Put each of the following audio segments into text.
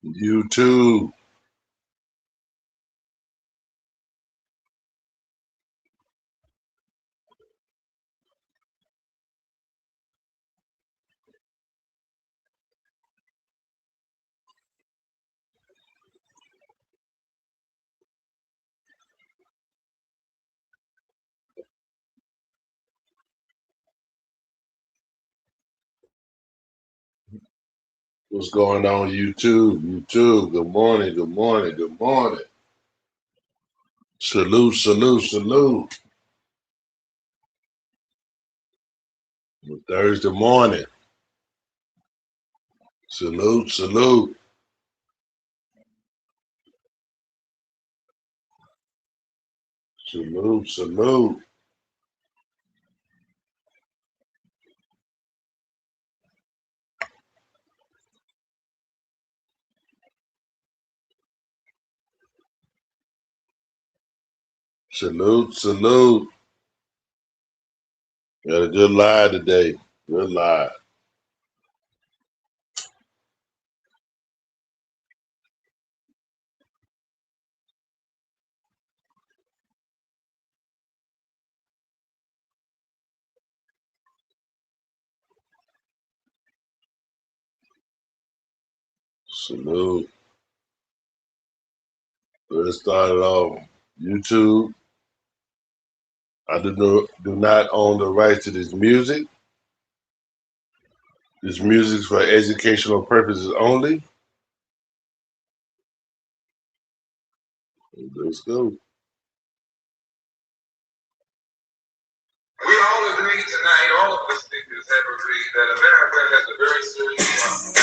YouTube. What's going on, YouTube? YouTube, good morning, good morning, good morning. Salute, salute, salute. Thursday morning. Salute, salute. Salute, salute. Salute, salute. Got a good live today. Good live. Salute. Let's start it off. YouTube. I do not own the rights to this music. This music is for educational purposes only. Let's go. We all agree tonight, all of the speakers have agreed that America has a very serious problem.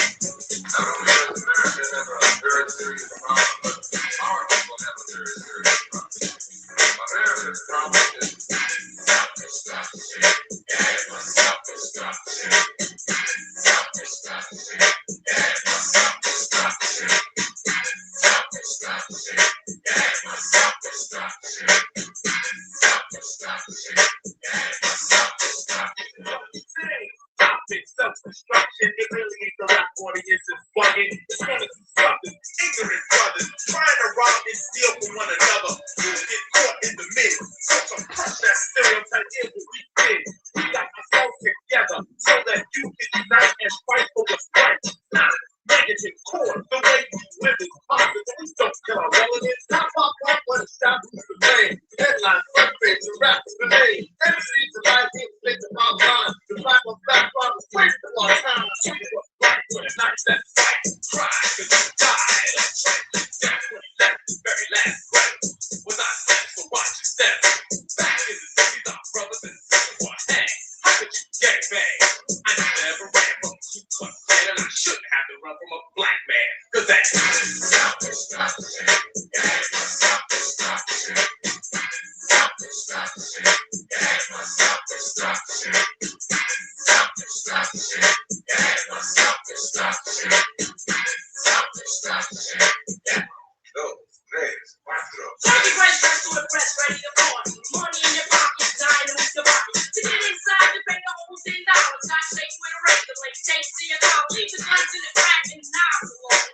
Not only does America have a very serious problem, but our people have a very serious problem. America's problem is self-destruction. Self-destruction. Self-destruction. Self-destruction. Self-destruction. Self-destruction. Self-destruction. Self-destruction, it really ain't the rap audience is bugging. It's one of two suckers, ignorant brothers, trying to rob and steal from one another. You get caught in the middle. So to crush that stereotype is what we did. We got ourselves together so that you can unite and fight for what's right. Not negative core, the way we live is positive. Please don't kill our relatives. Not pop up, but it's stop who's the blame. Headlines, front page, the rap is the name. MC's the right here, place the outline. The black on black problems, waste a lot of time. We were black for the night that fight. Cry, cause you died. That's what he left his very last breath. Was I set, so watch your step. Back in the cities, our brothers and sisters were hanged. How could you get bang? I never ran from a Ku Klux Klan, and I shouldn't have to run from a black man. Cause that's self-destruction. Yeah, self-destruction. Self-destruction. Yeah, self-destruction. Self-destruction. Yeah, self-destruction. Self-destruction. Yeah. Dos, tres, cuatro. Turkey breast, press to the press, ready to party. Money in your pocket, dying to meet your pocket. To get inside, you pay almost $10. Got shake with a razor blade, takes to your collar. Leave the guns in the crack and knives alone.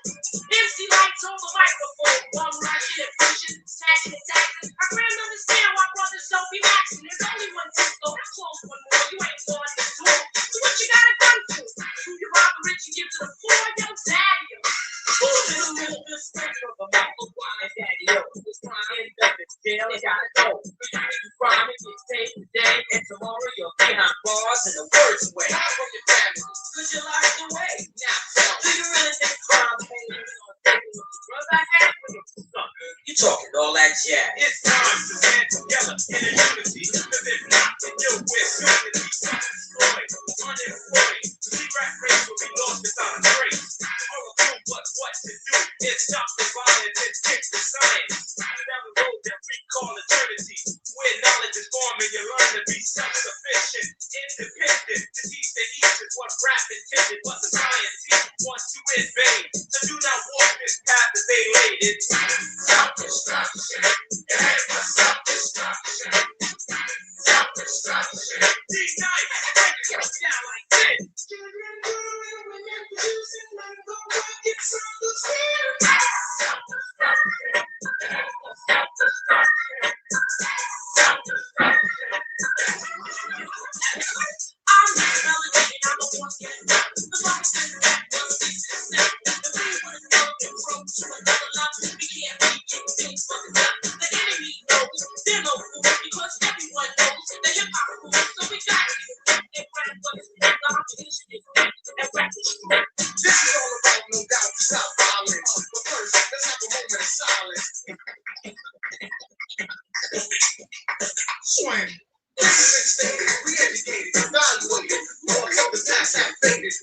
MC lights on the microphone. One rushing and pushing, stacking and taxing. I can't understand why brothers don't be maxing. There's only one Cisco, close one more. You ain't going to door. So what you got a gun for? Do you rob the rich and give to the poor? Yo, daddy. Who's in the middle of this spectrum of the mouth? Why daddy? Yo, this crime end up in jail. They gotta go. Cause you do crime and get paid today. And tomorrow you're behind bars in the worst way. From your family. Cause you locked away. Now tell me, do you really think crime pays on taking what the drugs I had? You talking all that jazz. It's time to stand together in a unity. Cause if not, then you'll win soon to be destroyed. Unemployed. See rap race will be lost without a trace. All of you, but what to do is stop the violence and fix the science. Down the road that we call eternity. Where knowledge is formed and you learn to be self-sufficient, independent. To teach the east is what rap intended, but the science wants to invade. So do not walk this path that they laid. It's self-destruction. Yeah, it's self-destruction. Self-destruction. These nights, break it down like this. Children growing when they're producing, let them go work, it's understand.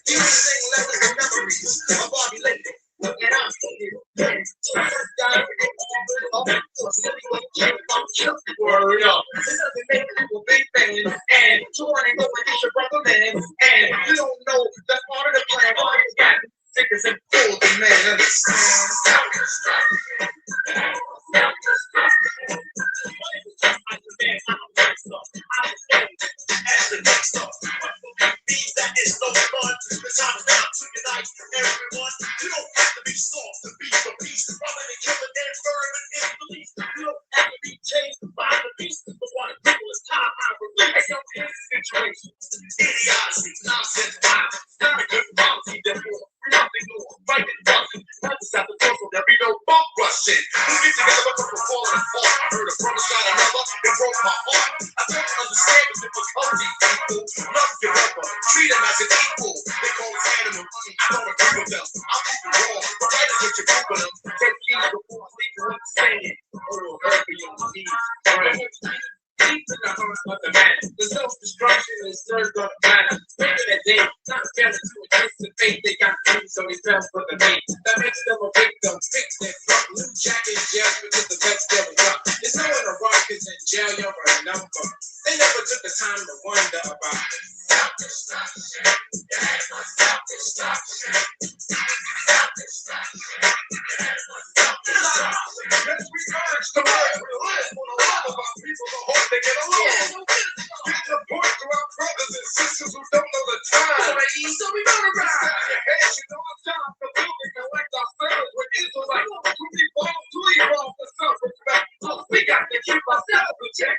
The only thing left is the memories of Bobby Lady. And I'm here. Word up. It doesn't make people big fans. And touring and going against your brother, man. And you don't know that's part of the plan. All you got tickets and full demand. Understand? That is no fun. The time is now to unite everyone. You don't have to be soft to be for peace. Rather than killing and burning in police. You don't have to be changed by the beast. But what people is time I release. Don't hate situations. Idiocy, nonsense, violence. Very good policy, therefore. Nothing more. Fighting, nothing. Not just at the torso, there be no bump rushing. We get together, but we're falling apart. I heard a brother shot another. It broke my heart. I don't understand the difficulty, people. Love your brother. Treat him as an equal. They call us animals. I don't agree with them. I'm moving wrong. But right is what you're proving them. Take keys before sleeping with the sand. Oh, hurry on the knees. Deep in the heart of the man. The self-destruction is served on the planet. Making a day, not failing to anticipate. They got dreams, so they fell for the mate. That makes them a victim. Fix their front. Luke Jack in jail because the best devil got. It's no one a rock is in jail, you're a number. They never took the time to wonder about it. Self-destruction. Yeah, it was self-destruction. Self-destruction. Yeah, it was self-destruction. Let's research the word we live for the love of our people, the hope they get along. Get the point to our brothers and sisters who don't know the time. So we gonna ride. Your head, you know it's time for building and collect ourselves with Israelites. To evolve for self-respect. So we got to keep ourselves in check.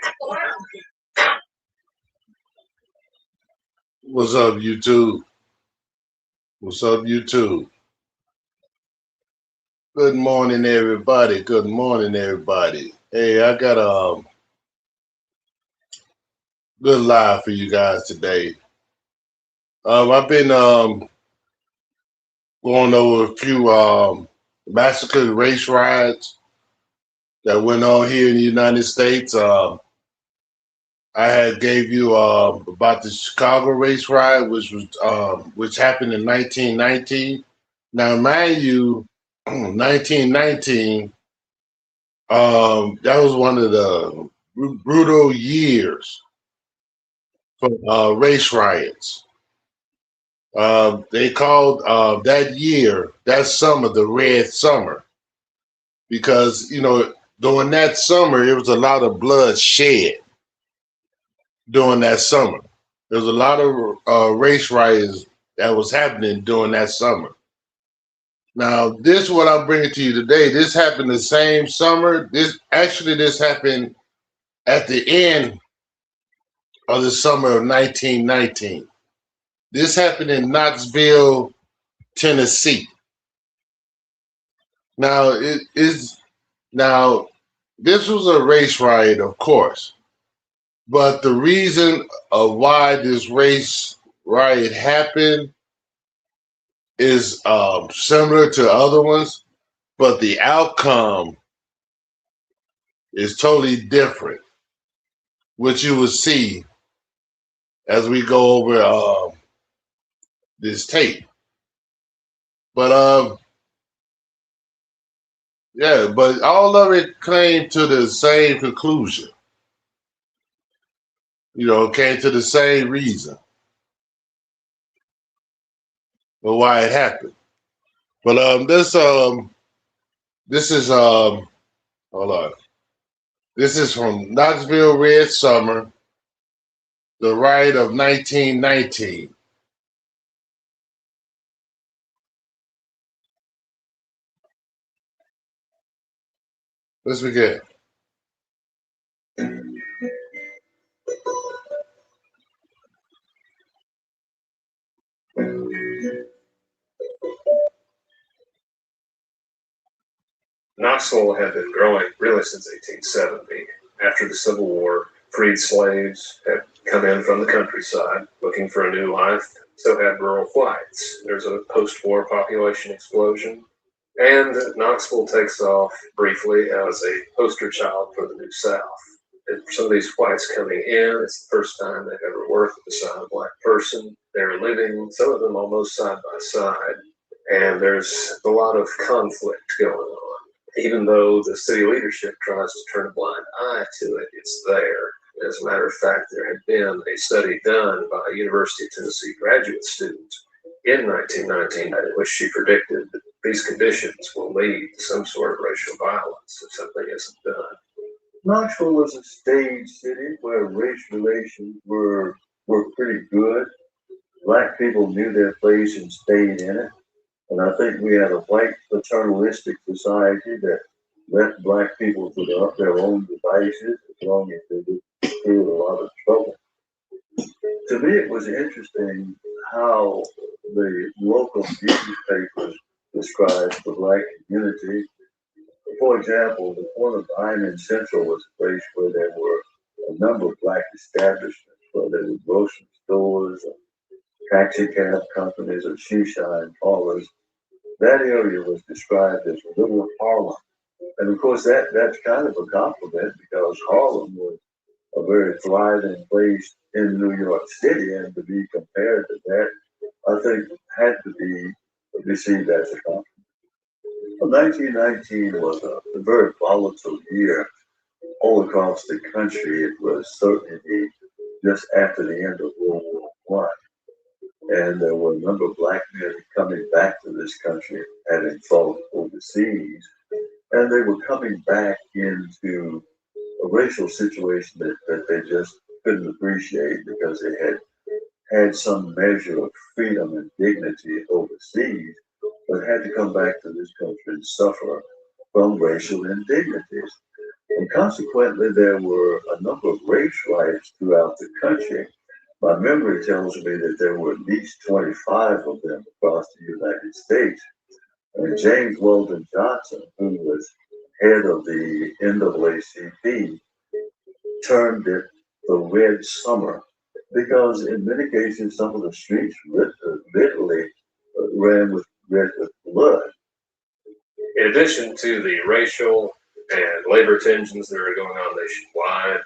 What's up, YouTube? What's up, YouTube? Good morning, everybody. Good morning, everybody. Hey, I got a good live for you guys today. I've been going over a few massacre race riots that went on here in the United States. I had gave you about the Chicago race riot, which happened in 1919. Now, mind you, 1919, that was one of the brutal years for race riots. They called that year, that summer, the Red Summer, because, you know, during that summer, it was a lot of blood shed during that summer. There was a lot of race riots that was happening during that summer. Now, this is what I'm bringing to you today. This happened the same summer. This happened at the end of the summer of 1919. This happened in Knoxville, Tennessee. Now, this was a race riot, of course, but the reason of why this race riot happened is similar to other ones, but the outcome is totally different, which you will see as we go over this tape. But yeah, but all of it came to the same conclusion. You know, came to the same reason for why it happened. But this is hold on. This is from Knoxville Red Summer, the riot of 1919. Let's begin. Knoxville had been growing really since 1870. After the Civil War, freed slaves had come in from the countryside looking for a new life. So had rural whites. There's a post-war population explosion. And Knoxville takes off briefly as a poster child for the New South. And for some of these whites coming in, it's the first time they've ever worked beside a black person. They're living, some of them almost side by side, and there's a lot of conflict going on. Even though the city leadership tries to turn a blind eye to it, it's there. As a matter of fact, there had been a study done by a University of Tennessee graduate student in 1919 in which she predicted that these conditions will lead to some sort of racial violence if something isn't done. Knoxville was a stage city where race relations were pretty good. Black people knew their place and stayed in it. And I think we had a white paternalistic society that left black people to their own devices as long as they didn't create a lot of trouble. To me, it was interesting how the local newspapers described the black community. For example, the corner behind in Central was a place where there were a number of black establishments, where there were grocery stores, or taxi cab companies, or shoe shine parlors. That area was described as Little Harlem. And of course, that's kind of a compliment because Harlem was a very thriving place in New York City, and to be compared to that, I think had to be received as a compliment. Well, 1919 was a very volatile year all across the country. It was certainly just after the end of World War One, and there were a number of black men coming back to this country, having fought overseas, and they were coming back into a racial situation that they just couldn't appreciate because they had had some measure of freedom and dignity overseas, but had to come back to this country and suffer from racial indignities. And consequently, there were a number of race riots throughout the country. My memory tells me that there were at least 25 of them across the United States. And James Weldon Johnson, who was head of the NAACP, termed it the Red Summer because in many cases some of the streets literally ran with red with blood. In addition to the racial and labor tensions that are going on nationwide,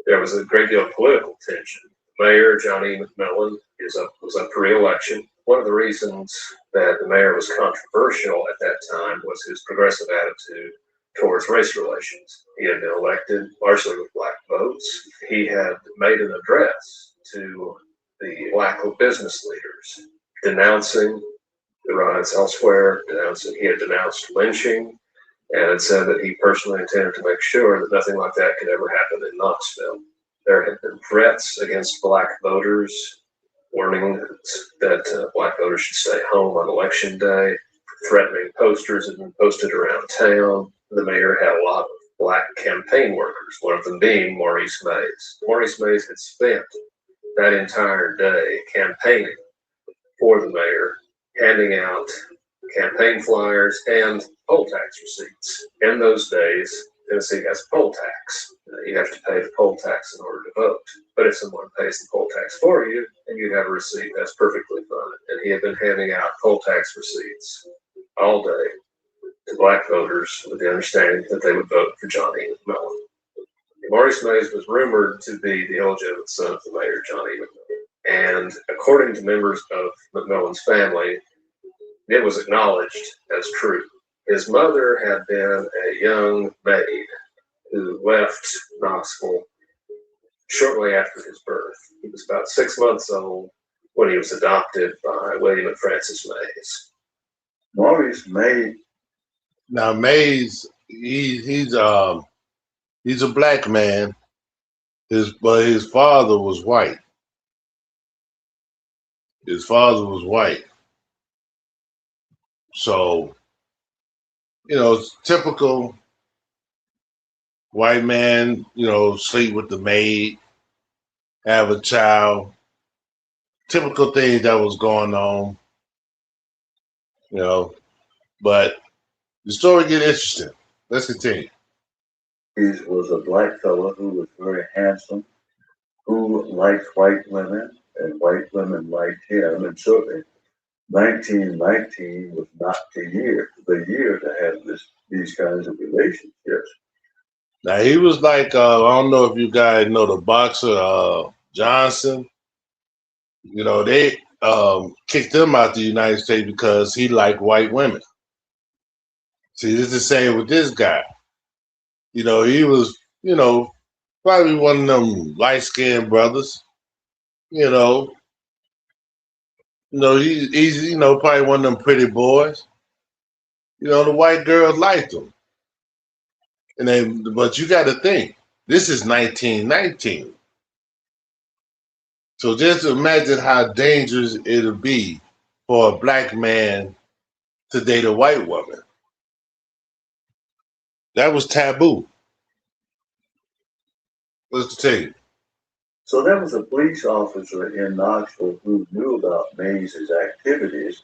there was a great deal of political tension. Mayor John E. McMillan was up for re-election. One of the reasons that the mayor was controversial at that time was his progressive attitude towards race relations. He had been elected largely with black votes. He had made an address to the black business leaders denouncing the riots elsewhere, he had denounced lynching, and had said that he personally intended to make sure that nothing like that could ever happen in Knoxville. There had been threats against black voters, warning that black voters should stay home on election day. Threatening posters had been posted around town. The mayor had a lot of black campaign workers, one of them being Maurice Mays. Maurice Mays had spent that entire day campaigning for the mayor, handing out campaign flyers and poll tax receipts. In those days, Tennessee has a poll tax. You have to pay the poll tax in order to vote. But if someone pays the poll tax for you and you have a receipt, that's perfectly fine. And he had been handing out poll tax receipts all day to black voters with the understanding that they would vote for John E. McMillan. Maurice Mays was rumored to be the illegitimate son of the mayor, John E. McMillan. And according to members of McMillan's family, it was acknowledged as true. His mother had been a young maid who left Knoxville shortly after his birth. He was about 6 months old when he was adopted by William and Frances Mays. Maurice Mays. Now Mays, he's a black man. But his father was white. His father was white. So, typical white man, sleep with the maid, have a child, typical things that was going on, but the story get interesting. Let's continue. He was a black fellow who was very handsome, who liked white women, and white women liked him, and certainly 1919 was not the year to have these kinds of relationships. Now he was like, I don't know if you guys know the boxer Johnson. You know, they kicked him out the United States because he liked white women. See, this is the same with this guy. You know, he was, probably one of them light skinned brothers. You know, he's probably one of them pretty boys. You know, the white girls liked him. But you got to think, this is 1919. So just imagine how dangerous it'll be for a black man to date a white woman. That was taboo. Let's tell you. So there was a police officer in Knoxville who knew about Mays's activities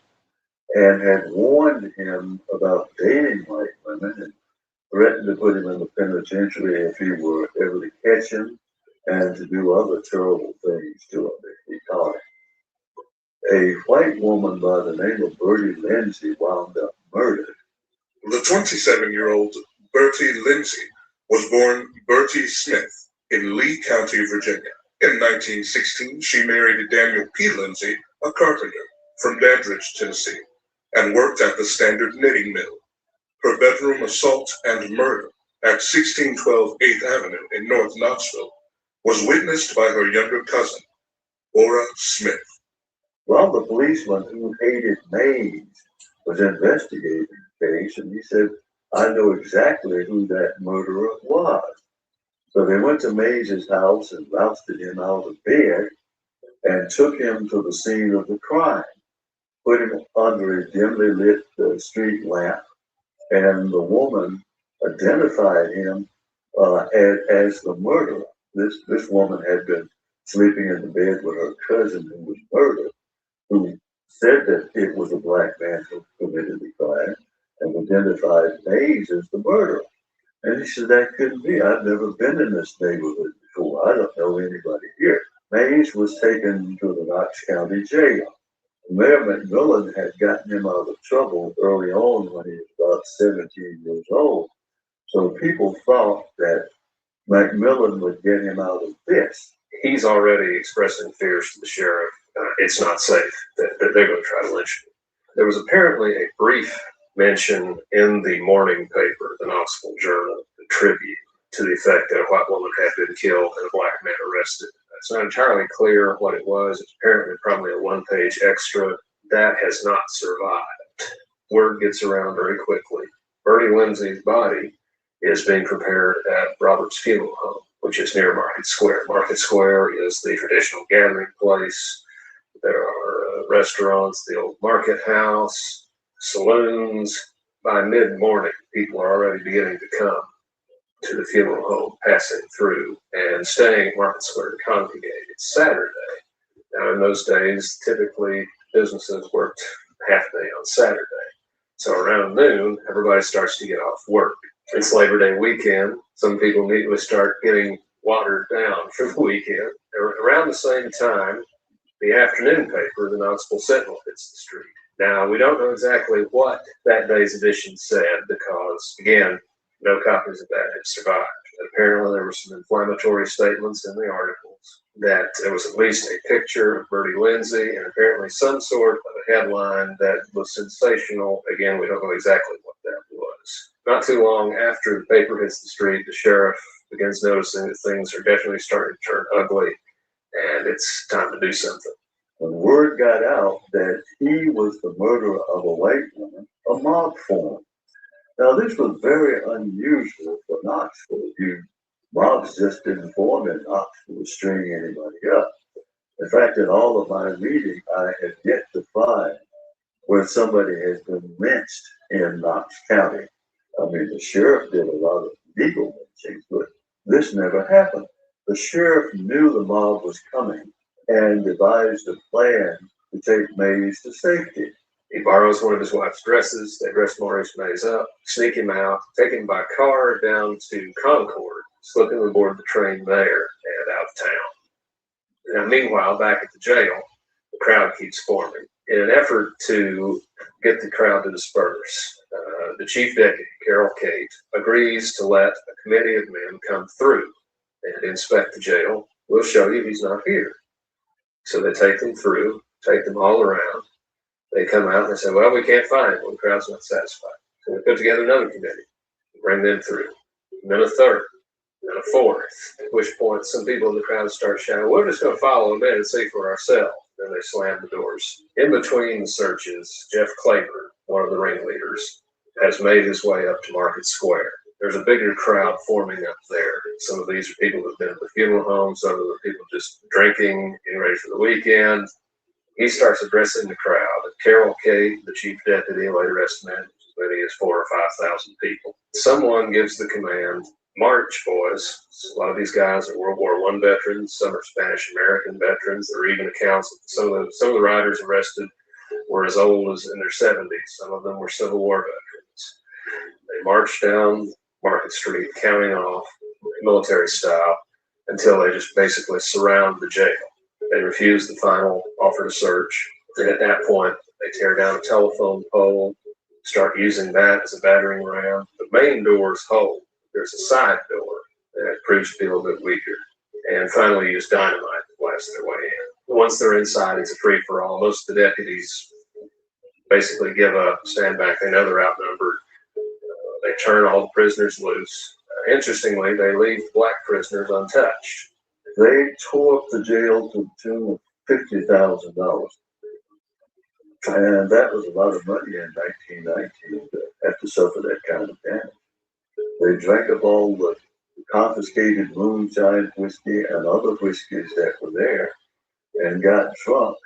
and had warned him about dating white women and threatened to put him in the penitentiary if he were ever to catch him and to do other terrible things to him if he caught him. A white woman by the name of Bertie Lindsay wound up murdered. The 27-year-old Bertie Lindsay was born Bertie Smith in Lee County, Virginia. In 1916, she married Daniel P. Lindsay, a carpenter from Dandridge, Tennessee, and worked at the Standard Knitting Mill. Her bedroom assault and murder at 1612 8th Avenue in North Knoxville was witnessed by her younger cousin, Ora Smith. Well, the policeman who hated Mays was investigating the case, and he said, I know exactly who that murderer was. So they went to Mays's house and rousted him out of bed and took him to the scene of the crime, put him under a dimly lit street lamp, and the woman identified him as the murderer. This woman had been sleeping in the bed with her cousin who was murdered, who said that it was a black man who committed the crime and identified Mays as the murderer. And he said, that couldn't be. I've never been in this neighborhood before. I don't know anybody here. Mays was taken to the Knox County Jail. Mayor McMillan had gotten him out of trouble early on when he was about 17 years old. So people thought that McMillan would get him out of this. He's already expressing fears to the sheriff. It's not safe, that they're going to try to lynch him. There was apparently a brief mention in the morning paper, the Knoxville Journal, the Tribune, to the effect that a white woman had been killed and a black man arrested. It's not entirely clear what it was. It's apparently probably a one-page extra. That has not survived. Word gets around very quickly. Bertie Lindsay's body is being prepared at Robert's Funeral Home, which is near Market Square. Market Square is the traditional gathering place. There are restaurants, the old market house, saloons. By mid-morning, people are already beginning to come to the funeral home, passing through and staying at Market Square to congregate. It's Saturday. Now, in those days, typically businesses worked half day on Saturday. So around noon, everybody starts to get off work. It's Labor Day weekend. Some people immediately start getting watered down for the weekend. Around the same time, the afternoon paper, the Knoxville Sentinel, hits the street. Now, we don't know exactly what that day's edition said because, again, no copies of that have survived. Apparently, there were some inflammatory statements in the articles that there was at least a picture of Bertie Lindsay and apparently some sort of a headline that was sensational. Again, we don't know exactly what that was. Not too long after the paper hits the street, the sheriff begins noticing that things are definitely starting to turn ugly and it's time to do something. When word got out that he was the murderer of a white woman, a mob formed. Now, this was very unusual for Knoxville. Mobs just didn't form in Knoxville to string anybody up. In fact, in all of my reading, I have yet to find where somebody has been lynched in Knox County. I mean, the sheriff did a lot of legal lynchings, but this never happened. The sheriff knew the mob was coming and devised a plan to take Mays to safety. He borrows one of his wife's dresses. They dress Maurice Mays up, sneak him out, take him by car down to Concord, slip him aboard the train there and out of town. Now, meanwhile, back at the jail, the crowd keeps forming. In an effort to get the crowd to disperse, the chief deputy, Carol Cate, agrees to let a committee of men come through and inspect the jail. We'll show you he's not here. So they take them through, take them all around. They come out and they say, well, we can't find it. Well, the crowd's not satisfied. So we put together another committee, bring them through, and then a third, and then a fourth, at which point some people in the crowd start shouting, we're just going to follow them in and see for ourselves. Then they slam the doors. In between the searches, Jeff Claiborne, one of the ringleaders, has made his way up to Market Square. There's a bigger crowd forming up there. Some of these are people who've been at the funeral home. Some of them are people just drinking, getting ready for the weekend. He starts addressing the crowd. Carroll Cate, the chief deputy, later estimated as many as 4,000 or 5,000 people. Someone gives the command, march, boys. A lot of these guys are World War I veterans. Some are Spanish American veterans. There are even accounts that some of the riders arrested were as old as in their 70s. Some of them were Civil War veterans. They marched down Market Street, counting off military style until they just basically surround the jail. They refuse the final offer to search. And at that point, they tear down a telephone pole, start using that as a battering ram. The main doors hold. There's a side door that proves to be a little bit weaker. And finally use dynamite to blast their way in. Once they're inside, it's a free-for-all. Most of the deputies basically give up, stand back. They know they're outnumbered. They turn all the prisoners loose. Interestingly, they leave black prisoners untouched. They tore up the jail to the tune of $50,000. And that was a lot of money in 1919 to have to suffer that kind of damage. They drank up all the confiscated moonshine whiskey and other whiskeys that were there and got drunk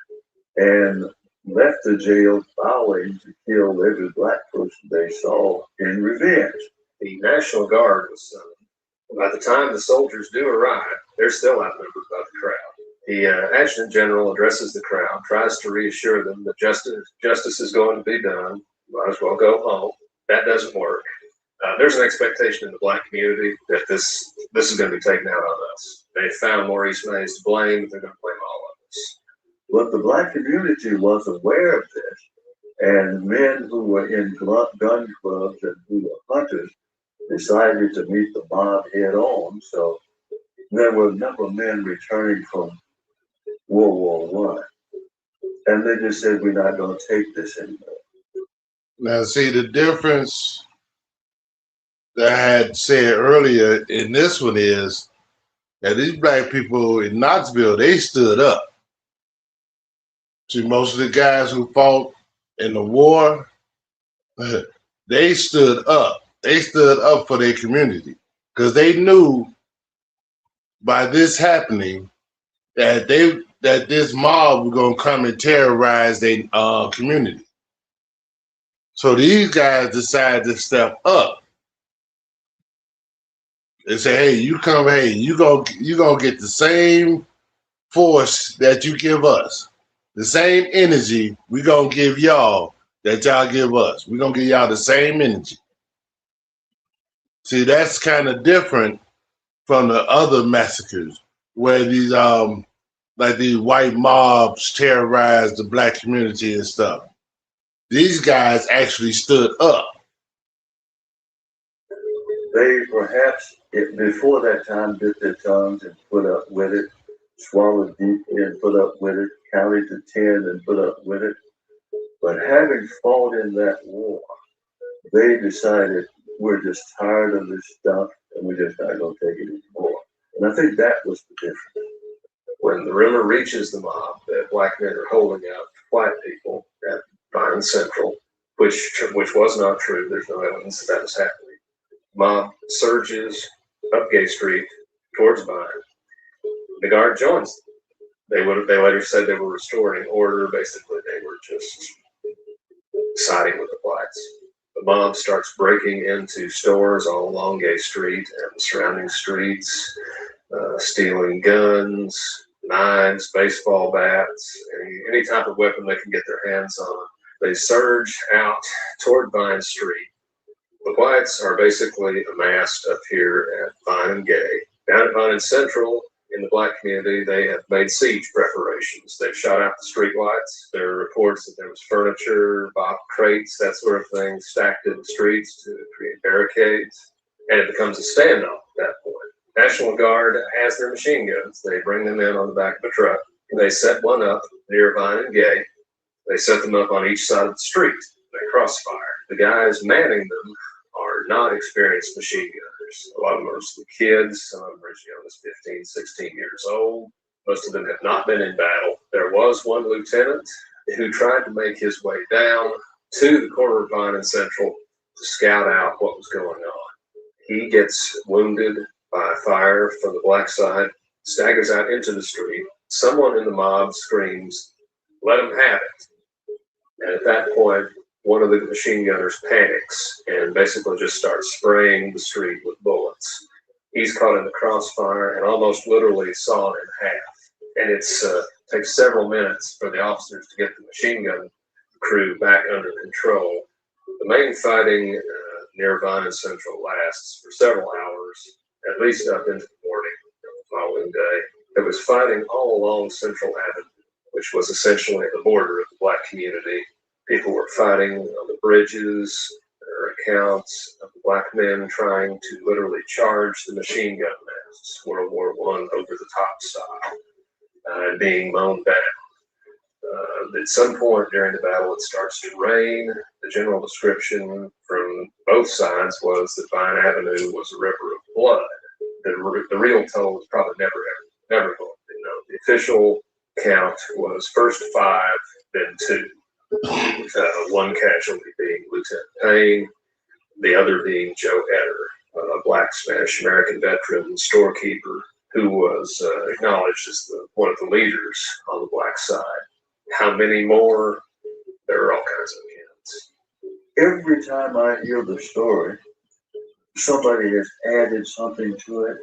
and left the jail vowing to kill every black person they saw in revenge. The National Guard was summoned. By the time the soldiers do arrive, they're still outnumbered by the crowd. The adjutant general addresses the crowd, tries to reassure them that justice is going to be done. Might as well go home. That doesn't work. There's an expectation in the black community that this is going to be taken out on us. They found Maurice Mays to blame, but they're going to blame all of us. But the black community was aware of this, and men who were in gun clubs and who were hunters decided to meet the mob head on. So there were a number of men returning from World War I, and they just said, we're not going to take this anymore. Now, see, the difference that I had said earlier in this one is that these black people in Knoxville, they stood up. See, most of the guys who fought in the war, they stood up. They stood up for their community because they knew by this happening that this mob was going to come and terrorize their community. So these guys decided to step up. They say, hey, you come, hey, you gonna get the same force that you give us. The same energy we gonna give y'all that y'all give us. We gonna give y'all the same energy. See, that's kind of different from the other massacres where these like these white mobs terrorize the black community and stuff. These guys actually stood up. They perhaps, before that time, bit their tongues and put up with it, swallowed deeply and put up with it, counted to 10 and put up with it. But having fought in that war, they decided we're just tired of this stuff and we're just not going to take it anymore. And I think that was the difference. When the rumor reaches the mob that black men are holding out white people at Vine Central, which was not true, there's no evidence that was happening. Mob surges up Gay Street towards Vine. The guard joins them. They later said they were restoring order. Basically, they were just siding with the blacks. The mob starts breaking into stores all along Gay Street and the surrounding streets, stealing guns, knives, baseball bats, any type of weapon they can get their hands on. They surge out toward Vine Street. The whites are basically amassed up here at Vine and Gay. Down at Vine and Central, in the black community, they have made siege preparations. They've shot out the street lights. There are reports that there was furniture, box crates, that sort of thing, stacked in the streets to create barricades. And it becomes a standoff at that point. National Guard has their machine guns. They bring them in on the back of a truck. They set one up near Vine and Gay. They set them up on each side of the street. They crossfire. The guys manning them are not experienced machine gunners. A lot of them are mostly kids. Some of them are as young as 15, 16 years old. Most of them have not been in battle. There was one lieutenant who tried to make his way down to the corner of Vine and Central to scout out what was going on. He gets wounded by fire from the black side, staggers out into the street. Someone in the mob screams, "Let him have it." And at that point, one of the machine gunners panics and basically just starts spraying the street with bullets. He's caught in the crossfire and almost literally sawn in half. And it takes several minutes for the officers to get the machine gun crew back under control. The main fighting near Vine and Central lasts for several hours, at least up into the morning of the following day. There was fighting all along Central Avenue, which was essentially at the border of the black community. People were fighting on the bridges. There are accounts of the black men trying to literally charge the machine gun masts, World War I over the top style, and being mown down. At some point during the battle, it starts to rain. The general description from both sides was that Vine Avenue was a river of blood. The real toll is probably never going to be known. The official count was first 5, then 2. One casualty being Lieutenant Payne, the other being Joe Etter, a black Spanish-American veteran storekeeper who was acknowledged as one of the leaders on the black side. How many more? There are all kinds of accounts. Every time I hear the story, somebody has added something to it,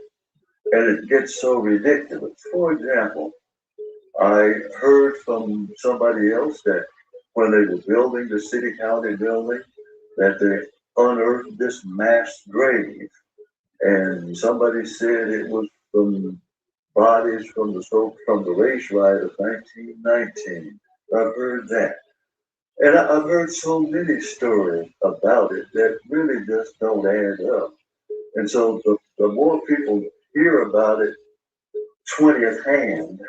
and it gets so ridiculous. For example, I heard from somebody else that when they were building the city-county building, that they unearthed this mass grave, and somebody said it was from bodies from the race riot of 1919. I've heard that. And I've heard so many stories about it that really just don't add up. And so the more people hear about it 20th hand,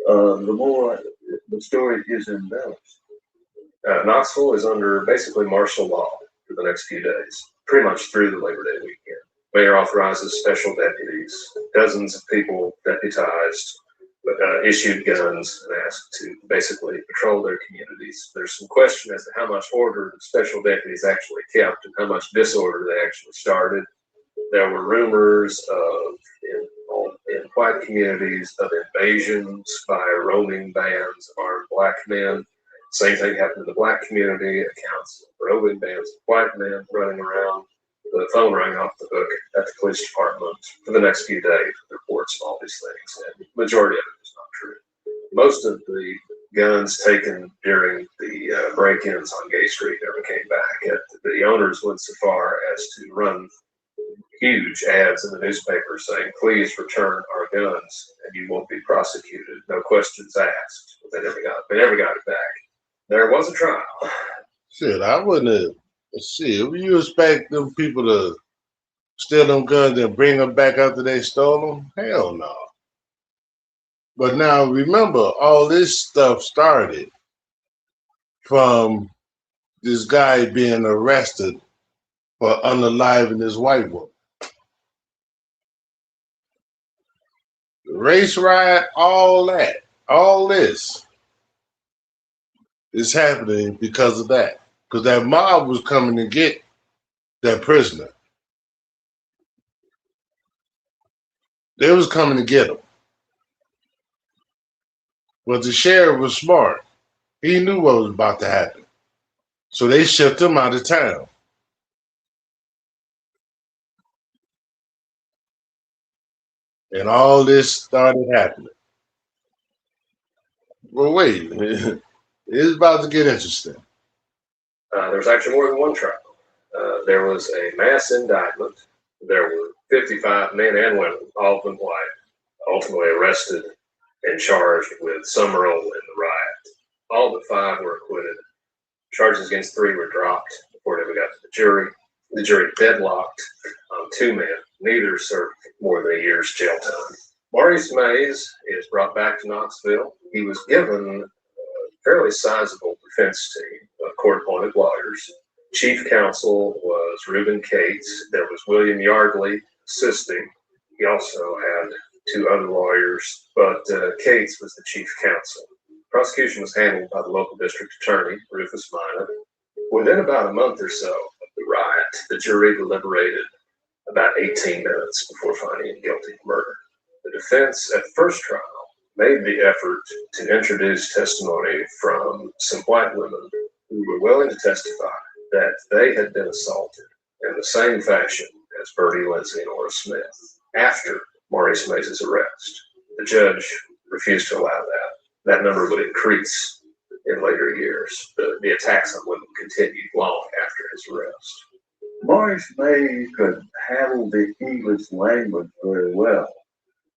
the more the story is embellished. Knoxville is under basically martial law for the next few days, pretty much through the Labor Day weekend. Mayor authorizes special deputies, dozens of people deputized, issued guns and asked to basically patrol their communities. There's some question as to how much order the special deputies actually kept and how much disorder they actually started. There were rumors of, in white communities, of invasions by roaming bands of armed black men. Same thing happened in the black community, accounts of roving bands of white men running around. The phone rang off the hook at the police department for the next few days with reports of all these things, and the majority of it was not true. Most of the guns taken during the break-ins on Gay Street never came back. The owners went so far as to run huge ads in the newspaper saying, "Please return our guns and you won't be prosecuted, no questions asked." But they never got it back. There was a trial. Shit, I wouldn't have. Shit, would you expect them people to steal them guns and bring them back after they stole them? Hell no. But now remember, all this stuff started from this guy being arrested for unaliving his white woman. The race riot, all that, all this is happening because of that. Because that mob was coming to get that prisoner. They was coming to get him. But the sheriff was smart. He knew what was about to happen. So they shipped him out of town. And all this started happening. Well, wait. It's about to get interesting. There was actually more than one trial. There was a mass indictment. There were 55 men and women, all of them white, ultimately arrested and charged with some role in the riot. All but 5 were acquitted. Charges against 3 were dropped before it ever got to the jury. The jury deadlocked on 2 men. Neither served more than a year's jail time. Maurice Mays is brought back to Knoxville. He was given a fairly sizable defense team of court-appointed lawyers. Chief counsel was Reuben Cates. There was William Yardley assisting. He also had two other lawyers, but Cates was the chief counsel. Prosecution was handled by the local district attorney, Rufus Minot. Within about a month or so of the riot, the jury deliberated about 18 minutes before finding him guilty of murder. The defense at the first trial made the effort to introduce testimony from some white women who were willing to testify that they had been assaulted in the same fashion as Bertie Lindsay and Ora Smith after Maurice Mays' arrest. The judge refused to allow that. That number would increase in later years. The attacks on women continued long after his arrest. Maurice Mays could handle the English language very well.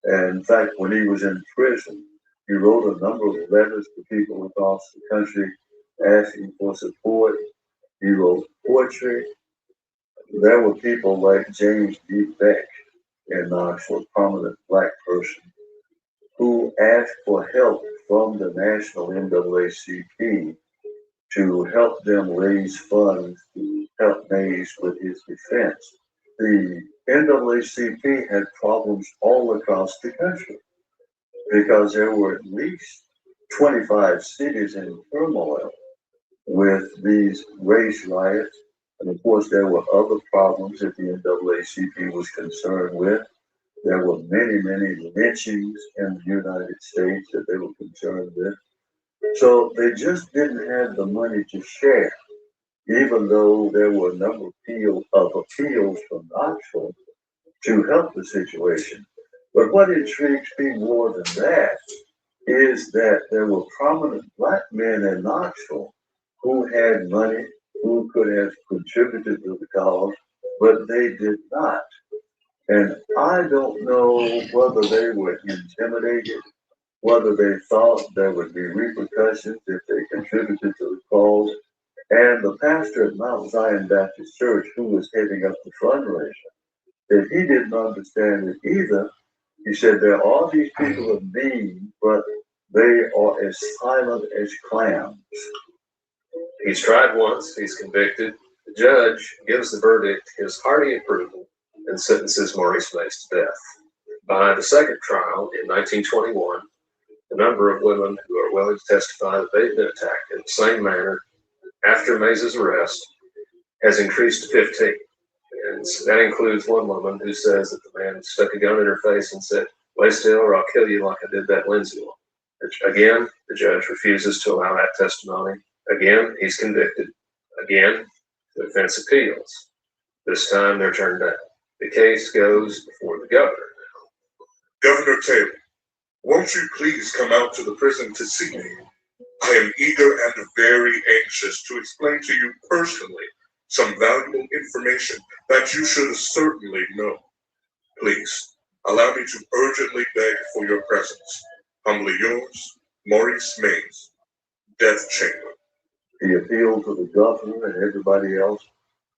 And in fact, when he was in prison, he wrote a number of letters to people across the country asking for support. He wrote poetry. There were people like James D. Beck in Knoxville, a prominent black person, who asked for help from the National NAACP to help them raise funds to help Mays with his defense. The NAACP had problems all across the country because there were at least 25 cities in turmoil with these race riots. And of course, there were other problems that the NAACP was concerned with. There were many, many lynchings in the United States that they were concerned with. So they just didn't have the money to share, even though there were a number of appeals from Knoxville to help the situation. But what intrigues me more than that is that there were prominent black men in Knoxville who had money, who could have contributed to the cause, but they did not. And I don't know whether they were intimidated, whether they thought there would be repercussions if they contributed to the cause. And the pastor at Mount Zion Baptist Church, who was heading up the fundraiser, that he didn't understand it either. He said, there are these people of mean, but they are as silent as clams. He's tried once, he's convicted. The judge gives the verdict his hearty approval and sentences Maurice Mays to death. By the second trial in 1921, the number of women who are willing to testify that they've been attacked in the same manner after Mays' arrest has increased to 15. And that includes one woman who says that the man stuck a gun in her face and said, "Lay still or I'll kill you like I did that Lindsay one." Again, the judge refuses to allow that testimony. Again, he's convicted. Again, the defense appeals. This time they're turned down. The case goes before the governor. Governor Taylor, won't you please come out to the prison to see me? I am eager and very anxious to explain to you personally some valuable information that you should certainly know. Please, allow me to urgently beg for your presence. Humbly yours, Maurice Mays, Death Chamber. He appealed to the governor and everybody else.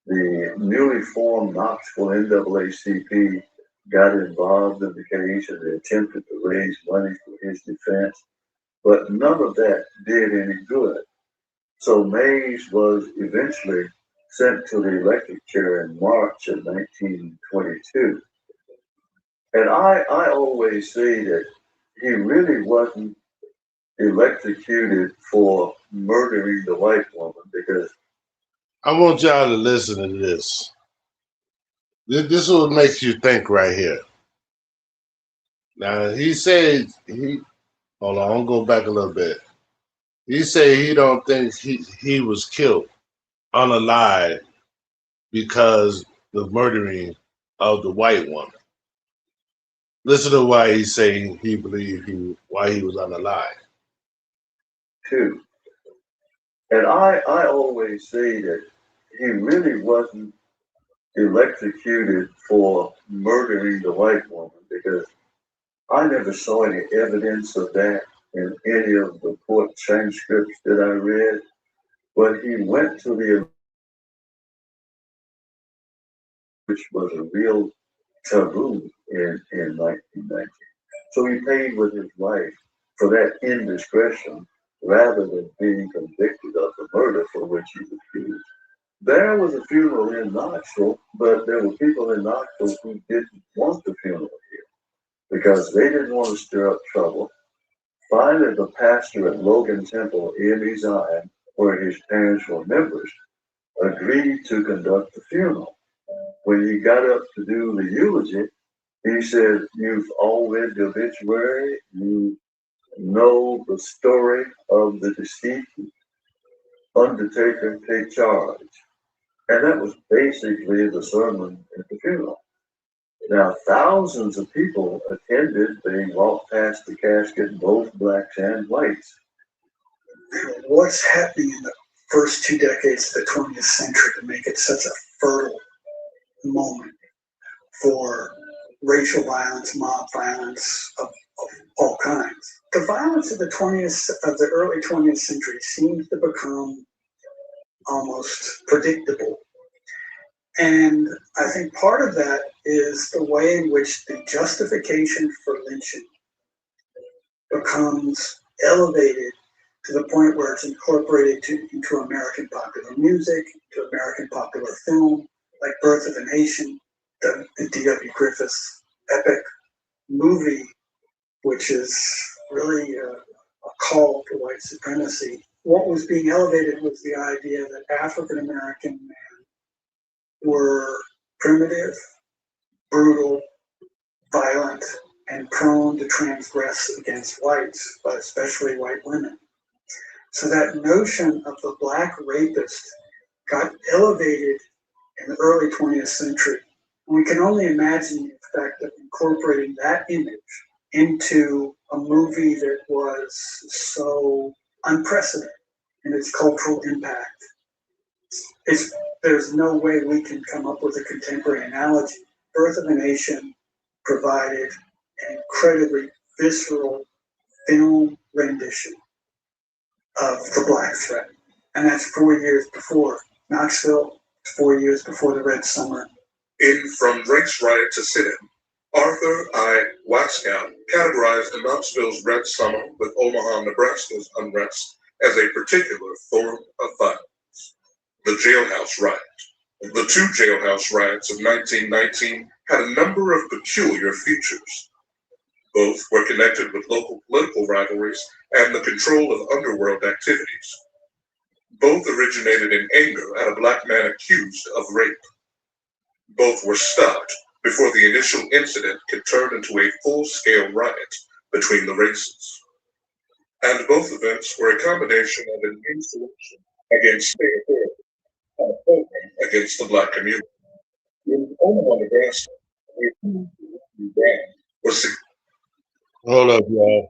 The newly formed Knoxville NAACP got involved in the case and they attempted to raise money for his defense, but none of that did any good. So Mays was eventually sent to the electric chair in March of 1922. And I always say that he really wasn't electrocuted for murdering the white woman, because I want y'all to listen to this. This is what makes you think right here. Now, he said, hold on, I'll go back a little bit. He said he don't think he was killed unalive because the murdering of the white woman. Listen to why he's saying he believed why he was unalive. too. And I always say that he really wasn't electrocuted for murdering the white woman, because I never saw any evidence of that in any of the court transcripts that I read. But he went to the, which was a real taboo in 1919. So he paid with his life for that indiscretion rather than being convicted of the murder for which he was accused. There was a funeral in Knoxville, but there were people in Knoxville who didn't want the funeral here because they didn't want to stir up trouble. Finally, the pastor at Logan Temple in Zion, where his parents were members, agreed to conduct the funeral. When he got up to do the eulogy, he said, "You've all read the obituary. You know the story of the deceased. Undertaker, take charge." And that was basically the sermon at the funeral. Now, thousands of people attended. They walked past the casket, both blacks and whites. What's happening in the first 2 decades of the 20th century to make it such a fertile moment for racial violence, mob violence of all kinds? The violence of the early 20th century seems to become almost predictable. And I think part of that is the way in which the justification for lynching becomes elevated to the point where it's incorporated into American popular music, to American popular film, like Birth of a Nation, the D.W. Griffith's epic movie, which is really a call to white supremacy. What was being elevated was the idea that African American men were primitive, brutal, violent, and prone to transgress against whites, but especially white women. So that notion of the black rapist got elevated in the early 20th century. And we can only imagine the effect of incorporating that image into a movie that was so unprecedented in its cultural impact. There's no way we can come up with a contemporary analogy. Birth of a Nation provided an incredibly visceral film rendition of the Black threat. And that's 4 years before Knoxville, 4 years before the Red Summer. In From Race Riot to Sit-In, Arthur I. Waskow categorized Knoxville's Red Summer with Omaha, Nebraska's unrest as a particular form of violence. The Jailhouse Riot. The two jailhouse riots of 1919 had a number of peculiar features. Both were connected with local political rivalries and the control of underworld activities. Both originated in anger at a black man accused of rape. Both were stopped before the initial incident could turn into a full-scale riot between the races. And both events were a combination of an insurrection against state authority and a program against the black community. In Omaha, Nebraska, was Hold up, y'all.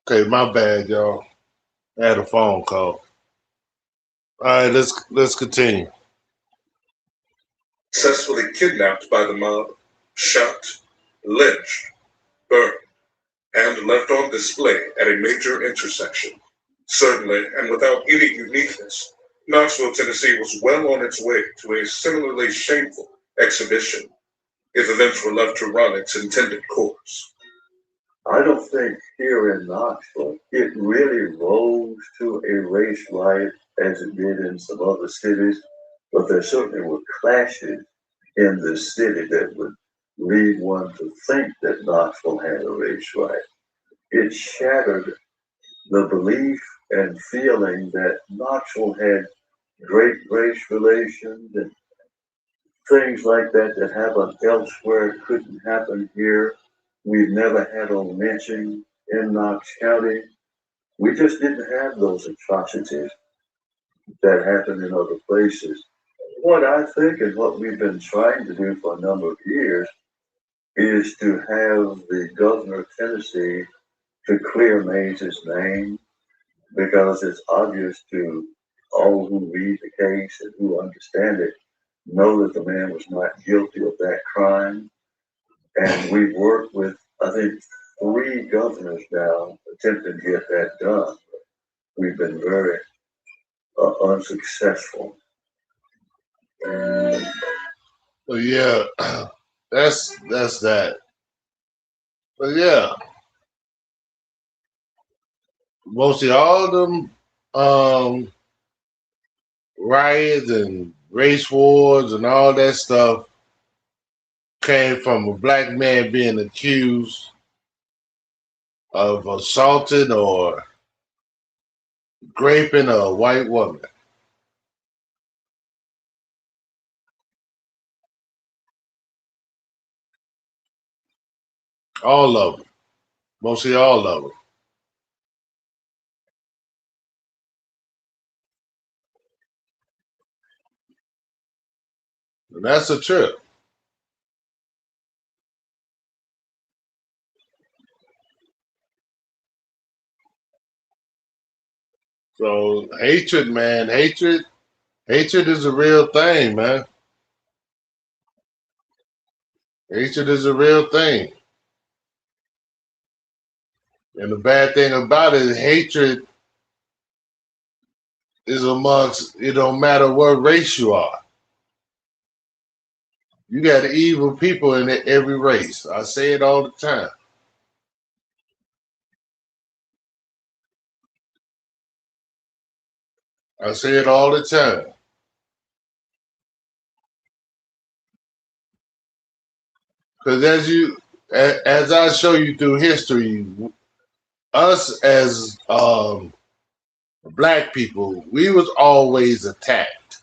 Okay, my bad, y'all. I had a phone call. All right, let's continue. successfully kidnapped by the mob, shot, lynched, burned, and left on display at a major intersection. Certainly, and without any uniqueness, Knoxville, Tennessee was well on its way to a similarly shameful exhibition if events were left to run its intended course. I don't think here in Knoxville it really rose to a race riot as it did in some other cities, but there certainly were clashes in the city that would lead one to think that Knoxville had a race riot. It shattered the belief and feeling that Knoxville had great race relations and things like that that happen elsewhere couldn't happen here. We've never had a lynching in Knox County. We just didn't have those atrocities that happen in other places. What I think and what we've been trying to do for a number of years is to have the governor of Tennessee to clear Mays' name because it's obvious to all who read the case and who understand it know that the man was not guilty of that crime. And we've worked with, I think, 3 governors now attempting to get that done. We've been very unsuccessful. So yeah, that's that. But yeah, mostly all of them riots and race wars and all that stuff came from a black man being accused of assaulting or raping a white woman. All of them, mostly all of them. And that's a trip. So hatred, man, hatred is a real thing, man. Hatred is a real thing. And the bad thing about it is hatred is amongst, it don't matter what race you are. You got evil people in every race. I say it all the time. I say it all the time. Because as I show you through history, us as black people, we was always attacked.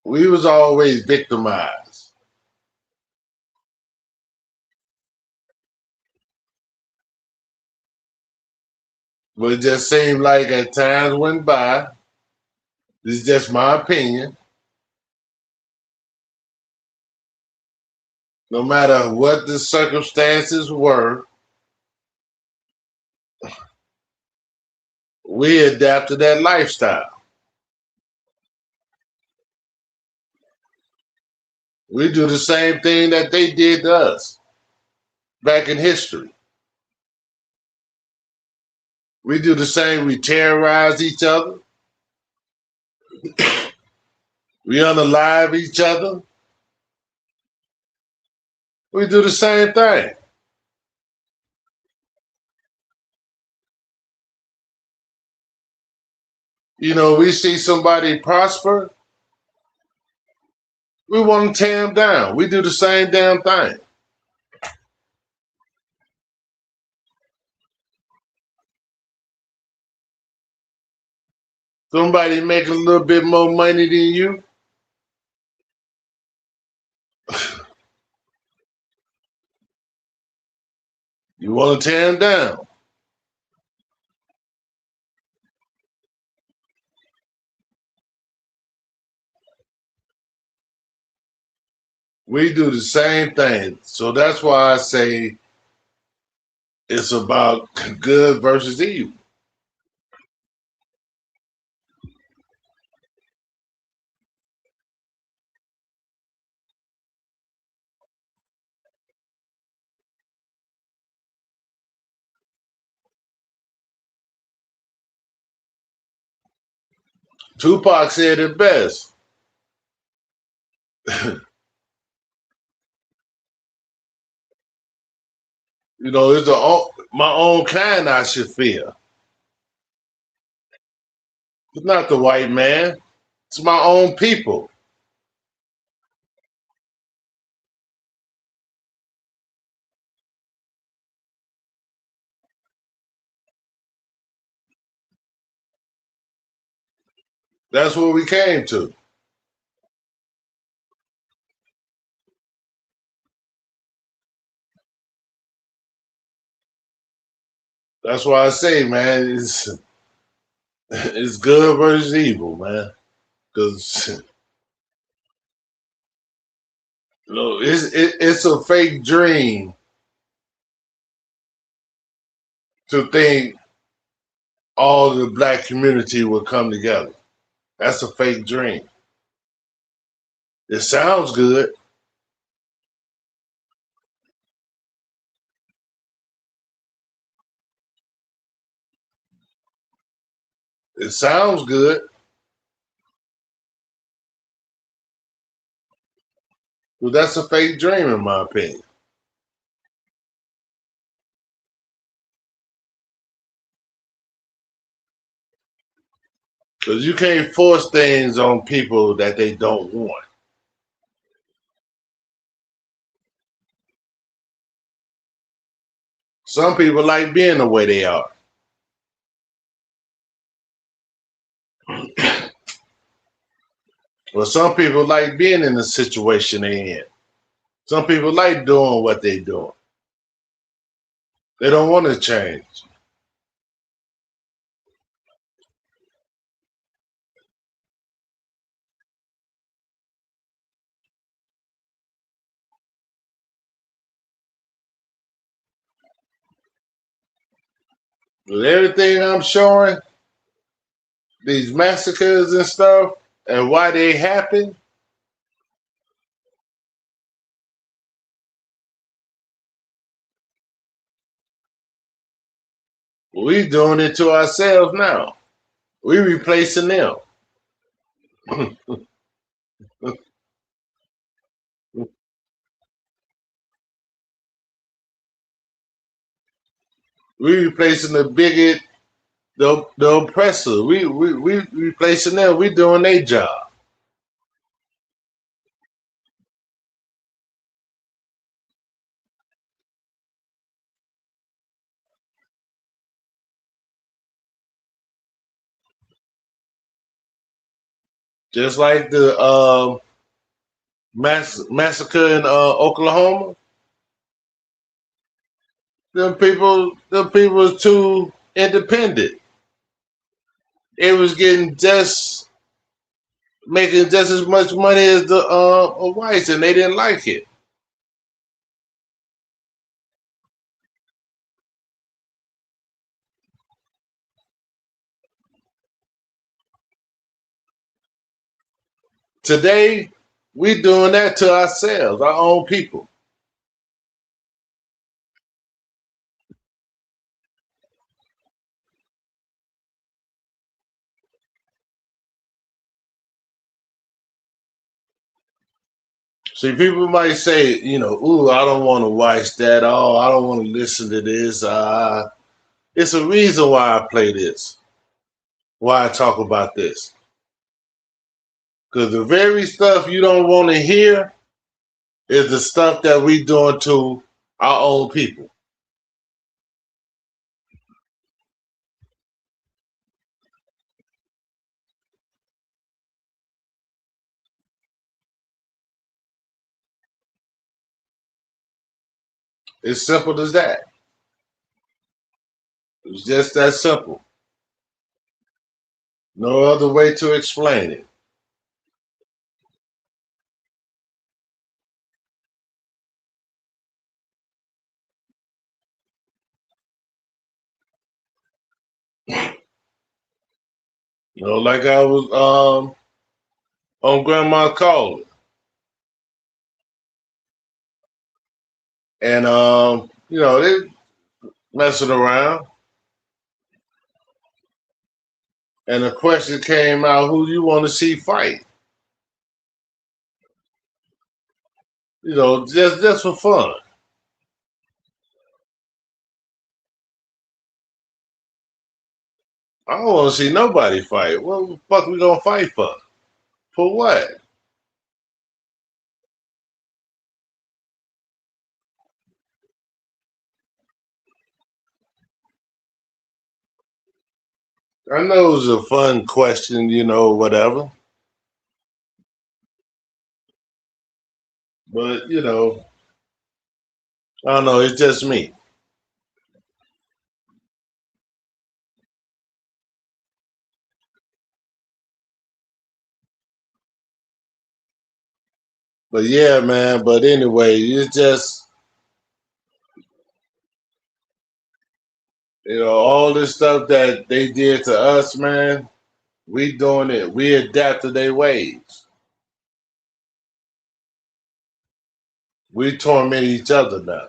We was always victimized. But it just seemed like as times went by, this is just my opinion, no matter what the circumstances were, we adapted that lifestyle. We do the same thing that they did to us back in history. We do the same. We terrorize each other. We unalive each other. We do the same thing. You know, we see somebody prosper, we want to tear them down. We do the same damn thing. Somebody making a little bit more money than you, you want to tear them down. We do the same thing. So that's why I say it's about good versus evil. Tupac said it best. You know, it's my own kind I should fear. It's not the white man. It's my own people. That's what we came to. That's why I say, man, it's good versus evil, man. Because it's a fake dream to think all the black community will come together. That's a fake dream. It sounds good. It sounds good, but that's a fake dream, in my opinion. Because you can't force things on people that they don't want. Some people like being the way they are. Well, some people like being in the situation they're in. Some people like doing what they're doing. They don't want to change. With everything I'm showing, these massacres and stuff, and why they happen, we doing it to ourselves now. We replacing them. We replacing the bigot, the oppressor. We replacing them. We doing their job. Just like the massacre in Oklahoma. Them people was too independent. It was getting just making just as much money as the whites, and they didn't like it. Today, we doing that to ourselves, our own people. See, people might say, ooh, I don't want to watch that. Oh, I don't want to listen to this. It's a reason why I play this, why I talk about this. Because the very stuff you don't want to hear is the stuff that we doing to our own people. It's simple as that. It's just that simple. No other way to explain it. Like I was on Grandma's calling, and they messing around, and the question came out, who do you want to see fight? Just for fun. I don't want to see nobody fight. What the fuck we gonna fight for? For what? I know it was a fun question, whatever. But I don't know. It's just me. But yeah, man. But anyway, it's just all this stuff that they did to us, man. We doing it. We adapt to their ways. We torment each other now.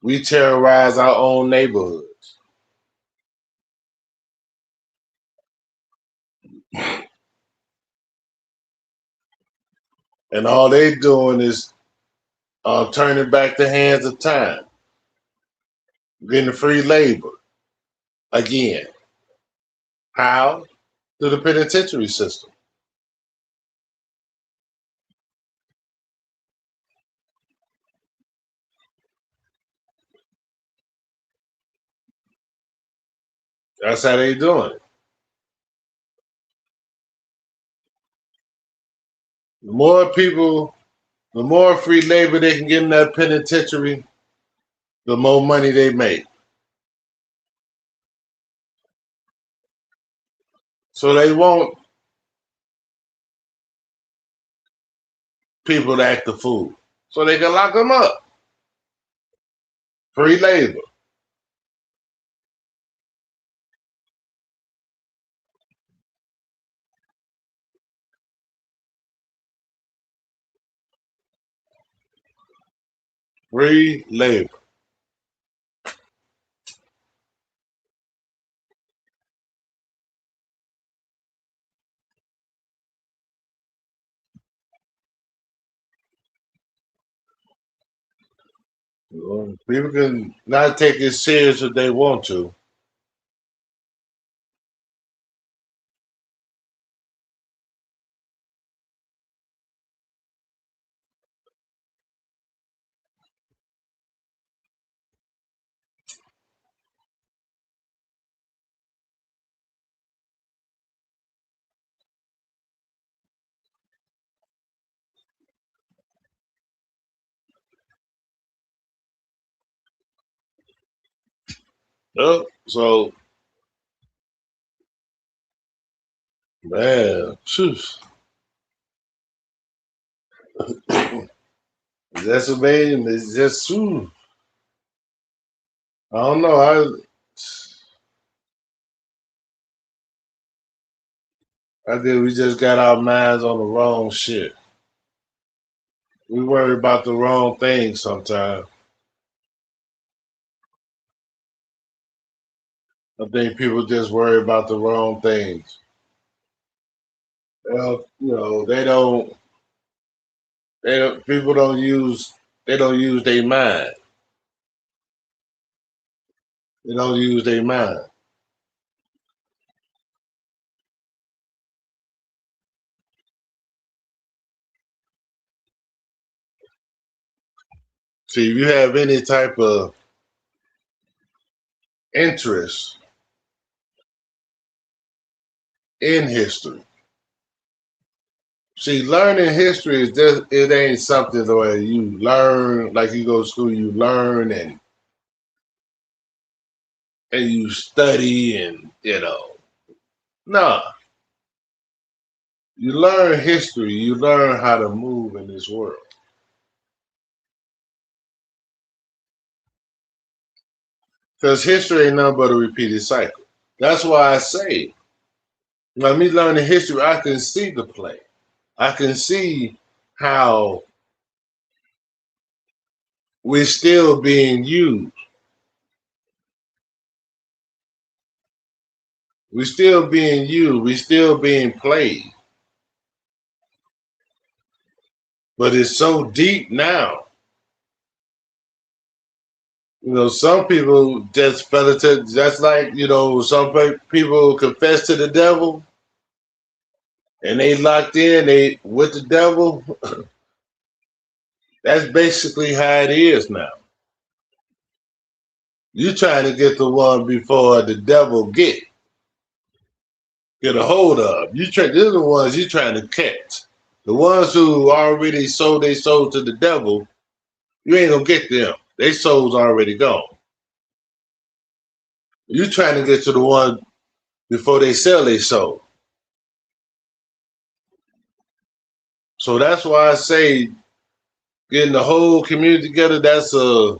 We terrorize our own neighborhoods. And all they doing is turning back the hands of time, getting free labor again. How? Through the penitentiary system. That's how they doing it. The more people, the more free labor they can get in that penitentiary, the more money they make. So they want people to act the fool. So they can lock them up. Free labor. Free labor. People can not take it serious if they want to. So man, phew. That's amazing. It's just I don't know. I think we just got our minds on the wrong shit. We worry about the wrong things sometimes. I think people just worry about the wrong things. They don't. They don't. People don't use. They don't use their mind. They don't use their mind. See, if you have any type of interest in history, see, learning history is just it ain't something where you learn like you go to school. You learn and you study and no. You learn history. You learn how to move in this world. Because history ain't nothing but a repeated cycle. That's why I say, when me learning history, I can see the play. I can see how we're still being used. We're still being used. We're still being played. But it's so deep now You know, some people just fell into, just like, you know, some people confess to the devil and they locked in, they with the devil. That's basically how it is now. You trying to get the one before the devil get a hold of. They're the ones you trying to catch. The ones who already sold their soul to the devil, you ain't gonna get them. Their soul's already gone. You trying to get to the one before they sell their soul. So that's why I say getting the whole community together, that's a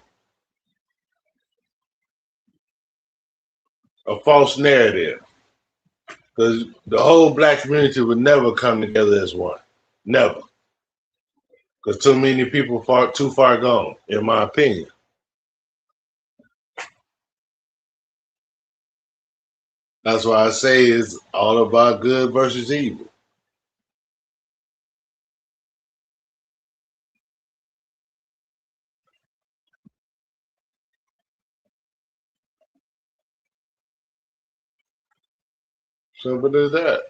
false narrative. Because the whole black community would never come together as one. Never. Because too many people too far gone, in my opinion. That's why I say it's all about good versus evil. Simple as that.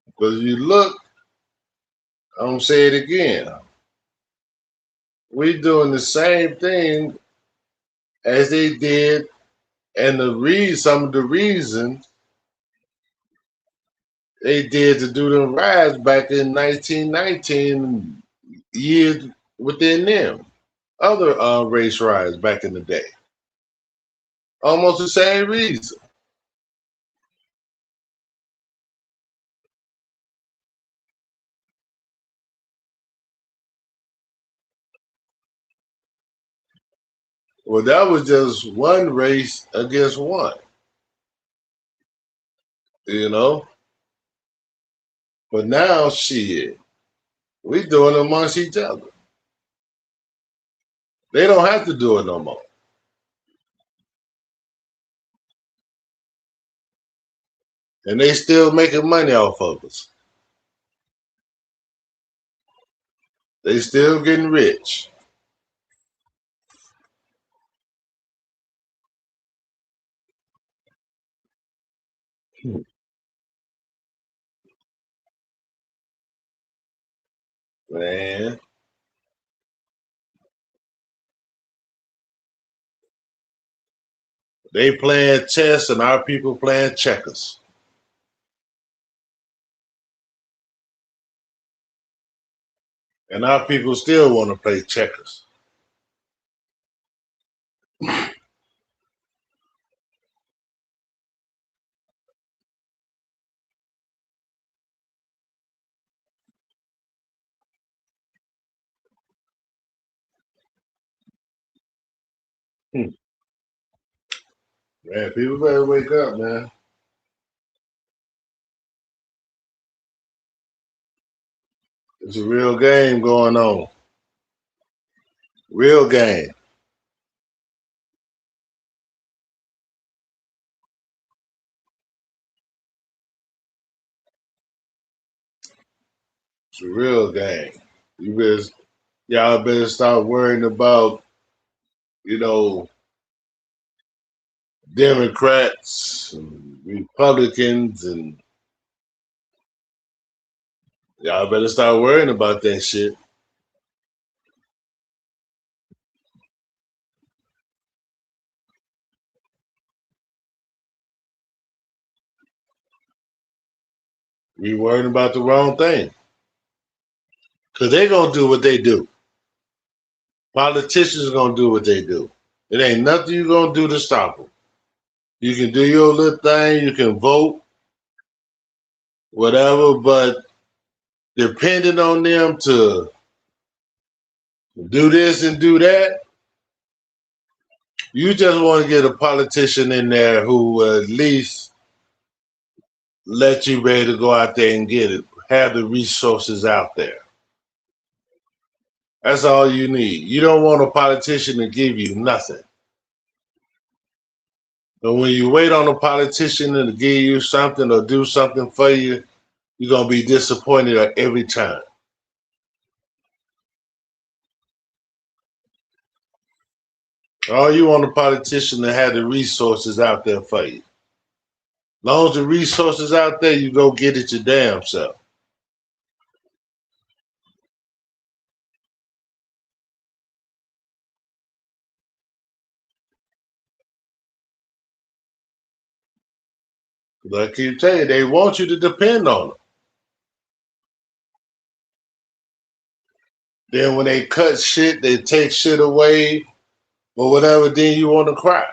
Because you look, I'm going to say it again. We doing the same thing as they did, and some of the reasons they did to do the riots back in 1919, years within them. Other race riots back in the day. Almost the same reason. Well, that was just one race against one, you know? But now, shit, we doing it amongst each other. They don't have to do it no more. And they still making money off of us. They still getting rich. Man, they playing chess and our people playing checkers. And our people still want to play checkers. Man, people better wake up, man. It's a real game going on. Real game. It's a real game. Y'all better stop worrying about, you know, Democrats and Republicans, and y'all better start worrying about that shit. We worrying about the wrong thing. Because they're going to do what they do. Politicians are going to do what they do. It ain't nothing you're going to do to stop them. You can do your little thing, you can vote, whatever, but depending on them to do this and do that, you just want to get a politician in there who at least let you be able to go out there and get it, have the resources out there. That's all you need. You don't want a politician to give you nothing. But when you wait on a politician to give you something or do something for you, you're gonna be disappointed at every time. All you want a politician to have the resources out there for you. As long as the resources out there, you go get it your damn self. But I keep telling you, they want you to depend on them. Then when they cut shit, they take shit away or whatever, then you want to cry.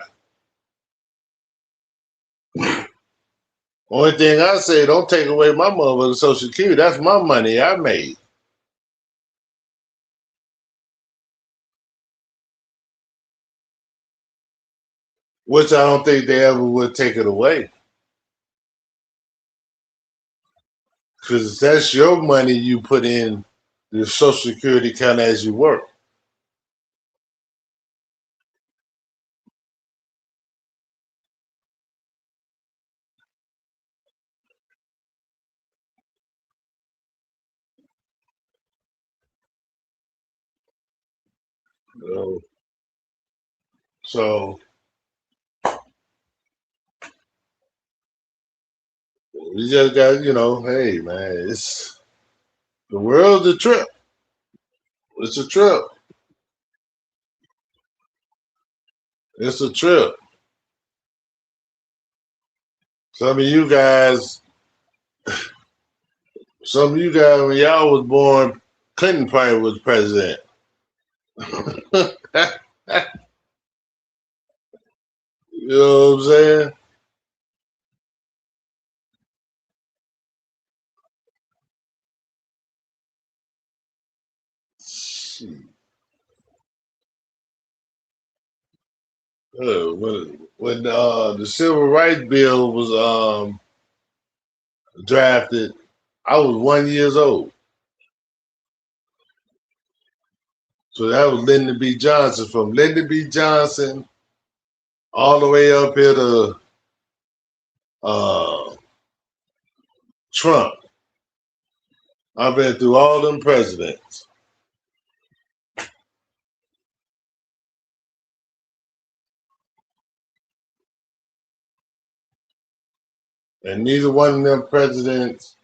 Only thing I say, don't take away my motherfucking Social Security. That's my money I made. Which I don't think they ever would take it away. Because that's your money you put in the Social Security account as you work. So you just got, hey man, it's the world's a trip. It's a trip. It's a trip. Some of you guys, when y'all was born, Clinton probably was president. You know what I'm saying? When the Civil Rights Bill was drafted, I was 1 year old. So that was Lyndon B. Johnson. From Lyndon B. Johnson all the way up here to Trump. I've been through all them presidents. And neither one of them presidents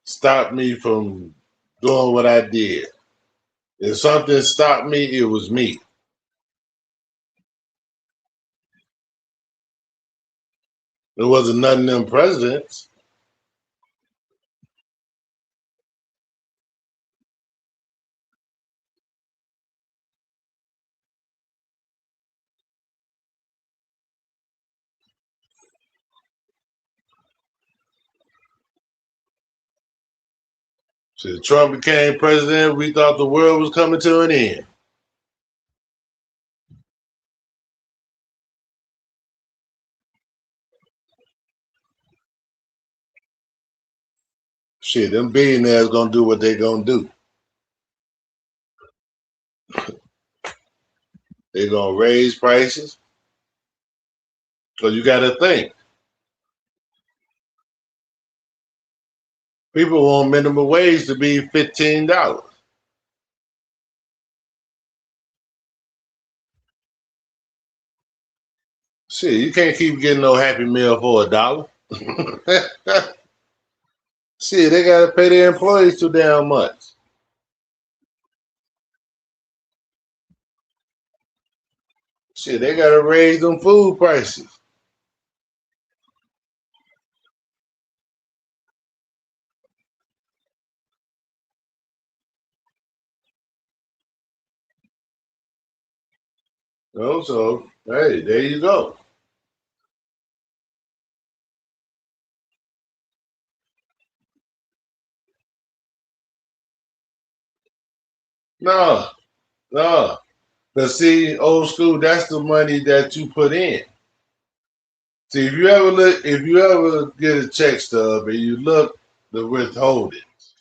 stopped me from doing what I did. If something stopped me, it was me. It wasn't none of them presidents. So Trump became president, we thought the world was coming to an end. Shit, them billionaires gonna do what they gonna do. They gonna raise prices. So you gotta think. People want minimum wage to be $15. Shit, you can't keep getting no Happy Meal for $1. Shit, they gotta pay their employees too damn much. Shit, they gotta raise them food prices. So hey, there you go. No. But see, old school, that's the money that you put in. See, if you ever get a check stub and you look the withholdings,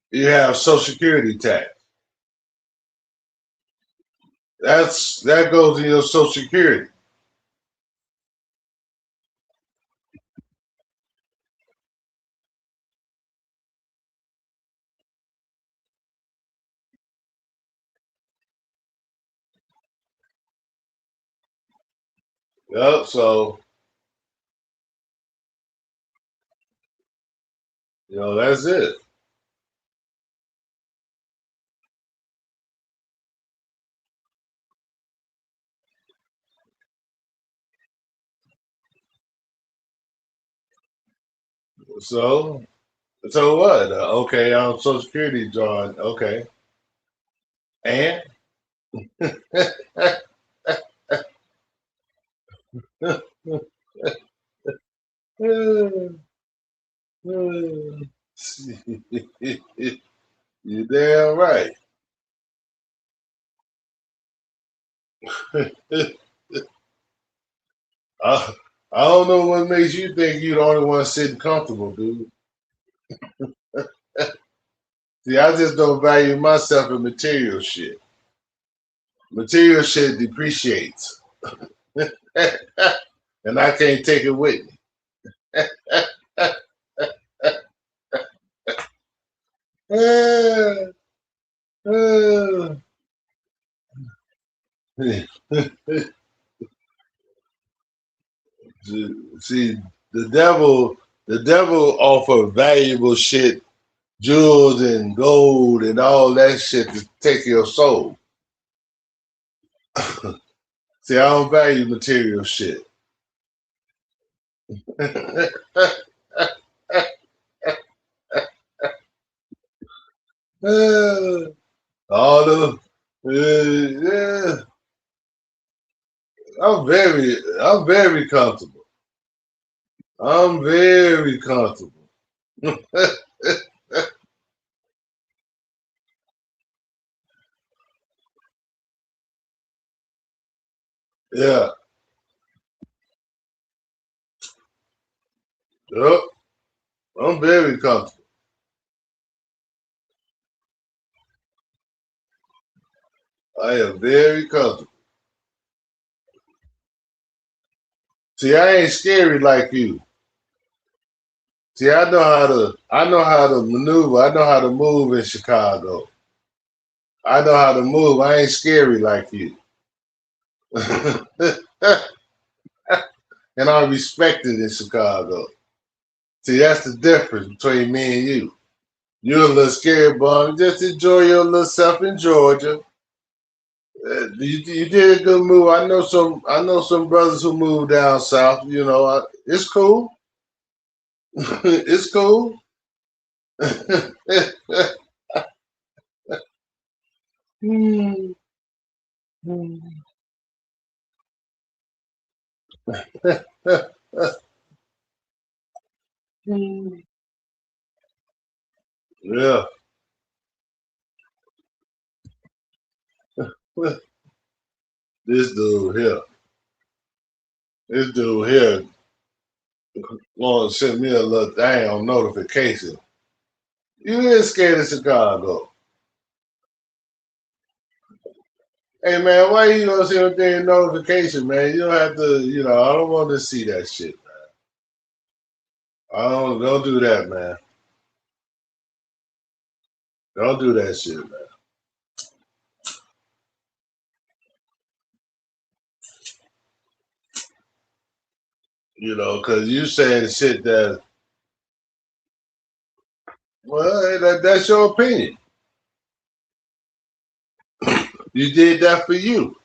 you have Social Security tax. That goes in your Social Security. Yep. So that's it. So what? Okay, I'm Social Security drawing. Okay, and you damn right. I, I don't know what makes you think you're the only one sitting comfortable, dude. See, I just don't value myself in material shit. Material shit depreciates, and I can't take it with me. See, the devil offer valuable shit, jewels and gold and all that shit to take your soul. See, I don't value material shit. All the yeah, I'm very comfortable. I'm very comfortable. Yeah. Yep. I'm very comfortable. I am very comfortable. See, I ain't scary like you. See, I know how to maneuver. I know how to move in Chicago. I know how to move. I ain't scary like you. And I'm respected in Chicago. See, that's the difference between me and you. You're a little scared, bum. Just enjoy your little self in Georgia. You did a good move. I know some brothers who moved down south. It's cool. It's cool. Yeah. This dude here. This dude here going to send me a little damn notification. You ain't scared of Chicago. Hey man, why you gonna send a damn notification, man? You don't have to, I don't want to see that shit, man. I don't do that, man. Don't do that shit, man. Cause you saying shit that, well, hey, that's your opinion. You did that for you.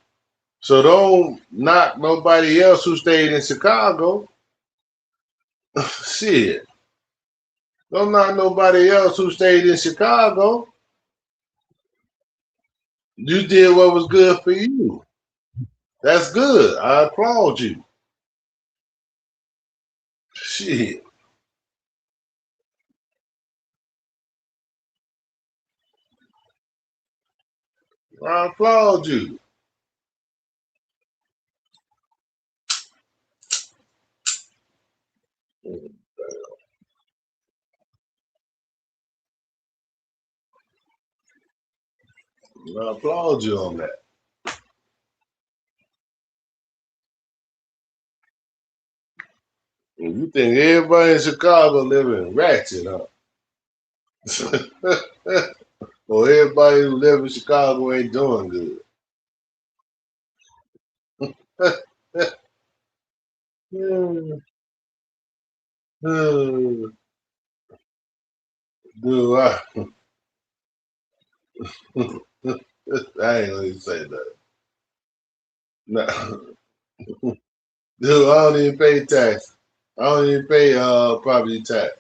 So don't knock nobody else who stayed in Chicago. Shit. Don't knock nobody else who stayed in Chicago. You did what was good for you. That's good. I applaud you. Shit. I applaud you. I applaud you on that. You think everybody in Chicago living ratchet, huh? Or everybody who live in Chicago ain't doing good. Dude, dude, I, I ain't gonna even say that. No. Dude, I don't even pay tax. I don't even pay property tax.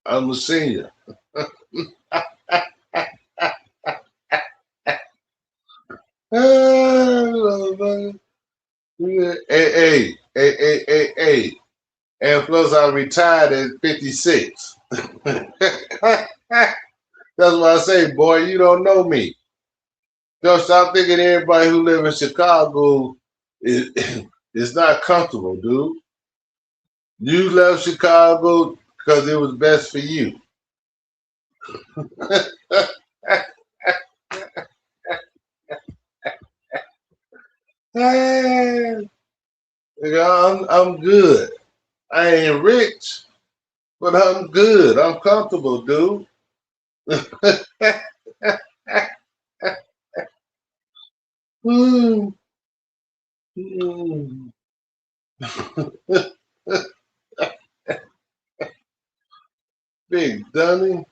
I'm a senior. Hey. And plus I retired at 56. That's why I say, boy, you don't know me. Don't stop thinking everybody who live in Chicago is is not comfortable, dude. You left Chicago because it was best for you. Hey, nigga, I'm good. I ain't rich, but I'm good. I'm comfortable, dude. Mm, mm. Big dummy.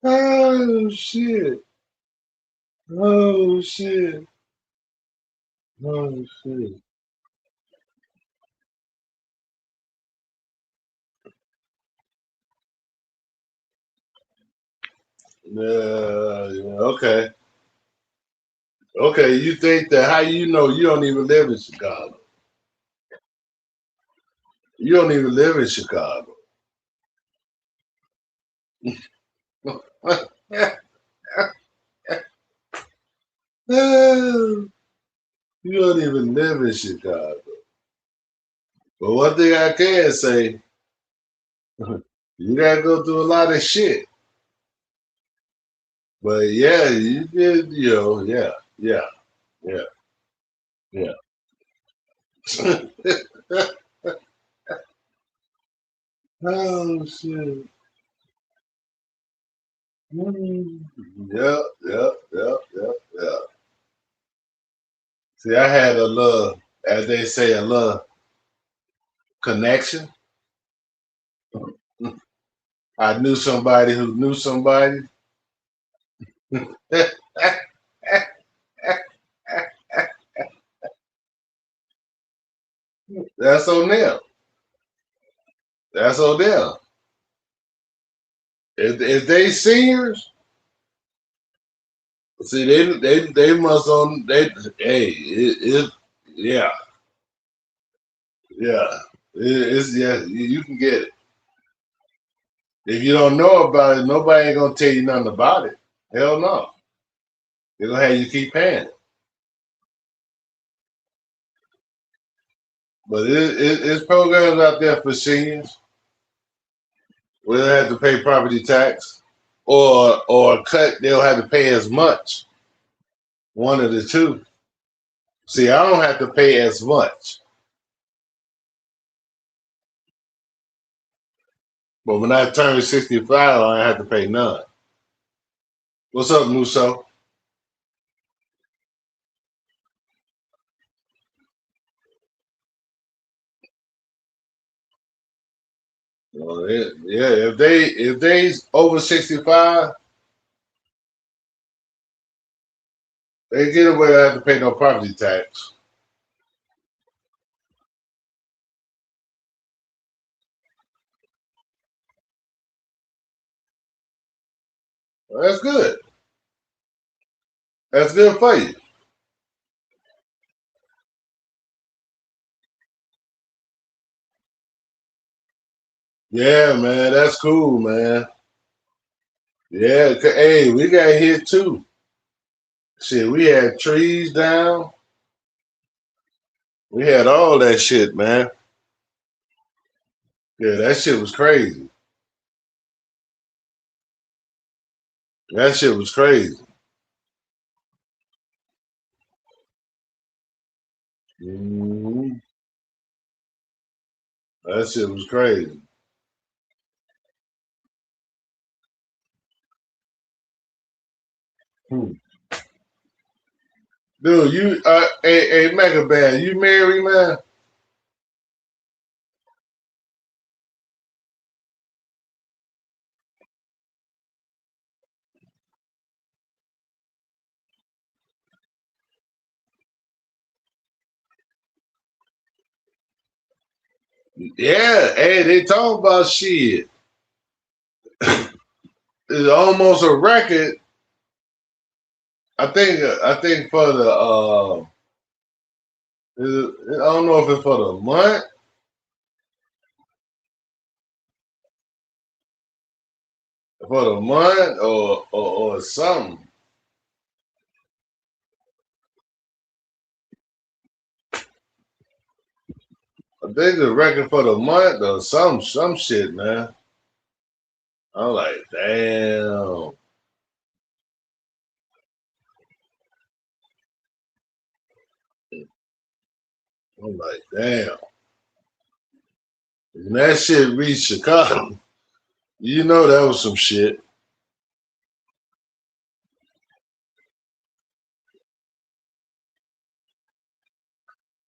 Oh shit. Oh shit. Oh shit. Yeah, okay. Okay, you think that how you know you don't even live in Chicago? You don't even live in Chicago. You don't even live in Chicago. But one thing I can say, you gotta go through a lot of shit. But yeah, you did, yeah, yeah, yeah. Oh shit. Mm. Yep. See, I had a little, as they say, a little connection. I knew somebody who knew somebody. That's on them. That's on them. If they seniors, see they must on they hey it yeah yeah it's yeah you can get it. If you don't know about it, nobody ain't gonna tell you nothing about it. Hell no. They're gonna have you keep paying it. But it's programs out there for seniors where they have to pay property tax or cut. They'll have to pay as much. One of the two. See, I don't have to pay as much, but when I turn 65, I don't have to pay none. What's up, Muso? Yeah, if they over 65, they get away. They have to pay no property tax. Well, that's good. That's good for you. Yeah, man, that's cool, man. Yeah, hey, we got hit too. Shit, we had trees down. We had all that shit, man. Yeah, that shit was crazy. That shit was crazy. Mhm. That shit was crazy. Hmm. Dude, you hey Mega Band, you married, man? Yeah, hey, they talk about shit. It's almost a record. I think for the I don't know if it's for the month, or something. I think the record for the month or some shit, man. I'm like, damn. I'm like, damn. When that shit reached Chicago, you know that was some shit.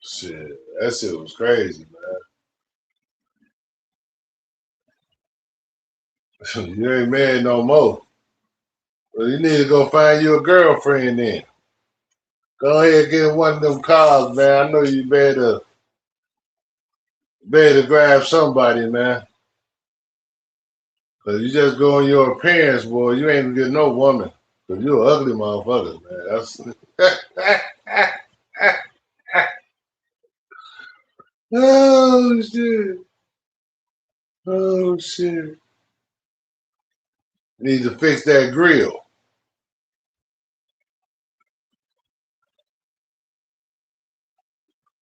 Shit, that shit was crazy, man. You ain't married no more. Well, you need to go find you a girlfriend then. Go ahead and get one of them cars, man. I know you better grab somebody, man. Cause you just go on your appearance, boy. You ain't gonna get no woman. Cause you an ugly motherfucker, man. That's oh shit. Oh shit. Need to fix that grill.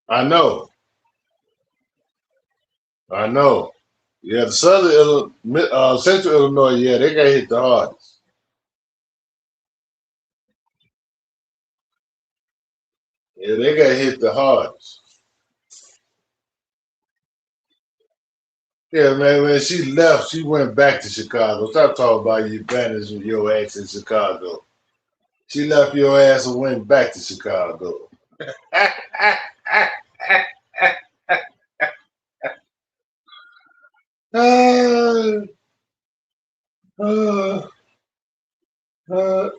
I know. I know. Yeah, the Central Illinois, yeah, they got hit the hardest. Yeah, they got hit the hardest. Yeah, man, when she left, she went back to Chicago. Stop talking about you abandoned your ass in Chicago. She left your ass and went back to Chicago. Uh, uh,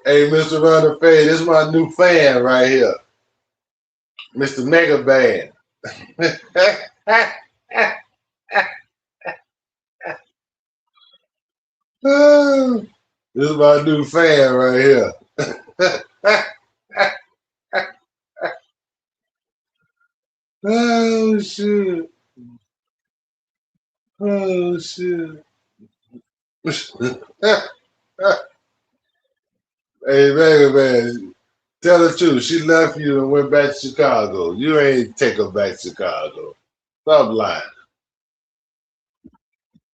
hey, Mr. Runner Fade, this is my new fan right here, Mr. Mega Band. This is my new fan right here. Oh shit. Oh shit. Hey man, tell the truth. She left you and went back to Chicago. You ain't take her back to Chicago. Stop lying.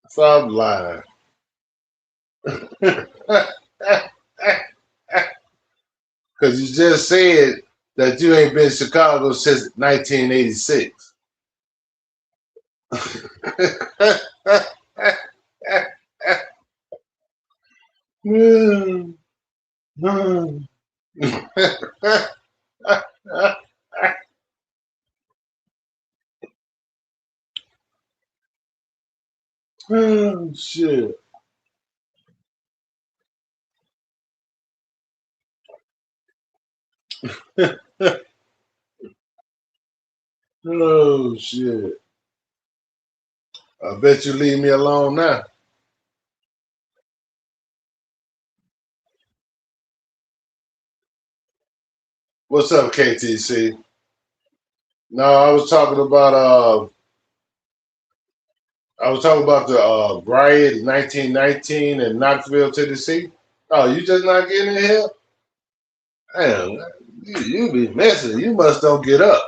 Stop lying. Because you just said that you ain't been to Chicago since 1986. Oh, shit. Oh, shit. I bet you leave me alone now. What's up, KTC? No, I was talking about the riot in 1919 in Knoxville, Tennessee. Oh, you just not getting in here? Damn, you be messing. You must don't get up.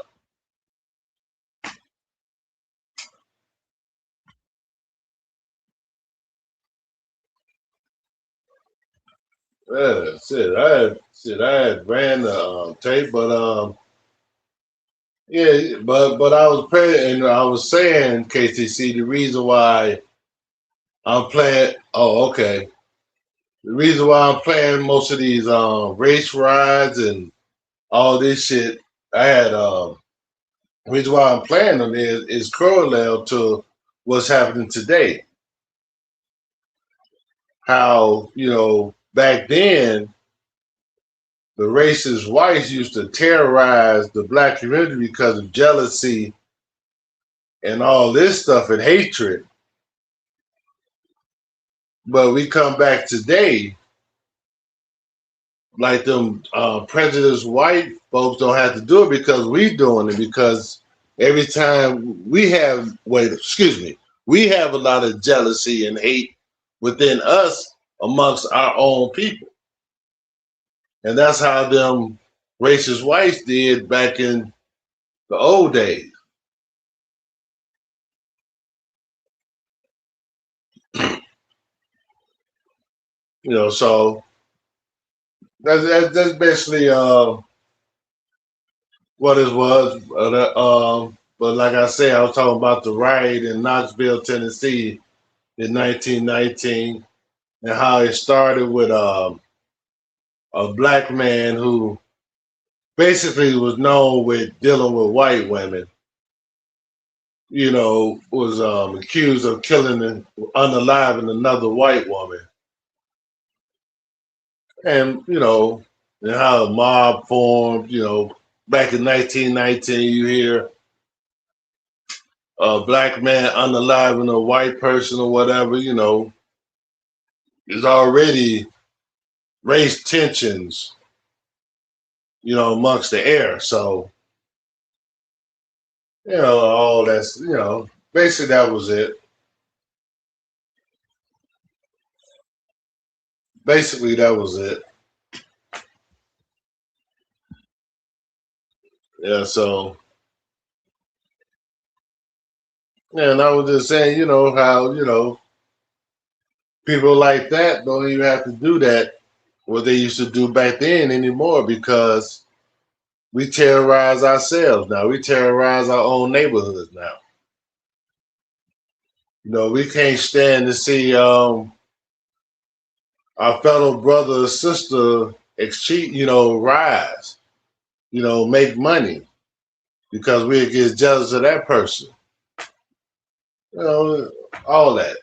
Yeah, I had ran the tape, but yeah, but I was playing, and I was saying, KTC, the reason why I'm playing. Oh, okay. The reason why I'm playing most of these race rides and all this shit. I had reason why I'm playing on this is parallel to what's happening today. How, back then the racist whites used to terrorize the black community because of jealousy and all this stuff and hatred. But we come back today, like them prejudiced white folks don't have to do it because we doing it, because every time we have, we have a lot of jealousy and hate within us amongst our own people. And that's how them racist whites did back in the old days. So that's basically what it was. But like I say, I was talking about the riot in Knoxville, Tennessee in 1919, and how it started with a black man who basically was known with dealing with white women, was accused of killing and unaliving another white woman. And how a mob formed, back in 1919, you hear a black man unaliving a white person or whatever, there's already race tensions, amongst the air. So, all that's, basically that was it. Basically, that was it. Yeah, so, yeah, and I was just saying, how, people like that don't even have to do that, what they used to do back then anymore, because we terrorize ourselves now. We terrorize our own neighborhoods now. We can't stand to see our fellow brother or sister rise, make money, because we get jealous of that person. All that.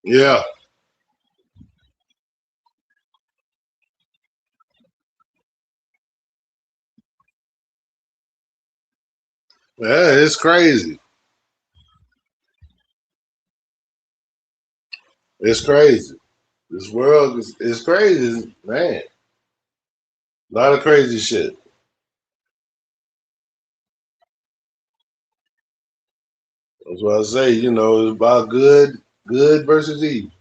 Yeah. Yeah, it's crazy. It's crazy. This world is crazy, man. A lot of crazy shit. That's what I say. It's about good versus evil.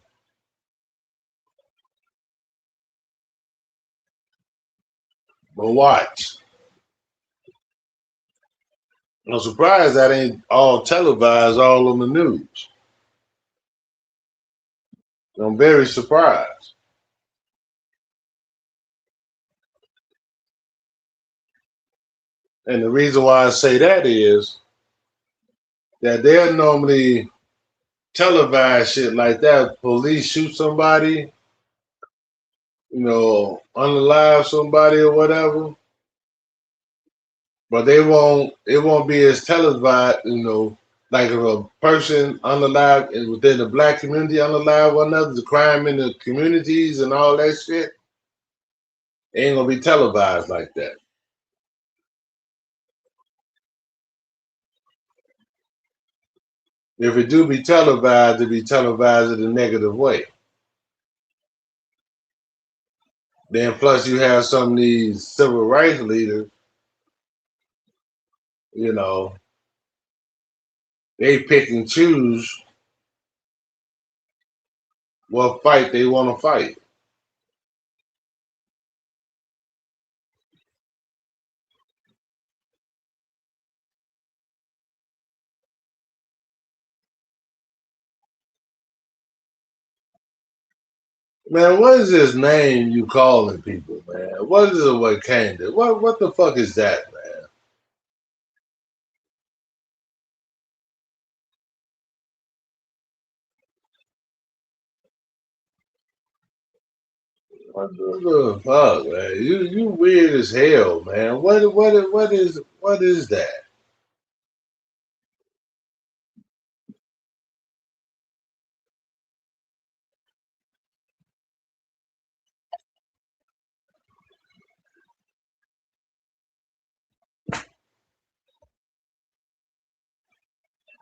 But watch. I'm surprised that ain't all televised, all on the news. I'm very surprised. And the reason why I say that is that they'll normally televise shit like that. Police shoot somebody, unalive somebody or whatever. But it won't be as televised, like if a person unalive within the black community unalive one another, the crime in the communities and all that shit, it ain't gonna be televised like that. If it do be televised, it be televised in a negative way. Then plus you have some of these civil rights leaders, you know, they pick and choose what fight they want to fight. Man, what is this name you calling people, man? What is it what came to? What the fuck is that, man? What the fuck, man? You weird as hell, man. What is that?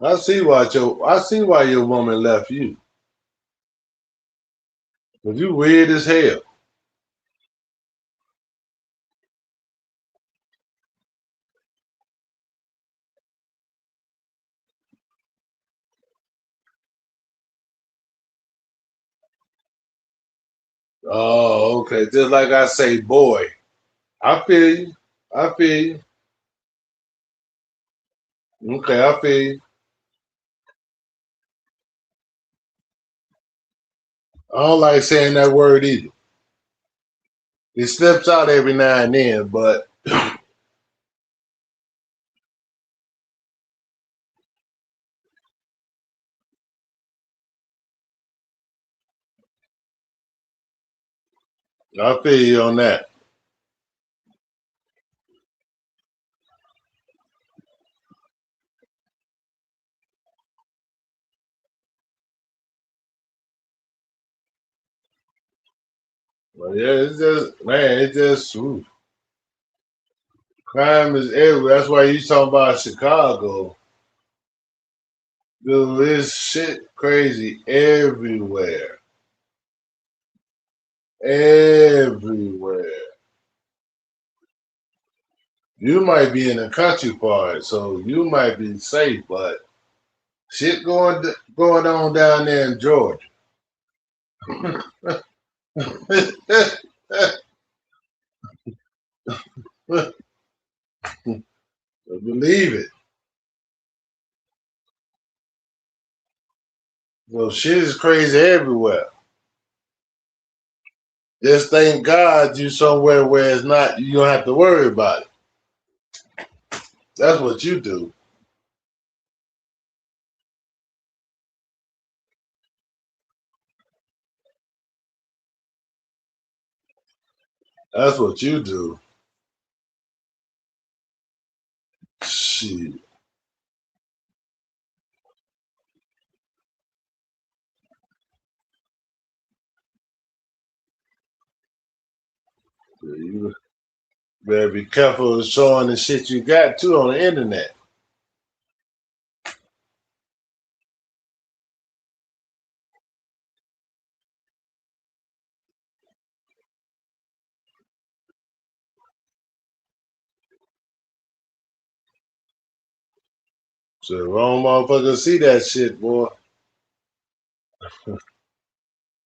I see why your woman left you. Cause you weird as hell. Oh, okay. Just like I say, boy. I feel you. I feel you. Okay, I feel you. I don't like saying that word either. It slips out every now and then, but I feel you on that. But yeah, it's just man, it's just ooh, crime is everywhere. That's why you talking about Chicago. Dude, this shit crazy everywhere. Everywhere. You might be in the country part, so you might be safe, but shit going on down there in Georgia. Believe it. So shit is crazy everywhere. Just thank God you somewhere where it's not you don't have to worry about it. That's what you do. That's what you do. Shit. You better be careful of showing the shit you got too on the internet. So the wrong motherfucker see that shit, boy.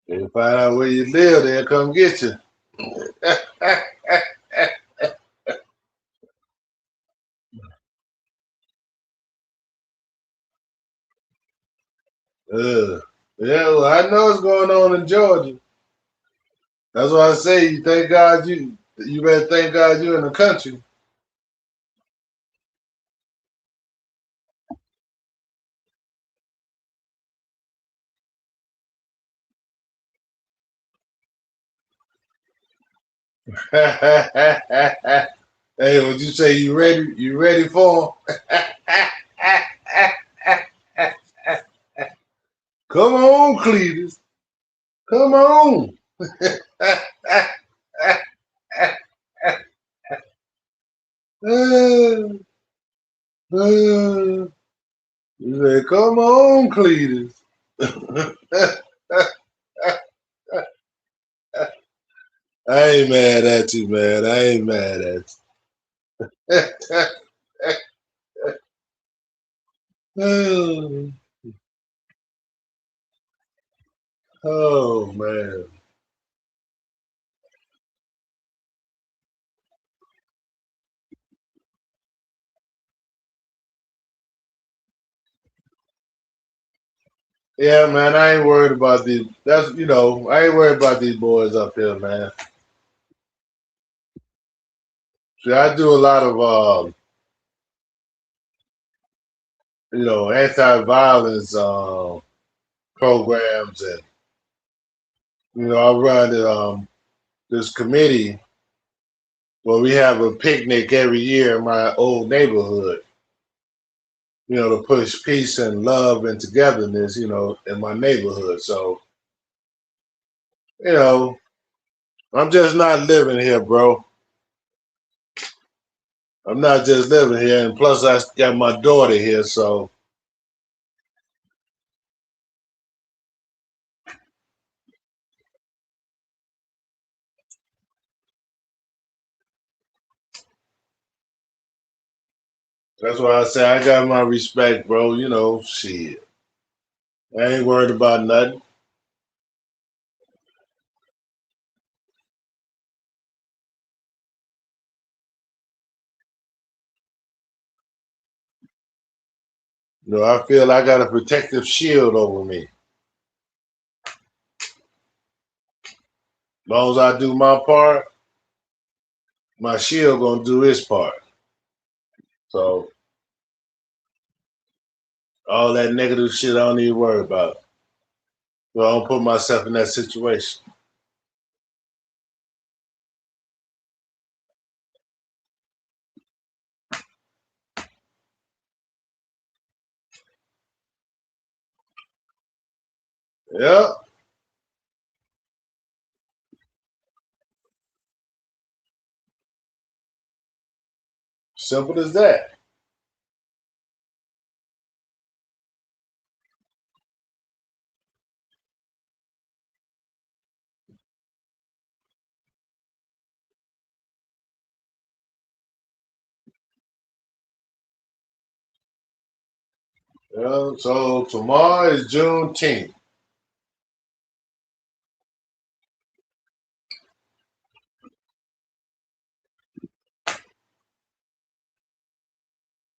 They find out where you live, they'll come get you. Yeah, well, I know what's going on in Georgia. That's why I say you thank God you better thank God you in the country. Hey, would you say you ready? You ready for him? Come on, Cletus. Come on. You say, come on, Cletus. I ain't mad at you, man. I ain't mad at you. Oh man. Yeah, man, I ain't worried about these. That's I ain't worried about these boys up here, man. See, I do a lot of anti-violence programs, and I run this committee where we have a picnic every year in my old neighborhood. To push peace and love and togetherness, in my neighborhood. So, you know, I'm just not living here, bro. I'm not just living here, and plus I got my daughter here, so that's why I say I got my respect, bro. Shit, I ain't worried about nothing. I feel I got a protective shield over me. As long as I do my part, my shield gonna do its part. So all that negative shit, I don't even worry about. So I don't put myself in that situation. Yeah, simple as that. Yeah, so tomorrow is Juneteenth.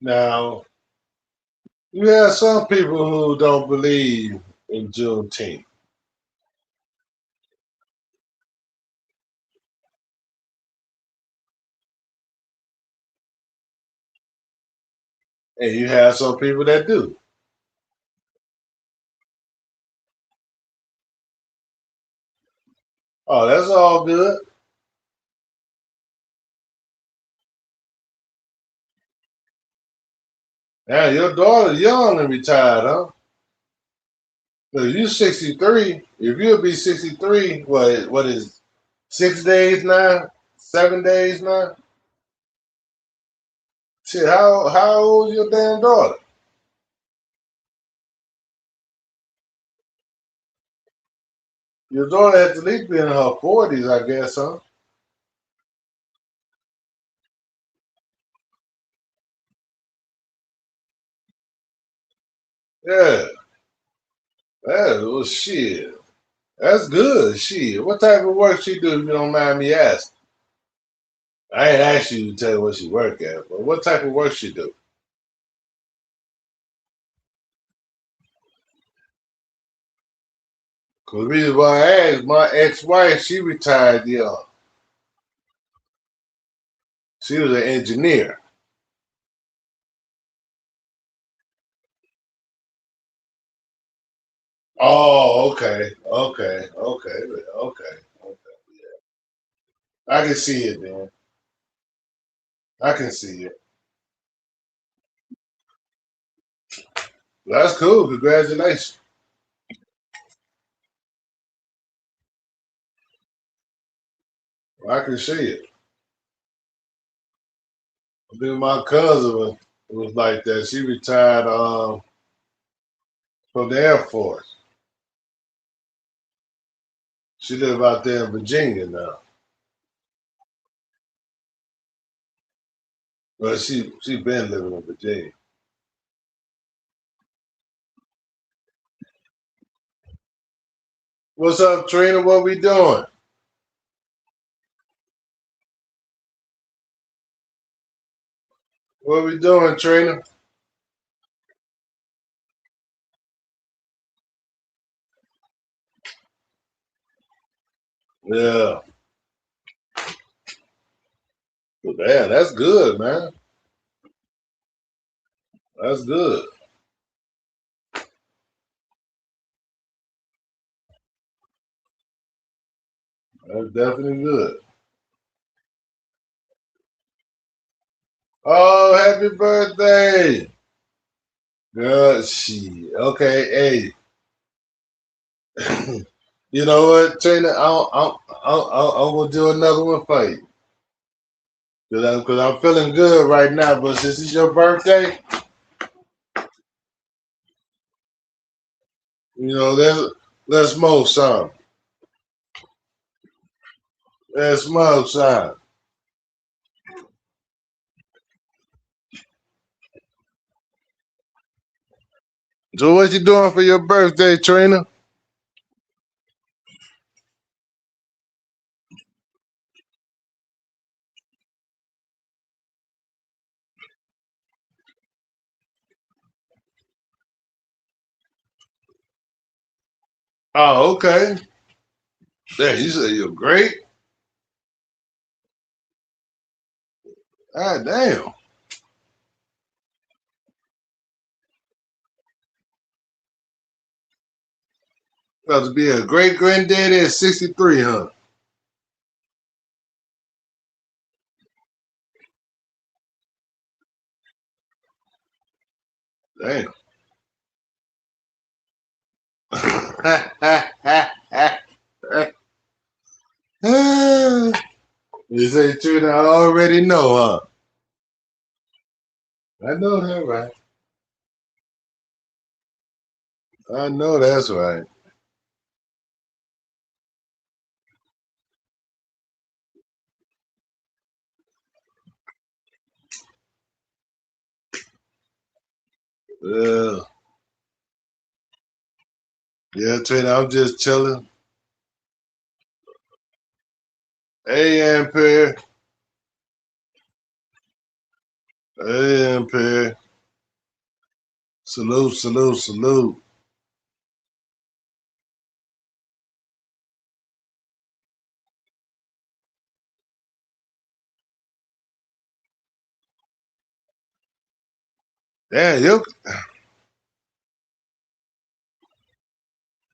Now, you have some people who don't believe in Juneteenth. And you have some people that do. Oh, that's all good. Now your daughter young and retired, huh? So you 63. If you'll be 63, what is 6 days now? 7 days now? Shit, how old is your damn daughter? Your daughter has at least be in her 40s, I guess, huh? Yeah. Shit. That's good. Shit. What type of work she do if you don't mind me asking? I ain't asked you to tell what she work at, but what type of work she do? Cause the reason why I asked, my ex-wife, she retired young. She was an engineer. Oh, okay, okay, okay, okay, okay. I can see it, man. I can see it. That's cool. Congratulations. I can see it. I think my cousin was like that. She retired from the Air Force. She live out there in Virginia now. But she been living in Virginia. What's up, Trina? What we doing? What we doing, Trina? Yeah. Yeah, that's good, man. That's good. That's definitely good. Oh, happy birthday. Good shit. Okay, hey. You know what, Trina? I'm gonna do another one for you. Cause I'm feeling good right now, but since it's your birthday, you know, let's smoke some. Let's smoke some. So what you doing for your birthday, Trina? Oh, okay. Yeah, you say you're great. God damn. About to be a great granddaddy at 63, huh? Damn. You say Trina, I already know, huh? I know that right. I know that's right. Yeah. Yeah, Trina, I'm just chilling. Hey, Ampere. Hey, Ampere. Salute, salute, salute. Damn,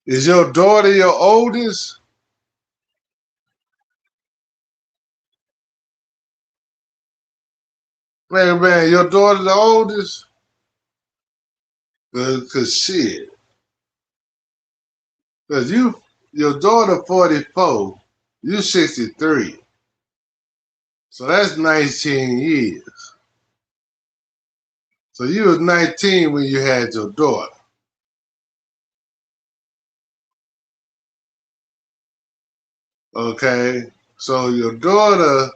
is your daughter your oldest? Man, your daughter the oldest? Cause shit. Cause your daughter 44, you 63. So that's 19 years. So you was 19 when you had your daughter. Okay. So your daughter,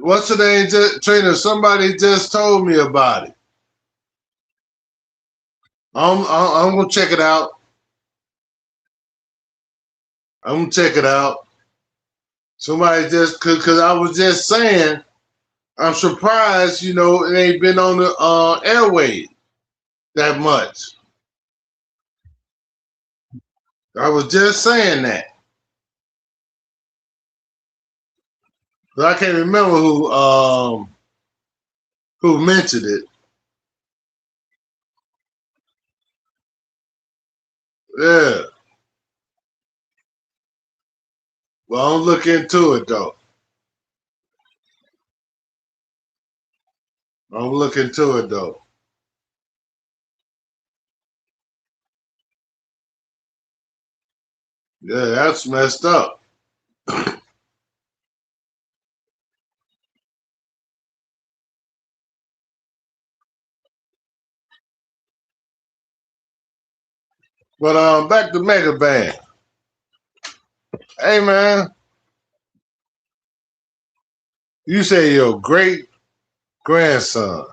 what's her name? Trainer, somebody just told me about it. I'm gonna check it out. I'm gonna check it out. Somebody just cause I was just saying, I'm surprised, it ain't been on the airway that much. I was just saying that. But I can't remember who mentioned it. Yeah. Well, I'm look into it though. I'm look into it though. Yeah, that's messed up. But back to Mega Band. Hey man, you say your great grandson.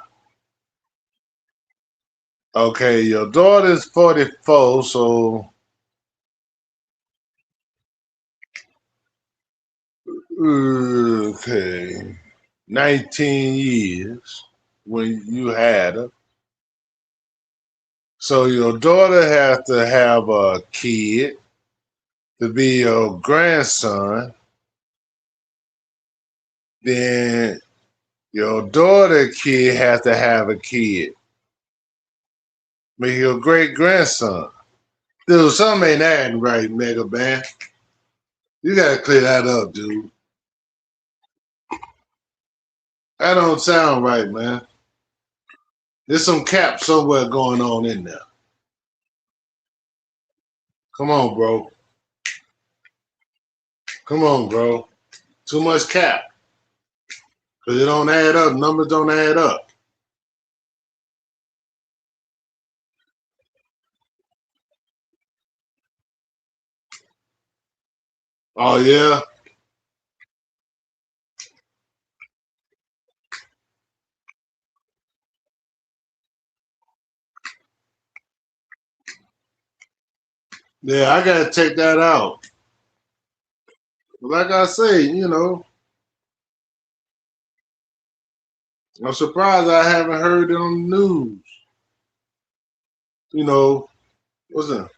Okay, your daughter's 44, so okay, 19 years when you had her. So your daughter has to have a kid to be your grandson. Then your daughter kid has to have a kid, make your great grandson. Dude, something ain't adding right, Mega Man. You gotta clear that up, dude. That don't sound right, man. There's some cap somewhere going on in there. Come on, bro. Come on, bro. Too much cap. Because it don't add up. Numbers don't add up. Oh, yeah? Yeah, I gotta take that out. Like I say, I'm surprised I haven't heard it on the news. What's that?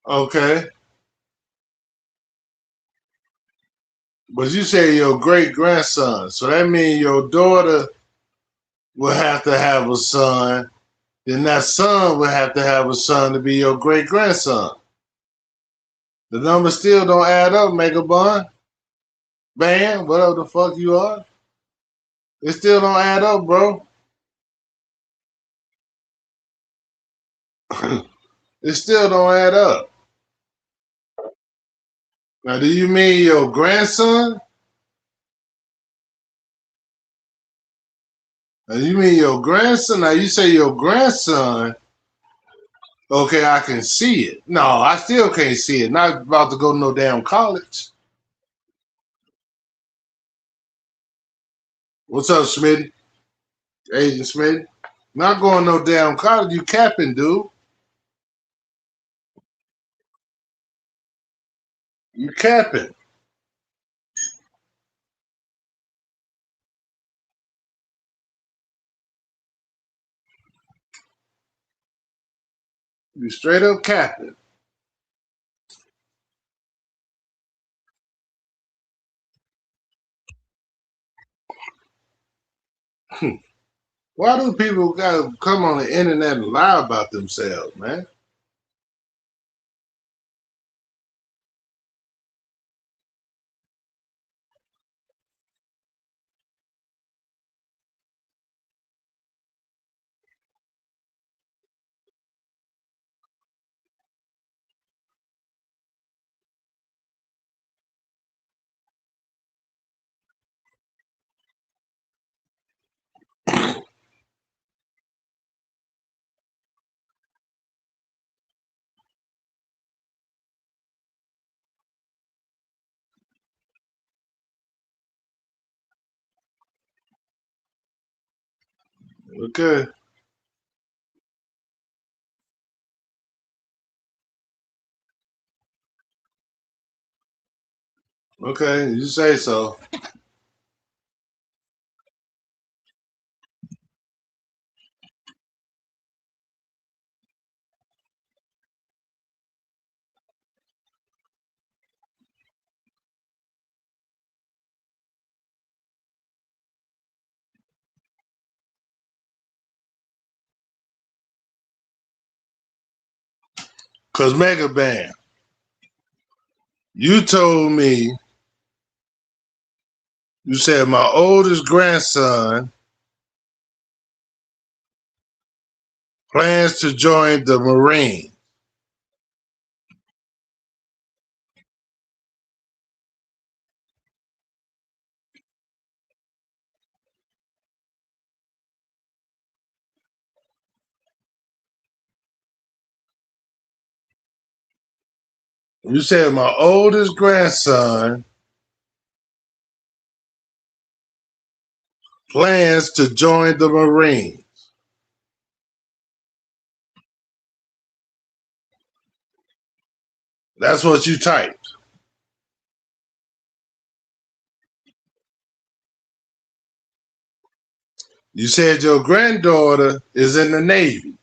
Okay. But you say your great grandson. So that means your daughter will have to have a son. Then that son will have to have a son to be your great grandson. The numbers still don't add up, Mega Bun. Man, whatever the fuck you are. It still don't add up, bro. It still don't add up. Now, do you mean your grandson? Now, you mean your grandson? Now, you say your grandson. Okay, I can see it. No, I still can't see it. Not about to go to no damn college. What's up, Smitty? Agent Smitty? Not going no damn college. You capping, dude. You capping. You straight up capping. Why do people gotta come on the internet and lie about themselves, man? Okay. Okay, you say so. Cause Mega Band, you told me, you said my oldest grandson plans to join the Marine. You said my oldest grandson plans to join the Marines. That's what you typed. You said your granddaughter is in the Navy.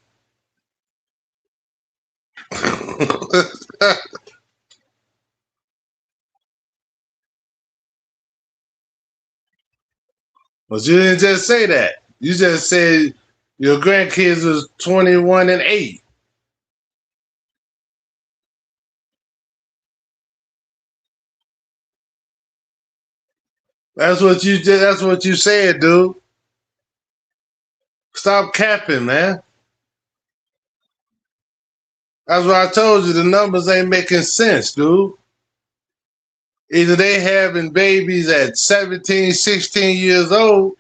But you didn't just say that. You just said your grandkids was 21 and 8. That's what you said, dude. Stop capping, man. That's what I told you. The numbers ain't making sense, dude. Either they having babies at 17, 16 years old.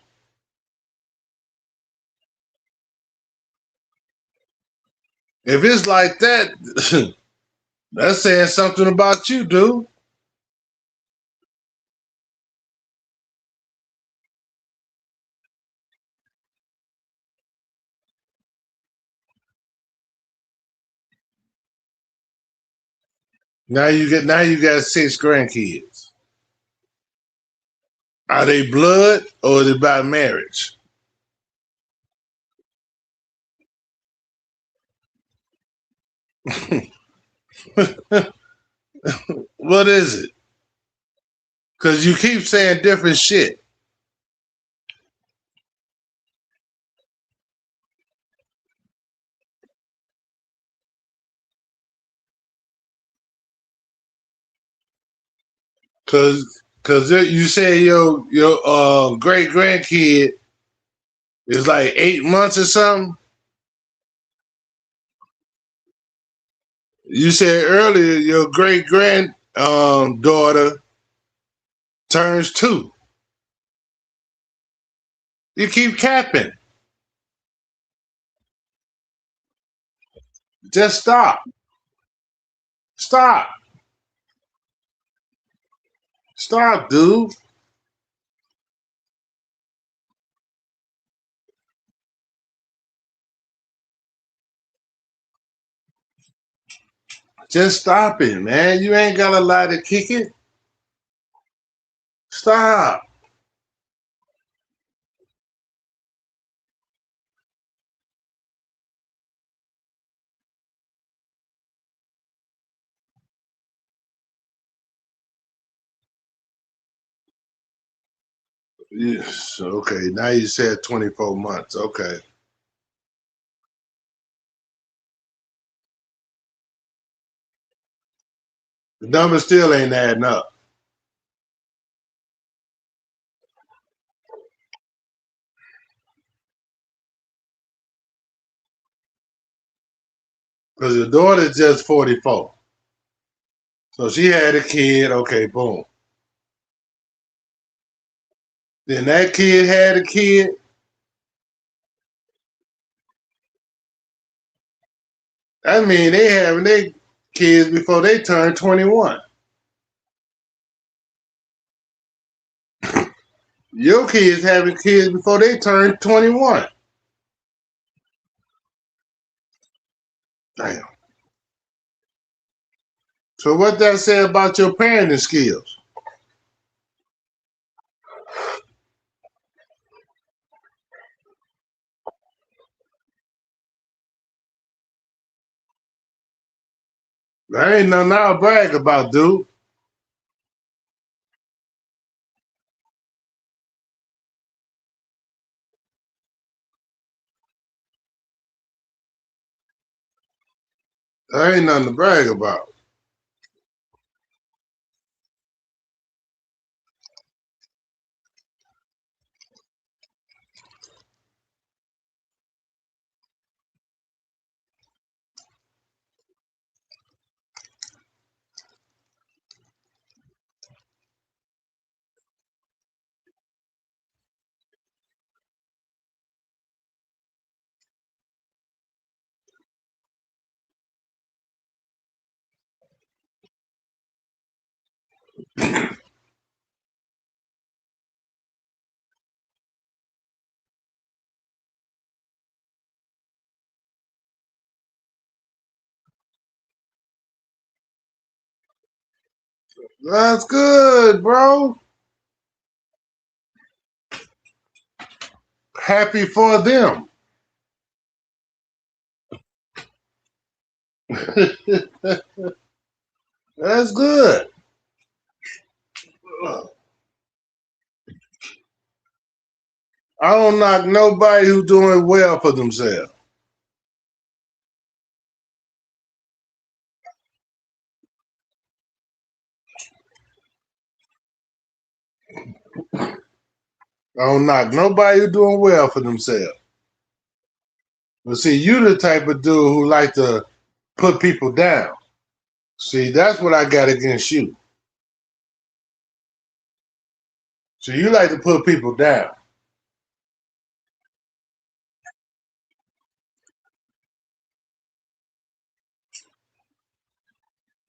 If it's like that, that's saying something about you, dude. Now you got 6 grandkids. Are they blood or is it by marriage? What is it? Because you keep saying different shit. Cause you say your great grandkid is like 8 months or something. You said earlier your great grand daughter turns 2. You keep capping. Just stop. Stop. Stop, dude. Just stop it, man. You ain't got a lie to kick it. Stop. Yes. Okay. Now you said 24 months. Okay. The number still ain't adding up. Because your daughter's just 44. So she had a kid. Okay, boom. Then that kid had a kid. I mean, they having their kids before they turn 21. Your kids having kids before they turn 21. Damn. So what that say about your parenting skills? There ain't nothing I'll brag about, dude. There ain't nothing to brag about. That's good, bro. Happy for them. That's good. I don't knock nobody who's doing well for themselves. I don't knock nobody who's doing well for themselves. But see, you the type of dude who like to put people down. See, that's what I got against you. So you like to put people down.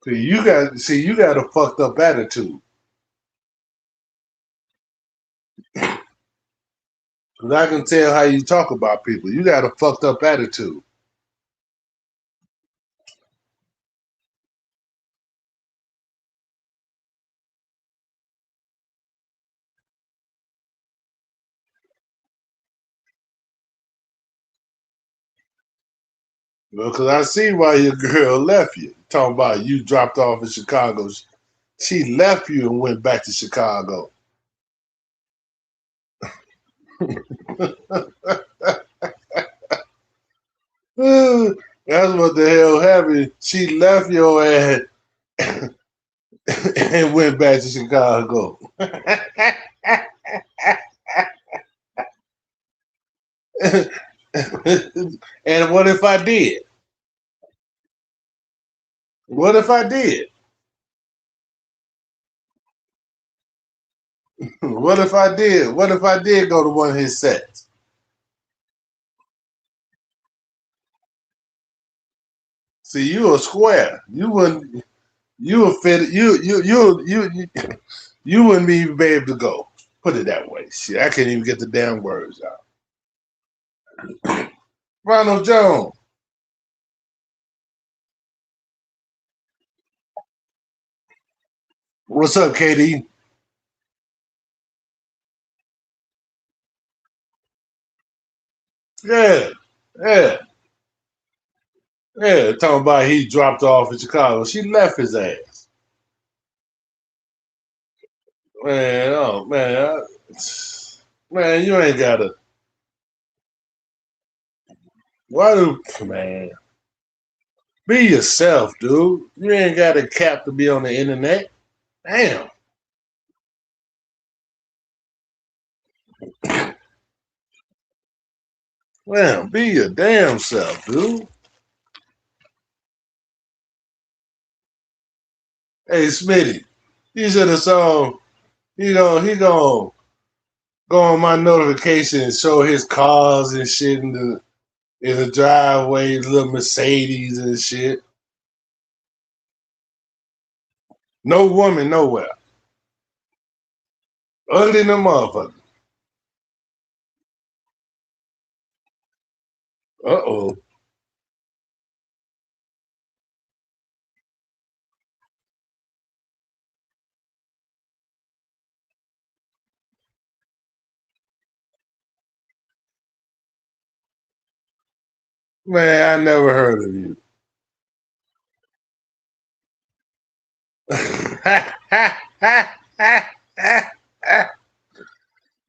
You got a fucked up attitude. Cause I can tell how you talk about people. You got a fucked up attitude. Because I see why your girl left you. Talking about you dropped off in Chicago. She left you and went back to Chicago. That's what the hell happened. She left your ass and went back to Chicago. And what if I did? What if I did? What if I did? What if I did go to one of his sets? See, you a square. You wouldn't. You would fit. You wouldn't even be able to go. Put it that way. Shit, I can't even get the damn words out. Ronald Jones. What's up, KD? Yeah, yeah, yeah. Talking about he dropped off in Chicago. She left his ass. Man, oh man, man, you ain't gotta. Why do man? Be yourself, dude. You ain't got a cap to be on the internet. Damn. Well, be your damn self, dude. Hey, Smitty, you should have saw he gonna go on my notification and show his cars and shit in the driveway, little Mercedes and shit. No woman nowhere. Ugly than a motherfucker. Uh-oh. Man, I never heard of you.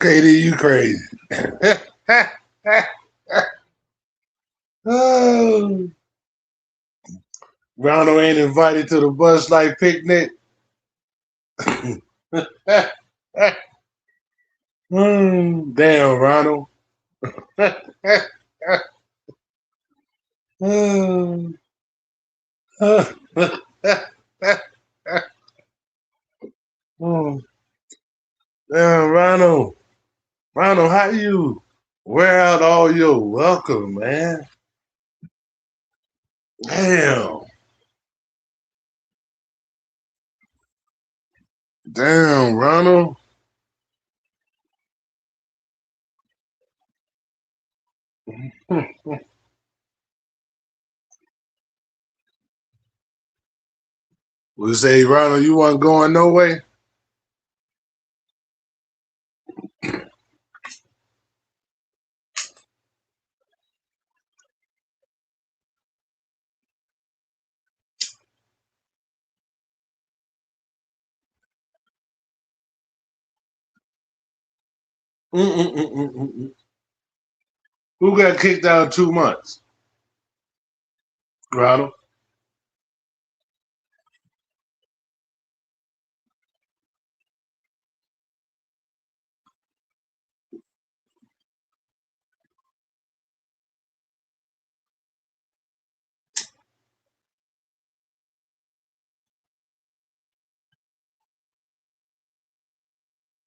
KD, you crazy. Oh. Ronald ain't invited to the bus like picnic. Damn, Ronald. Damn, Ronald. Ronald, how you wear out all your welcome, man? Damn. Damn, Ronald. We say, Ronald, you wasn't going no way? Mm-mm-mm-mm-mm. Who got kicked out in 2 months? Ronald?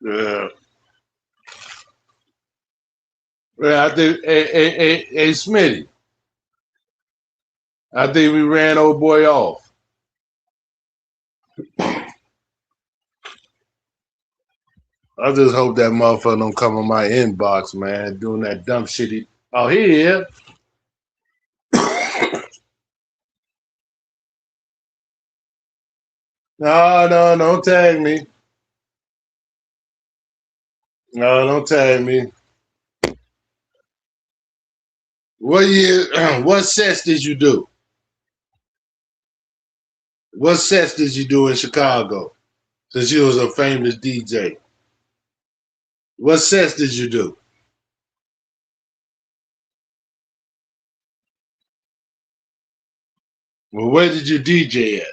Yeah. Yeah, I think, hey, Smitty, I think we ran old boy off. I just hope that motherfucker don't come in my inbox, man, doing that dumb shit. Oh, he is. No, no, don't tag me. No, don't tag me. What year? What sets did you do? What sets did you do in Chicago? Since you was a famous DJ, what sets did you do? Well, where did you DJ at?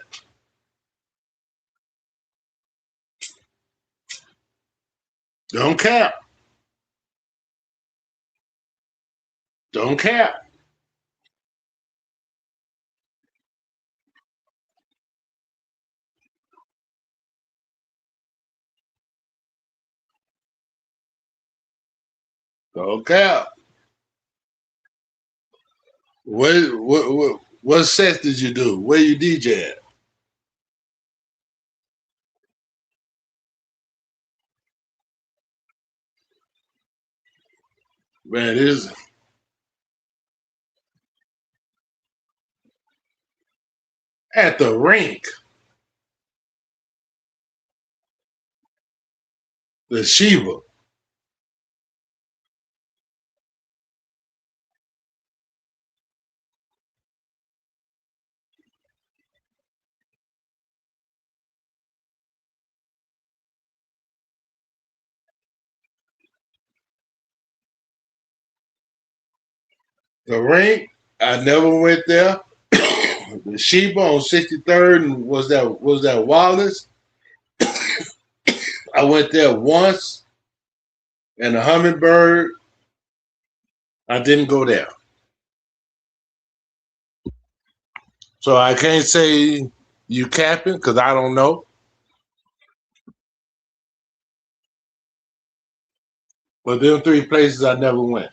Don't cap. Don't cap. Don't cap. What sets did you do? Where you DJ at? Man, this at the rink, the Shiva. The rink, I never went there. The Sheba on 63rd and was that Wallace? I went there once, and the Hummingbird, I didn't go there. So I can't say you capping because I don't know. But them three places I never went.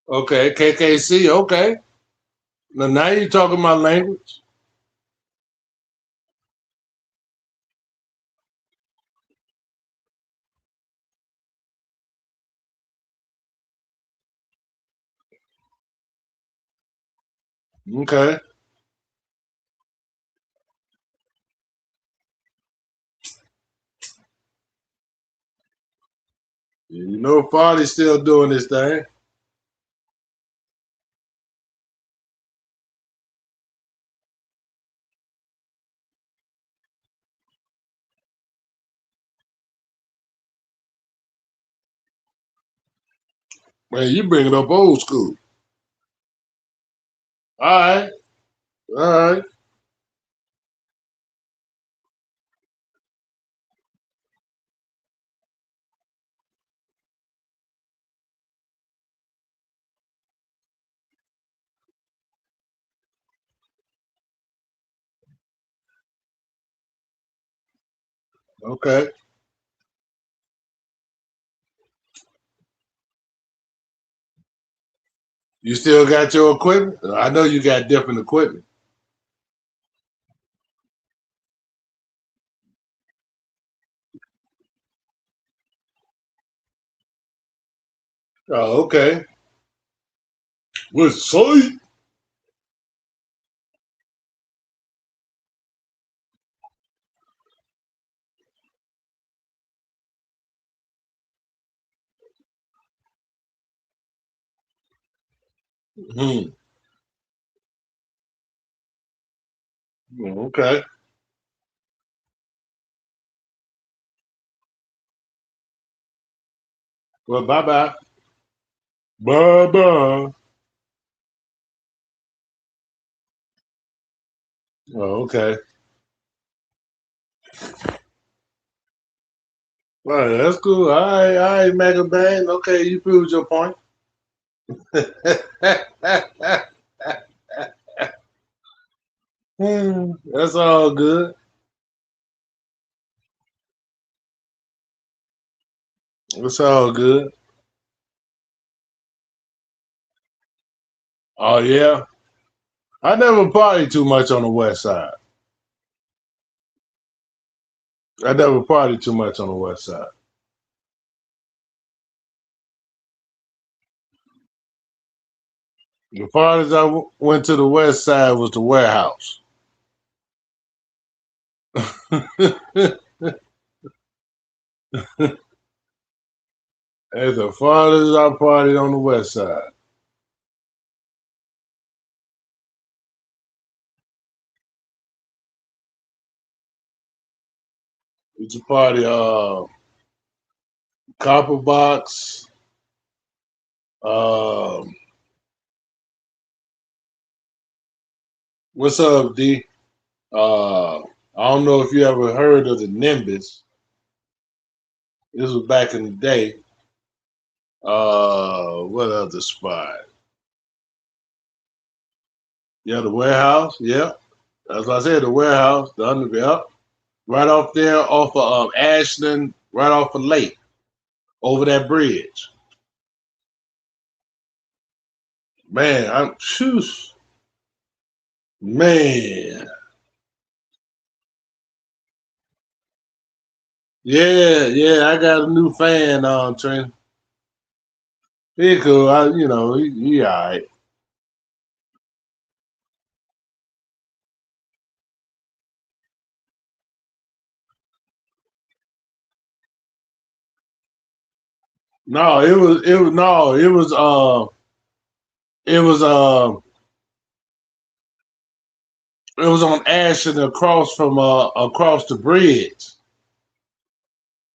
Okay, KKC, okay. Now you're talking my language. Okay. You know Farley's still doing this thing. Man, you bringing up old school. All right. All right. Okay. You still got your equipment? I know you got different equipment. Oh, okay. With sight. Hmm. Okay. Well, bye bye. Bye bye. Oh, okay. All right, that's cool. All right, Mega Bang. Okay, you proved your point. That's all good. It's all good. Oh yeah. I never partied too much on the west side. I never partied too much on the west side. The farthest went to the west side was the warehouse. That's the farthest I partied on the west side. It's a party, Copper Box, um, what's up, D? I don't know if you ever heard of the Nimbus. This was back in the day. What other spot? Yeah, the warehouse. Yeah, as I said, the warehouse, the underground, right off there, off of Ashland, right off of Lake, over that bridge. Man, phew, man, yeah, yeah. I got a new fan on, Trent. He cool. He all right. No, it was it was on Ashland across the bridge.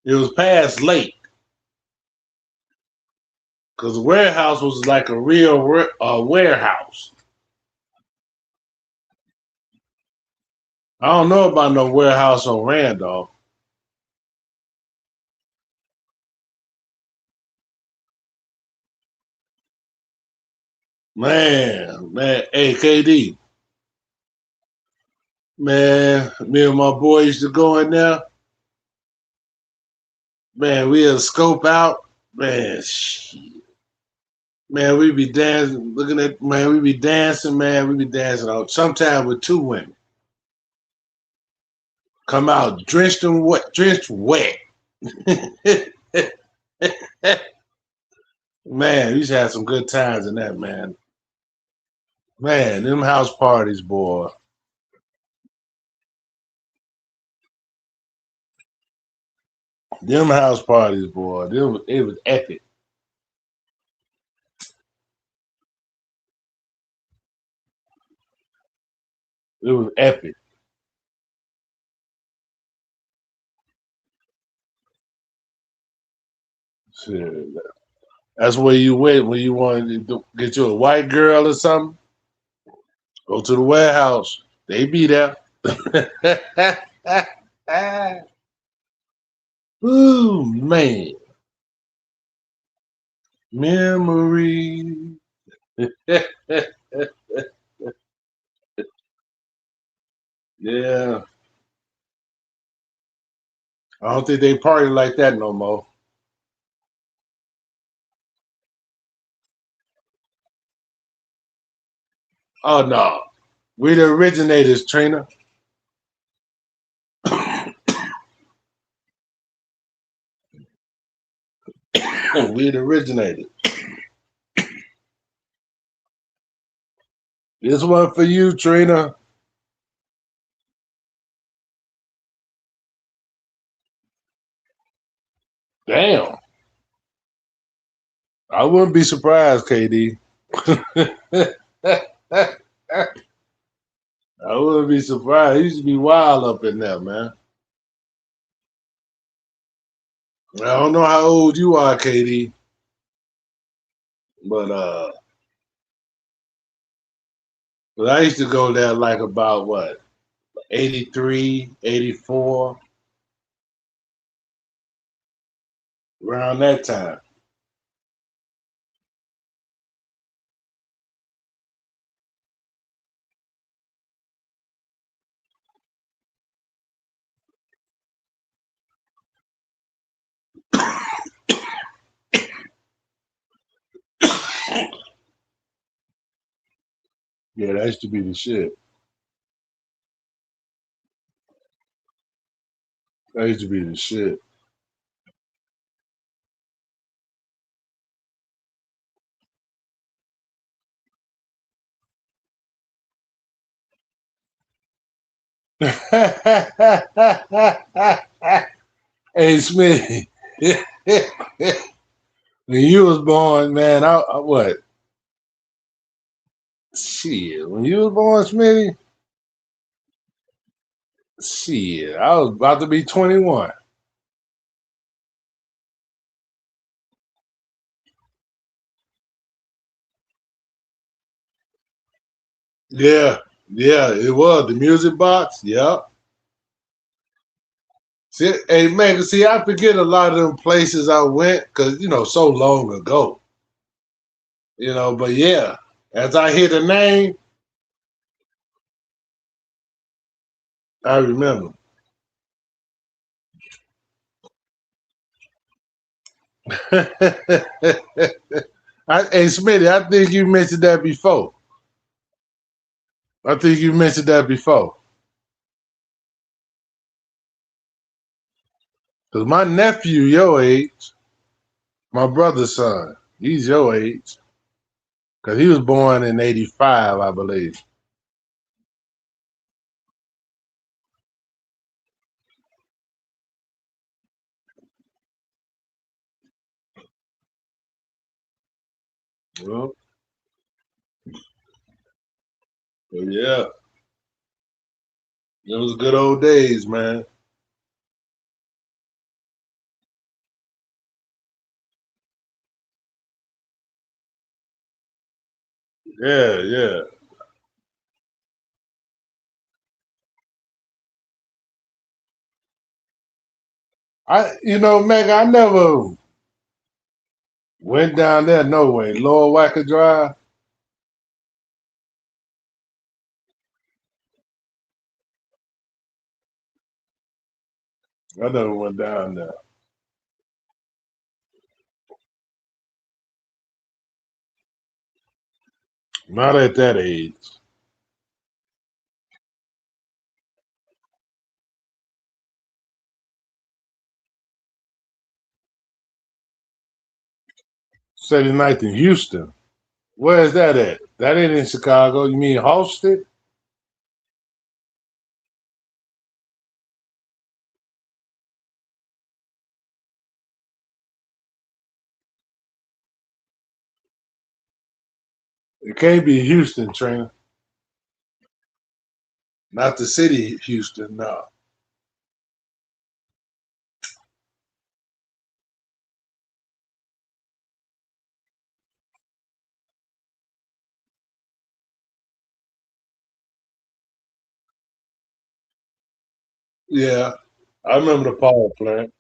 It was past Lake because the warehouse was like a real warehouse. I don't know about no warehouse on Randolph. Man, hey KD, man, me and my boy used to go in there. Man, we'd scope out. Man, man, we be dancing, looking at man, we be dancing, man, we be dancing out. Sometimes with two women come out drenched wet. Man, we used to have some good times in that, man. Man, them house parties, boy. Them house parties, boy. It was epic. It was epic. Shit. That's where you went when you wanted to get you a white girl or something. Go to the warehouse. They be there. Ooh, man. Memory. Yeah. I don't think they party like that no more. Oh no, we the originators, Trina. We the originators. This one for you, Trina. Damn, I wouldn't be surprised, KD. I wouldn't be surprised. He used to be wild up in there, man. I don't know how old you are, KD, but but I used to go there like about what, 83, 84, around that time. Yeah, that used to be the shit. That used to be the shit. Hey Smith, when you was born, man, I what? Shit, when you was born, Smitty, shit, I was about to be 21. Yeah, yeah, it was the music box. Yep. See, hey man, see, I forget a lot of them places I went because so long ago. But yeah, as I hear the name, I remember. Hey Smitty, I think you mentioned that before. I think you mentioned that before. Cause my nephew, your age, my brother's son, he's your age. Cause he was born in '85, I believe. Well, yeah, it was good old days, man. Yeah, yeah. Meg, I never went down there. No way, Lower Wacker Drive. I never went down there. Not at that age. 79th in Houston. Where is that at? That ain't in Chicago. You mean Halsted? It can't be Houston, Trainer. Not the city, Houston. No. Yeah, I remember the power plant.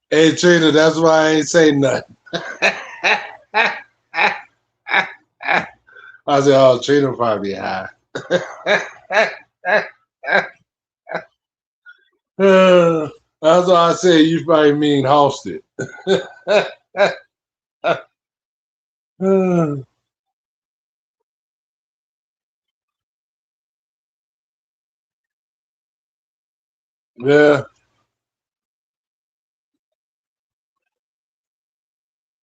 Hey, Trina, that's why I ain't say nothing. I said, oh, Trina probably high. That's why I said you probably mean Halsted. Yeah.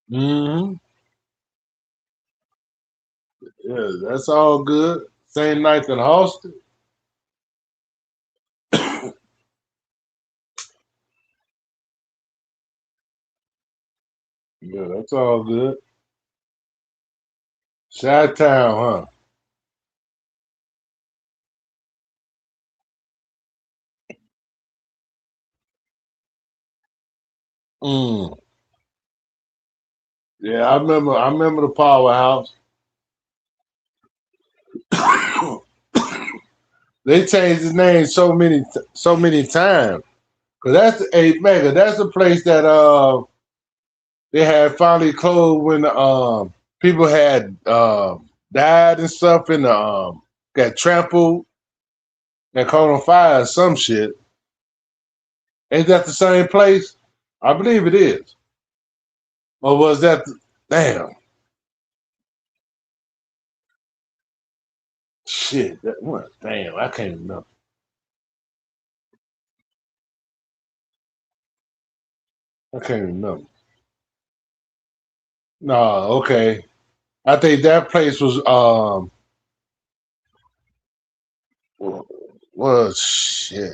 Hmm. Yeah, that's all good. Same night that Halsted. Yeah, that's all good. Chi-Town, huh? Mm. Yeah, I remember the Powerhouse. They changed the name so many times. Cause that's a mega. That's the place that they had finally closed when people had died and stuff and got trampled and caught on fire or some shit. Ain't that the same place? I believe it is. Or was that damn shit? What? Damn, I can't remember. I can't remember. No, okay. I think that place was shit.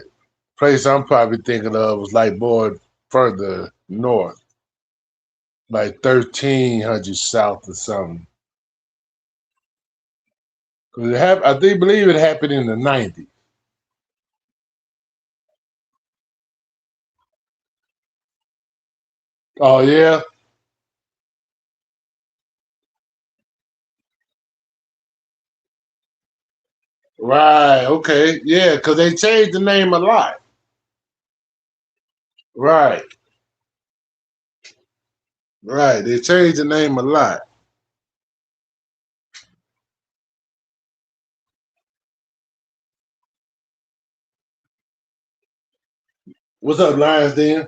Place I'm probably thinking of was like more further north, like 1300 south or something. 'Cause I think believe it happened in the 90s. Oh yeah, right. Okay, yeah, because they changed the name a lot. Right, right. They changed the name a lot. What's up, Lions Den?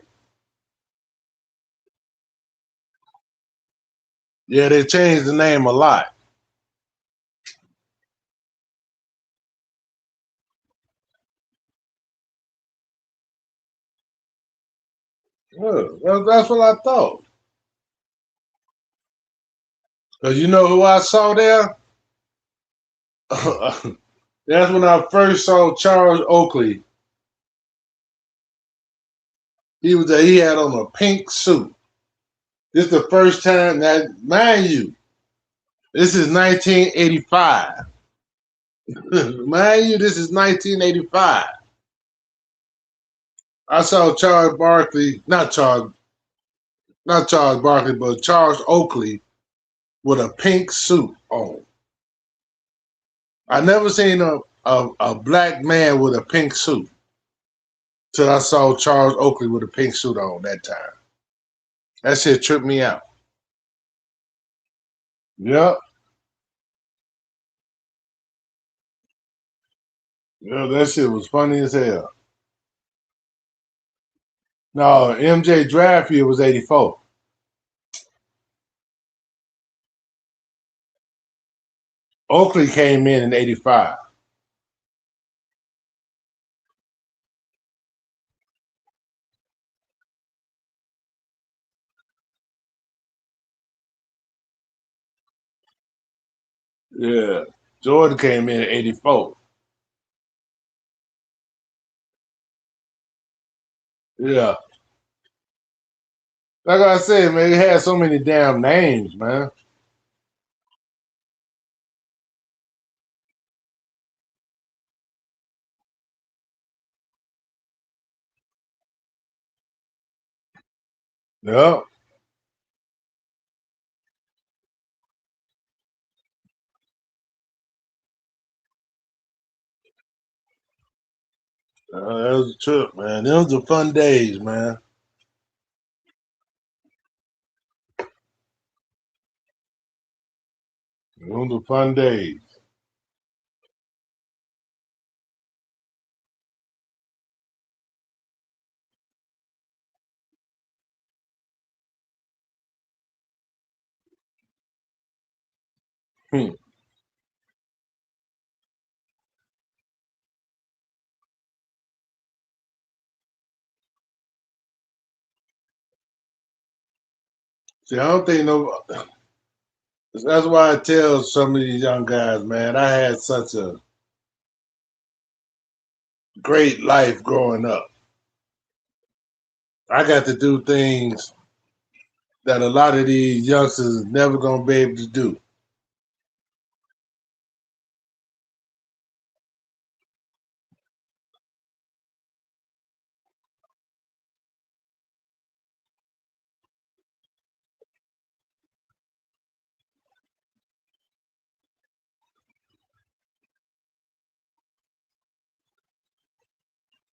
Yeah, they changed the name a lot. Yeah, that's what I thought. Cause you know who I saw there? That's when I first saw Charles Oakley. He had on a pink suit. This is the first time that, mind you, this is 1985. Mind you, this is 1985. I saw Charles Barkley, not Charles Barkley, but Charles Oakley with a pink suit on. I never seen a black man with a pink suit till I saw Charles Oakley with a pink suit on that time. That shit tripped me out. Yep. Yeah, that shit was funny as hell. No, MJ draft year was 84. Oakley came in 85. Yeah. Jordan came in 84. Yeah. Like I said, man, it had so many damn names, man. Yep. That was a trip, man. Those were fun days, man. Those were fun days. Hmm. See, I don't think no. That's why I tell some of these young guys, man, I had such a great life growing up. I got to do things that a lot of these youngsters is never gonna be able to do.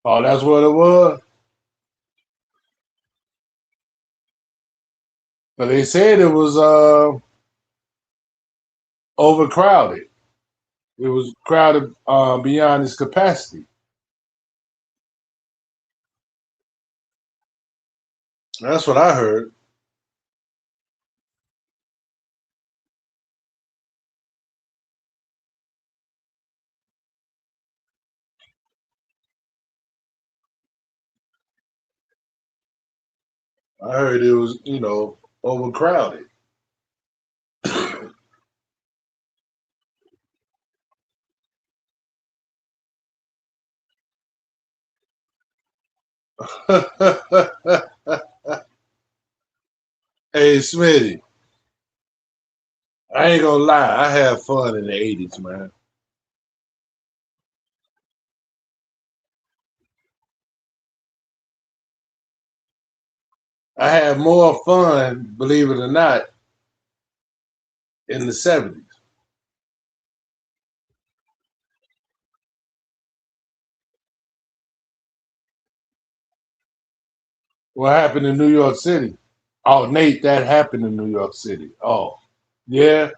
Oh, that's what it was. But they said it was overcrowded. It was crowded beyond its capacity. That's what I heard. I heard it was, overcrowded. Hey, Smitty, I ain't gonna lie. I had fun in the '80s, man. I had more fun, believe it or not, in the '70s. What happened in New York City? Oh, Nate, that happened in New York City. Oh, yeah.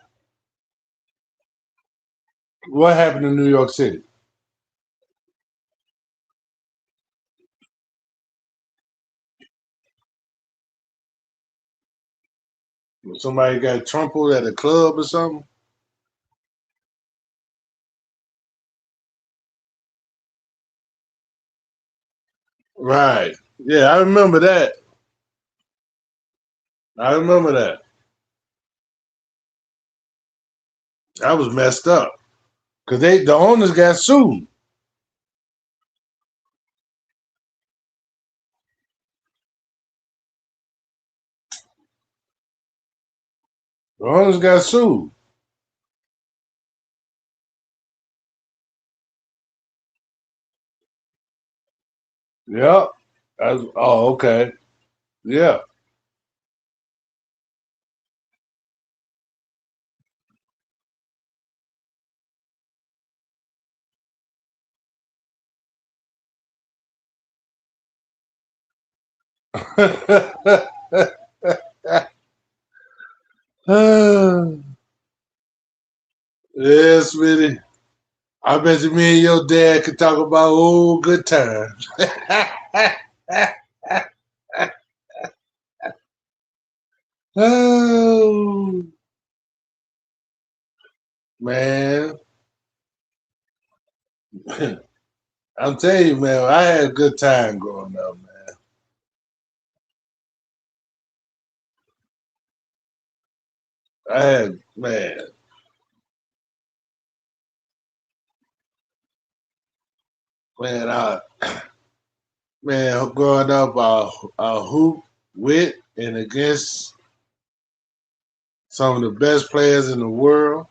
What happened in New York City? Somebody got trampled at a club or something? Right. Yeah, I remember that. I remember that. That was messed up because the owners got sued. The owners got sued. Yep. Oh, okay. Yeah. Yes, Smitty. I bet you me and your dad could talk about old good times. Oh, man. I'm telling you, man, I had a good time growing up, man. Man, man, growing up, I hoop with and against some of the best players in the world,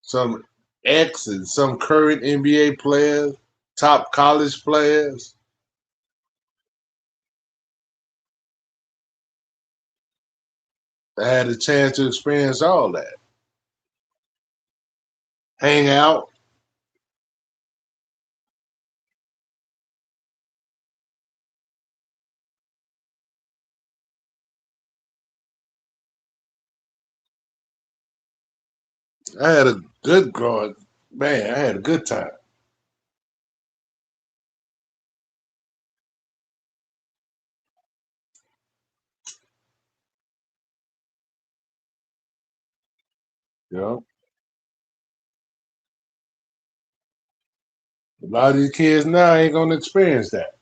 some ex and some current NBA players, top college players. I had a chance to experience all that. Hang out. I had a good growing man. I had a good time. You know. lot of these kids now ain't gonna experience that.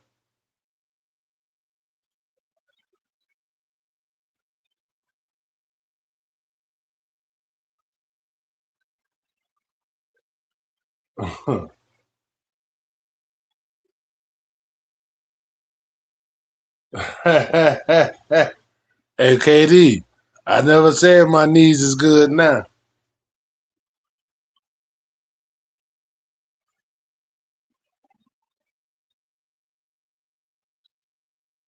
Hey KD, I never said my knees is good now.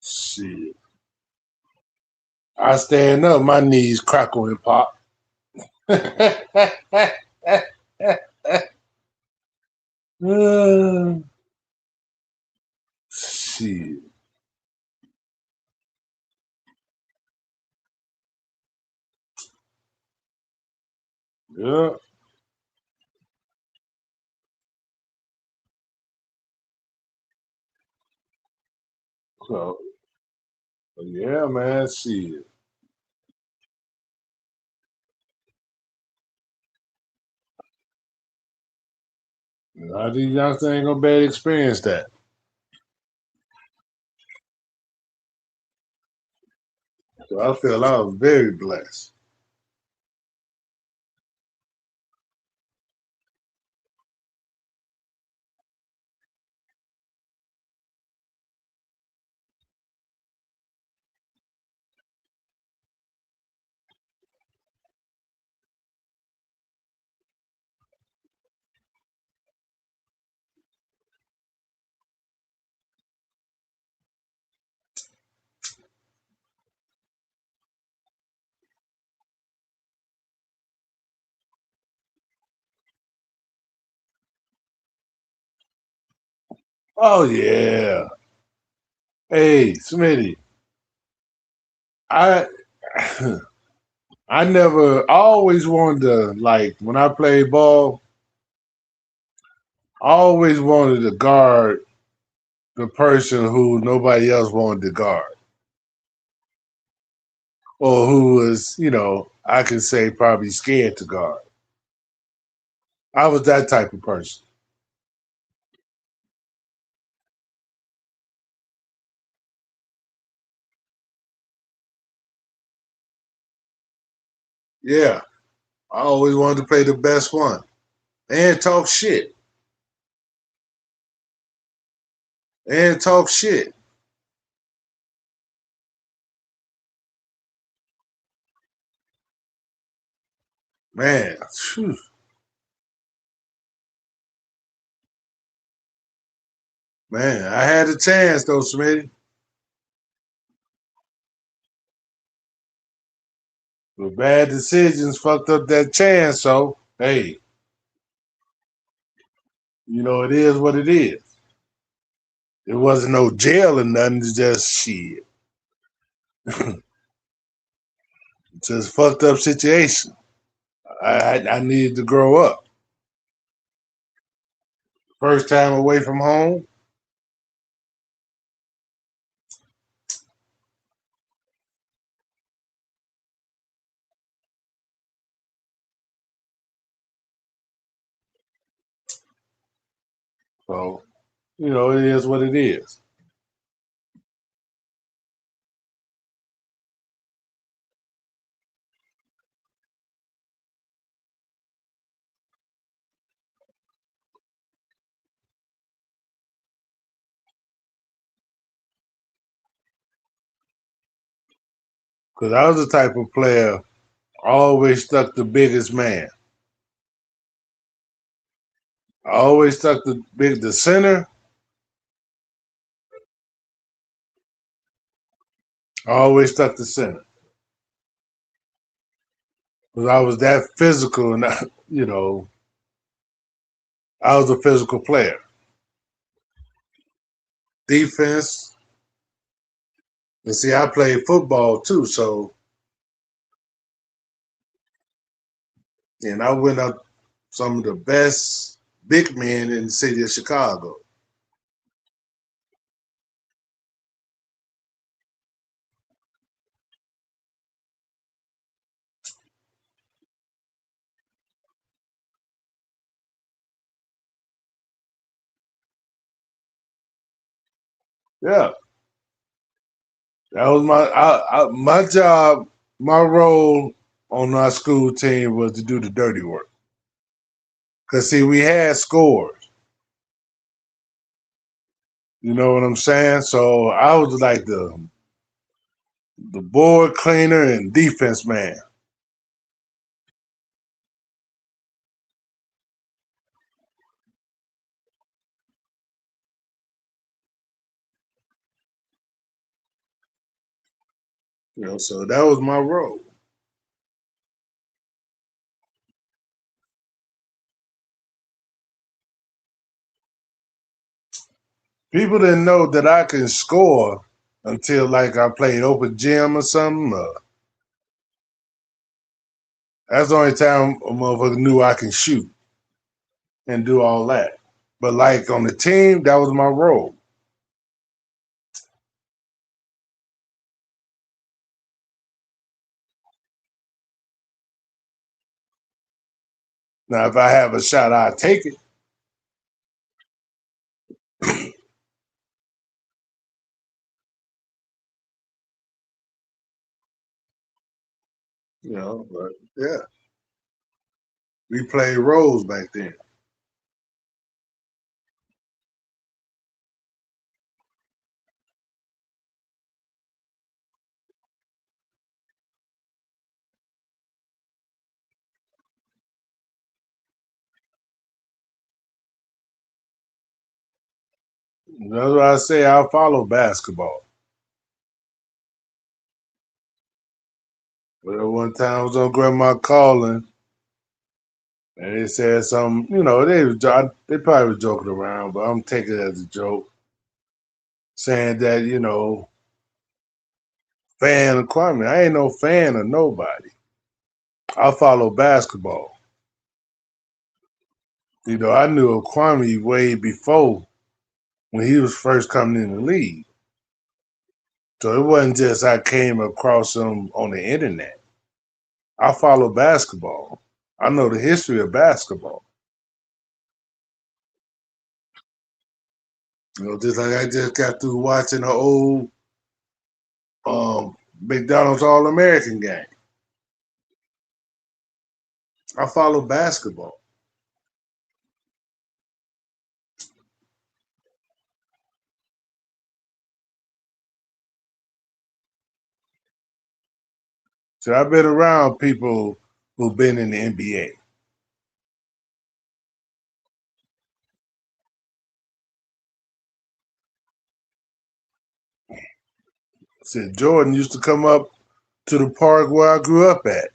Shit. I stand up, my knees crackle and pop. Shit. Yeah. So yeah, man, shit. A lot of these youngsters ain't gonna be able to experience that. So I feel I was very blessed. Oh yeah. Hey, Smitty, I I always wanted to like when I played ball, I always wanted to guard the person who nobody else wanted to guard. Or who was, I could say probably scared to guard. I was that type of person. Yeah. I always wanted to play the best one. And talk shit. And talk shit. Man, phew. Man, I had a chance though, Smitty. But bad decisions fucked up that chance, so hey, it is what it is. It wasn't no jail or nothing, it's just shit. Just fucked up situation. I needed to grow up. First time away from home. So, it is what it is. Because I was the type of player always stuck the biggest man. I always stuck the center. I always stuck the center. Because I was that physical and I was a physical player. Defense. And see, I played football too, so and I went up some of the best big men in the city of Chicago. Yeah, that was my job. My role on our school team was to do the dirty work. Cause see, we had scores. You know what I'm saying? So I was like the board cleaner and defense man. You know, so that was my role. People didn't know that I could score until like I played open gym or something. That's the only time a motherfucker knew I can shoot and do all that. But like on the team, that was my role. Now, if I have a shot, I take it. You know, but yeah, we played roles back then. That's why I say I follow basketball. But at one time I was on Grandma calling, and they said something. You know, they probably was joking around, but I'm taking it as a joke, saying that fan of Kwame. I ain't no fan of nobody. I follow basketball. You know, I knew of Kwame way before when he was first coming in the league. So it wasn't just I came across him on the internet. I follow basketball. I know the history of basketball. You know, just like I just got through watching the old McDonald's All American game. I follow basketball. So I've been around people who've been in the NBA. Said Jordan used to come up to the park where I grew up at.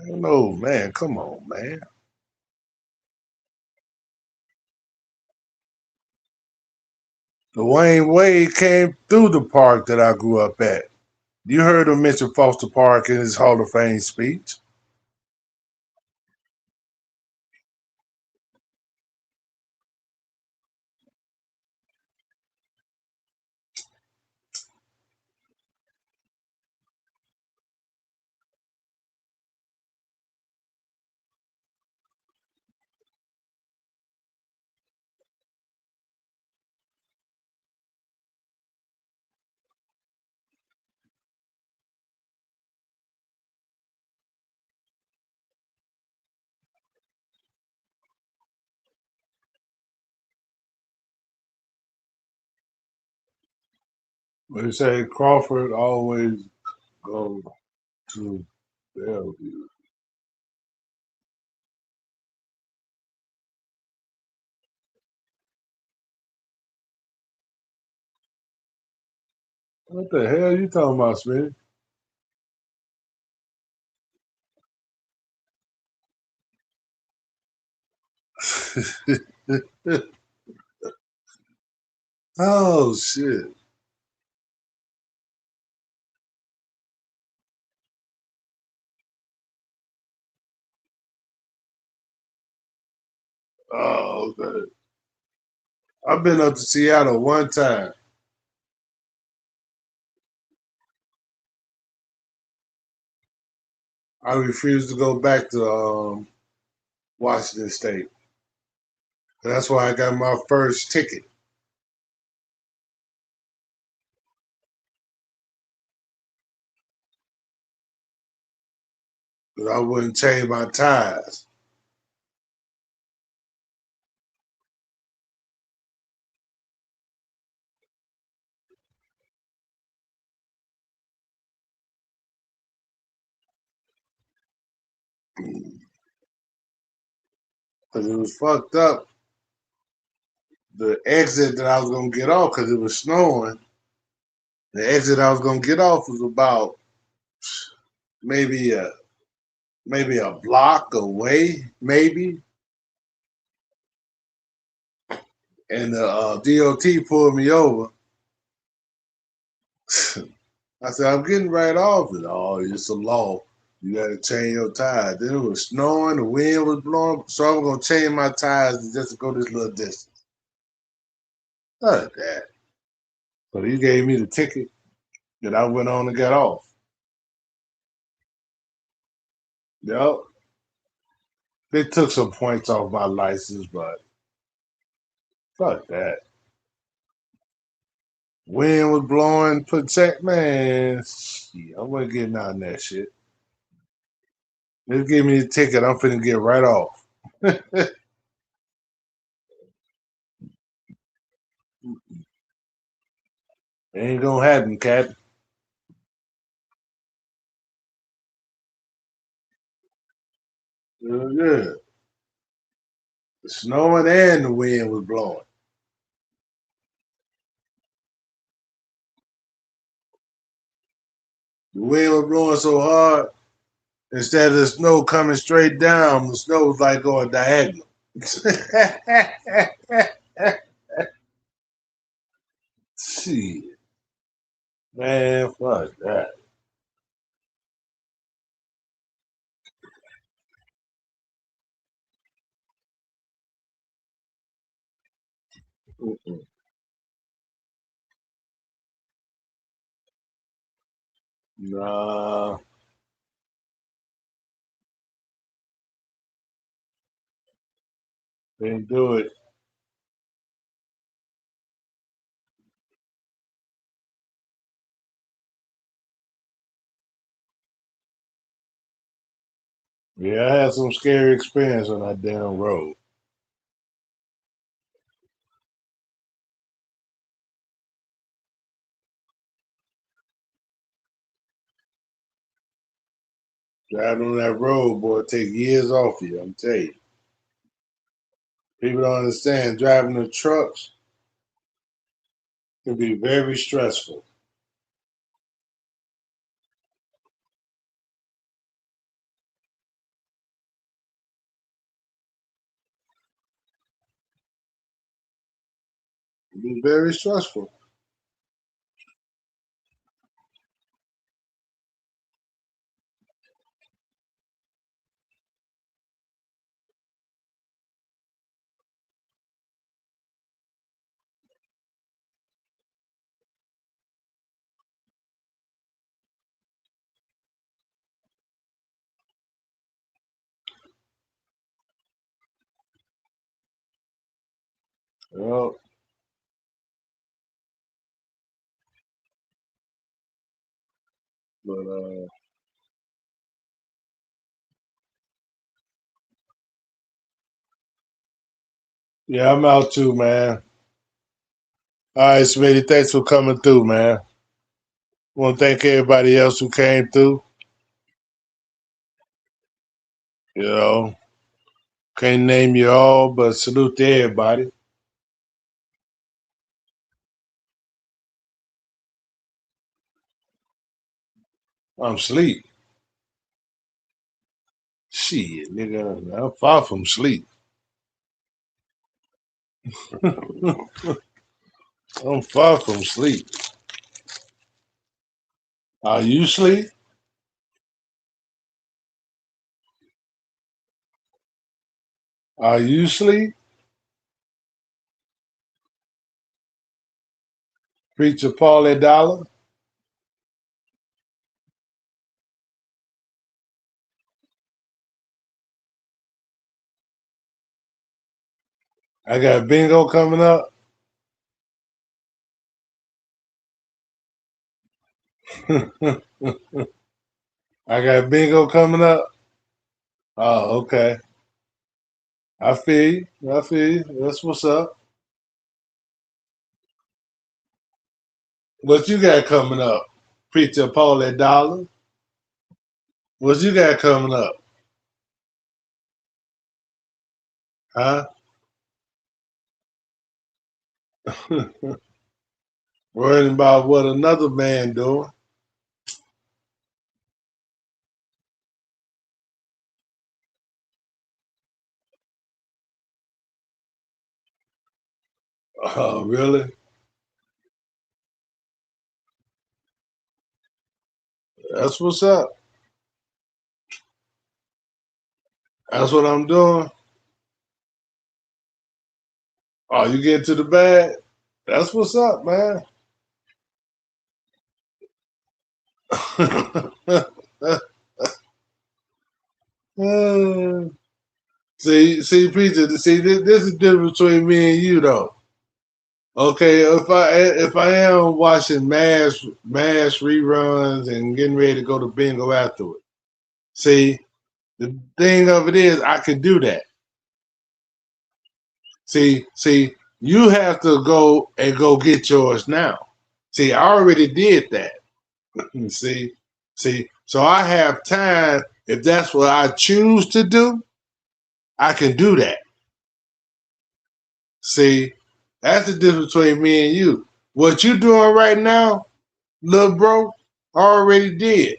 No, man, come on, man. Dwayne Wade came through the park that I grew up at. You heard him mention Foster Park in his Hall of Fame speech. They say Crawford always goes to Bellevue. What the hell you talking about, Smith? Oh shit. Oh, okay. I've been up to Seattle one time. I refused to go back to Washington State. That's why I got my first ticket. 'Cause I wouldn't change my tires. Because it was fucked up. The exit that I was gonna get off, because it was snowing, the exit I was gonna get off was about maybe a block away, maybe. And the DOT pulled me over. I said, I'm getting right off it. Oh, it's a law. You got to change your tires. Then it was snowing, the wind was blowing, so I'm going to change my tires just to go this little distance. Look at that. So he gave me the ticket that I went on and got off. Yep. They took some points off my license, but fuck that. Wind was blowing, protect, man. Shit, I wasn't getting out in that shit. Just give me the ticket. I'm finna get right off. Ain't gonna happen, Cap. Yeah. The snowing and the wind was blowing. The wind was blowing so hard, instead of the snow coming straight down, the snow was like going diagonal. Shit. Man, fuck that. Mm-mm. Nah, didn't do it. Yeah, I had some scary experience on that damn road. Driving on that road, boy, take years off you, I'm telling you. People don't understand driving the trucks can be very stressful. It can be very stressful. Well, but yeah, I'm out too, man. All right, Smitty, thanks for coming through, man. Want to thank everybody else who came through. You know, can't name you all, but salute to everybody. I'm sleep. Shit, nigga, I'm far from sleep. I'm far from sleep. Are you sleep? Are you sleep? Preacher Paulie Dollar? I got bingo coming up. I got bingo coming up. Oh, okay. I feel you. I feel you. That's what's up. What you got coming up? Preacher Paulie Dollar. What you got coming up? Huh? Worrying about what another man doing. Oh, really? That's what's up. That's what I'm doing. Oh, you get to the bag? That's what's up, man. see, preacher. See, this is the difference between me and you, though. Okay, if I am watching mass reruns and getting ready to go to bingo afterward, see, the thing of it is, I can do that. See, you have to go get yours now. See, I already did that. see, so I have time. If that's what I choose to do, I can do that. See, that's the difference between me and you. What you doing right now, little bro, I already did.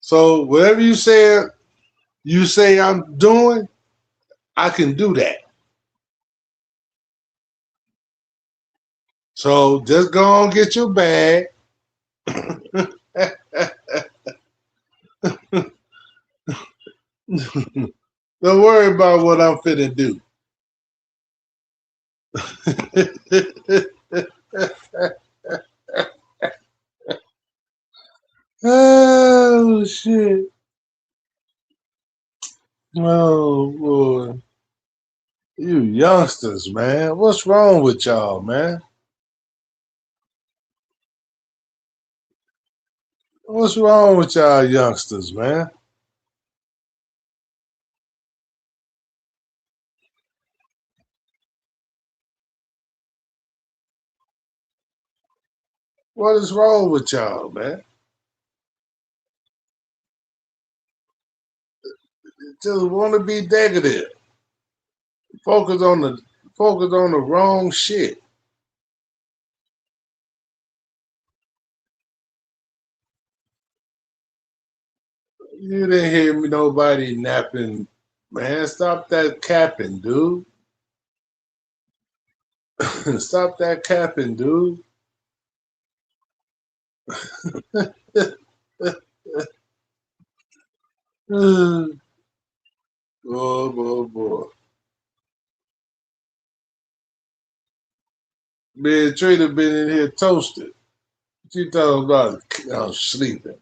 So whatever you say I'm doing, I can do that. So just go on get your bag. Don't worry about what I'm finna do. Oh shit. Oh boy. You youngsters, man. What's wrong with y'all, man? What's wrong with y'all youngsters, man? What is wrong with y'all, man? Just want to be negative. Focus on the focus on the wrong shit. You didn't hear me nobody napping. Man, stop that capping, dude. Stop that capping, dude. Boy, boy, boy. Me and Trader been in here toasted. What you talking about? I was sleeping.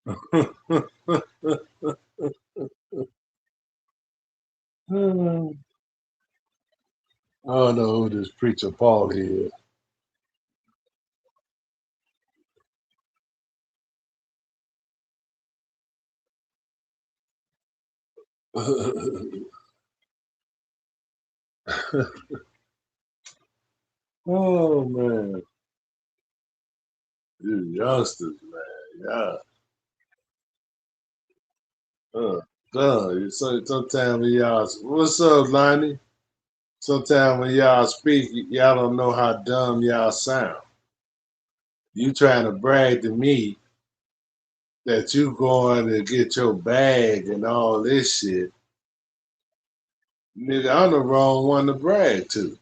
I don't know who this preacher Paul is. Oh man, you youngsters, man. Yeah. Sometimes when y'all, what's up, Lonnie? Sometimes when y'all speak, y'all don't know how dumb y'all sound. You trying to brag to me that you going to get your bag and all this shit. Nigga, I'm the wrong one to brag to.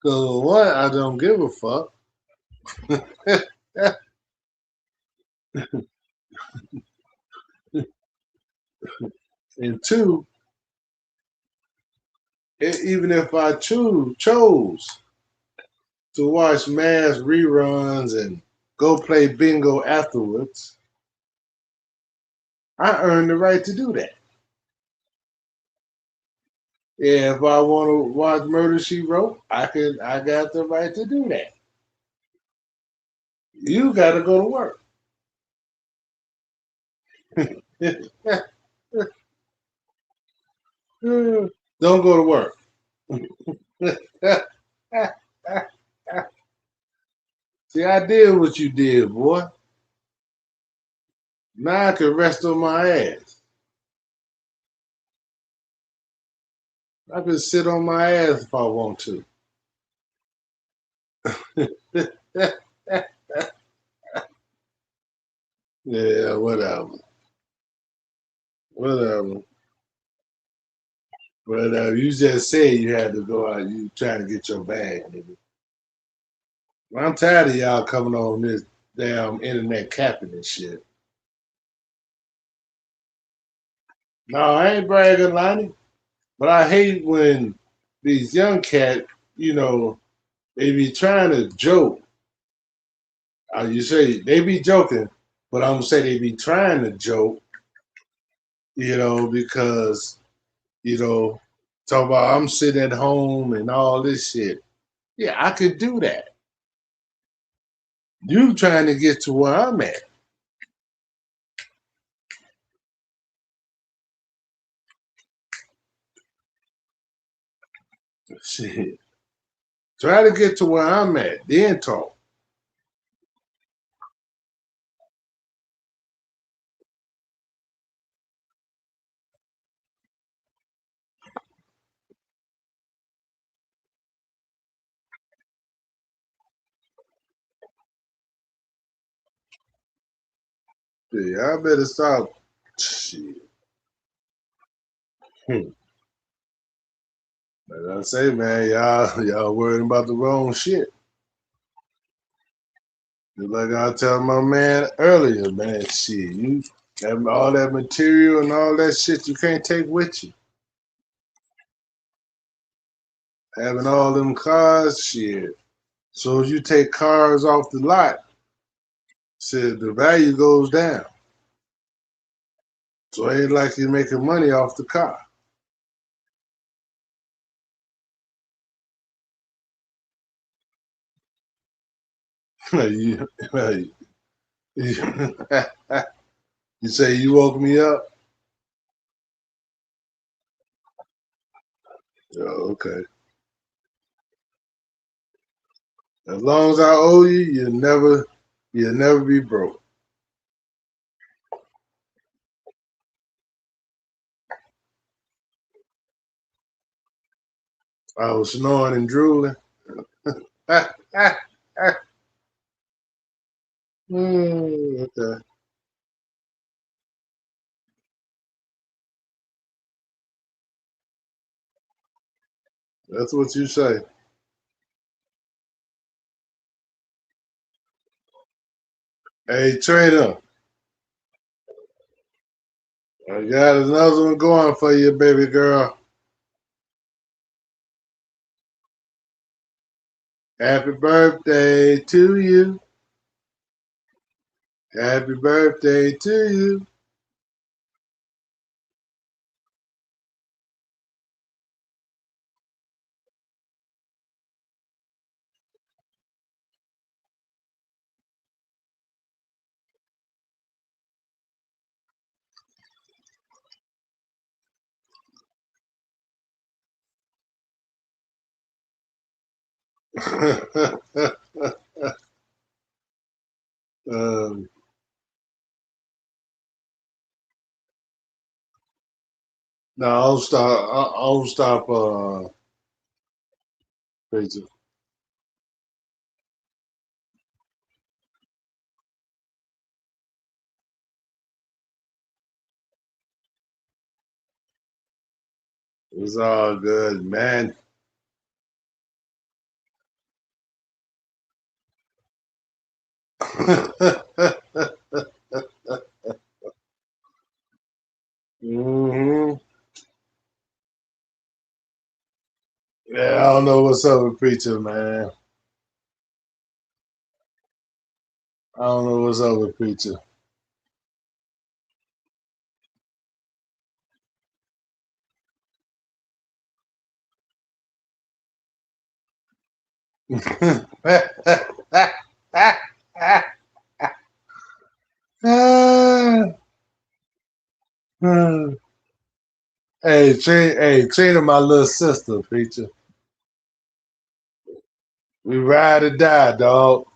Cause one, I don't give a fuck. And two, even if I chose to watch mass reruns and go play bingo afterwards, I earn the right to do that. Yeah, if I want to watch Murder She Wrote, I got the right to do that. You got to go to work. Don't go to work. See, I did what you did, boy. Now I can rest on my ass. I can sit on my ass if I want to. Yeah, whatever. Whatever. But you just said you had to go out. You trying to get your bag, nigga. I'm tired of y'all coming on this damn internet capping and shit. No, I ain't bragging, Lonnie. But I hate when these young cats, they be trying to joke. You say they be joking, but I'm gonna say they be trying to joke, because, talk about I'm sitting at home and all this shit. Yeah, I could do that. You trying to get to where I'm at. Shit. Try to get to where I'm at, then talk. Yeah, I better stop. Shit. Like I say, man, y'all worried about the wrong shit. Just like I tell my man earlier, man, shit, you have all that material and all that shit you can't take with you. Having all them cars, shit. So if you take cars off the lot, shit, the value goes down. So it ain't like you're making money off the car. you, you say you woke me up? Oh, okay. As long as I owe you, you'll never be broke. I was snoring and drooling. Okay. That's what you say. Hey, trainer, I got another one going for you, baby girl. Happy birthday to you. Happy birthday to you. um, no, I'll stop. I'll stop. Crazy. It's all good, man. hmm Yeah, I don't know what's up with preacher, man. I don't know what's up with preacher. Hey, Trina, my little sister, preacher. We ride or die, dog.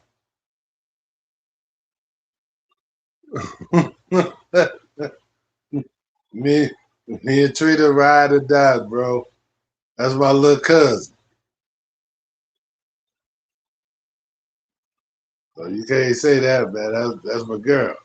me, me and Trina ride or die, bro. That's my little cousin. So you can't say that, man. That's my girl.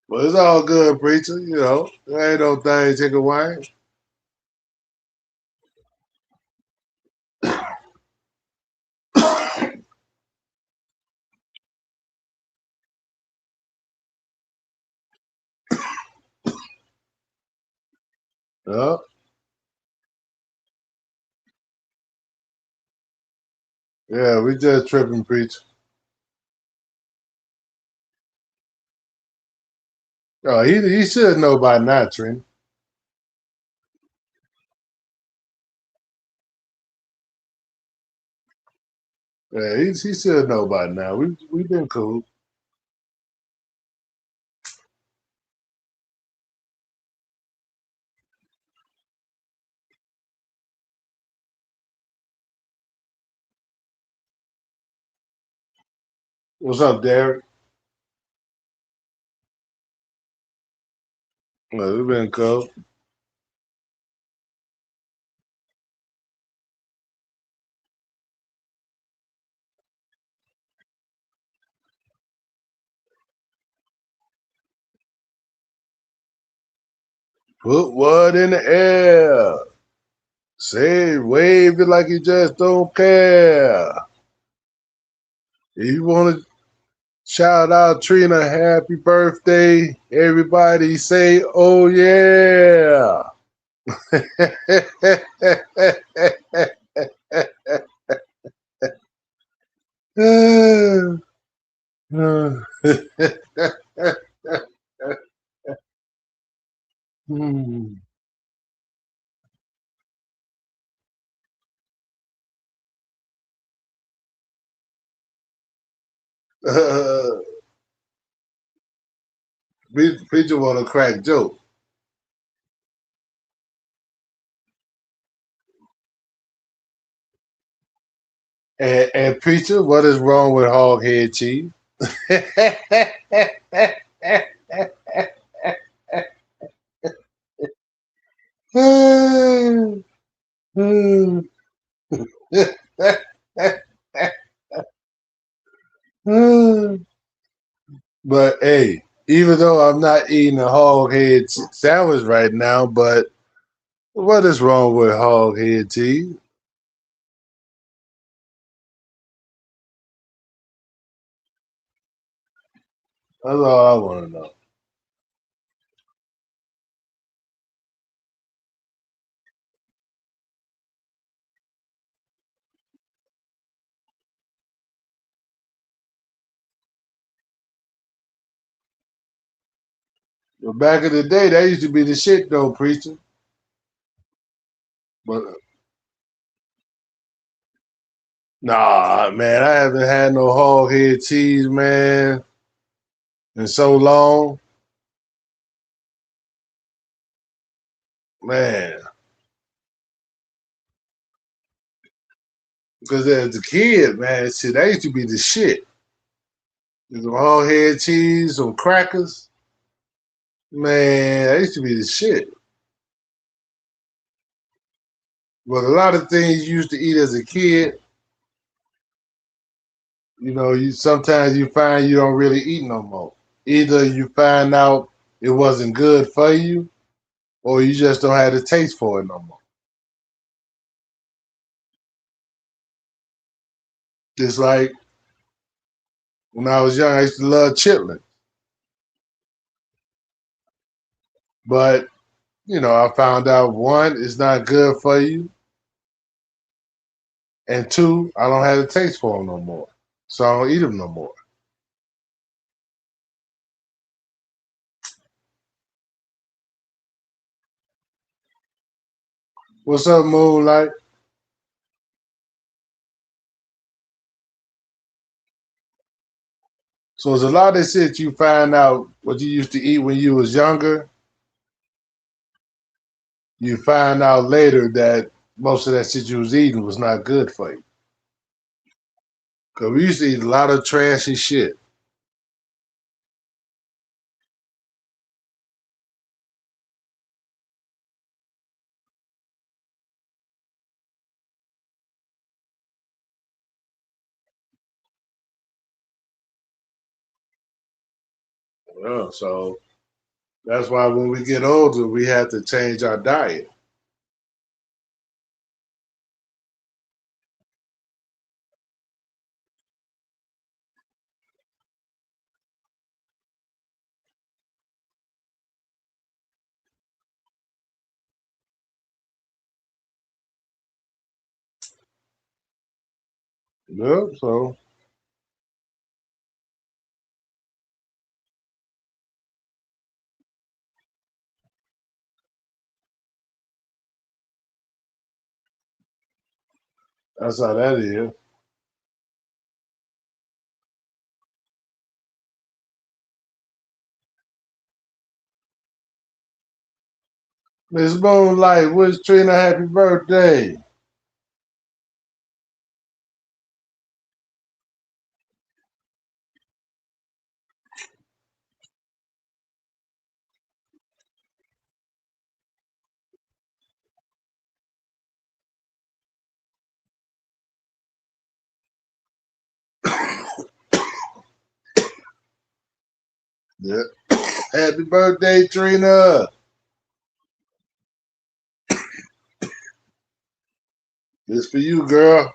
But it's all good, preacher. You know, there ain't no thing, chicken wine. Yeah, yeah, we just tripping, preacher. Oh, he should know by now, Trina. Yeah, he should know by now. We been cool. What's up, Derek? Well, we been cool. Put what in the air? Say, wave it like you just don't care. If you want to shout out Trina, happy birthday. Everybody say, oh yeah. Preacher want to crack joke. And preacher, what is wrong with hog head cheese? But hey, even though I'm not eating a hog head sandwich right now, but what is wrong with hog head cheese? That's all I want to know. But back in the day, that used to be the shit, though, preacher. But nah, man, I haven't had no hog head cheese, man, in so long, man. Because as a kid, man, shit, that used to be the shit. Some hog head cheese, some crackers, man, that used to be the shit. But a lot of things you used to eat as a kid, you know, you sometimes you find you don't really eat no more. Either you find out it wasn't good for you, or you just don't have the taste for it no more. It's like When I was young, I used to love chitlins. But, I found out one, it's not good for you. And two, I don't have the taste for them no more. So I don't eat them no more. What's up, Moonlight? So there's a lot of shit you find out what you used to eat when you was younger. You find out later that most of that shit you was eating was not good for you. Cause we used to eat a lot of trashy shit. Yeah, so that's why when we get older, we have to change our diet. Yep, so that's how that is. Miss Moonlight, wish Trina happy birthday. Yeah. Happy birthday, Trina. This for you, girl.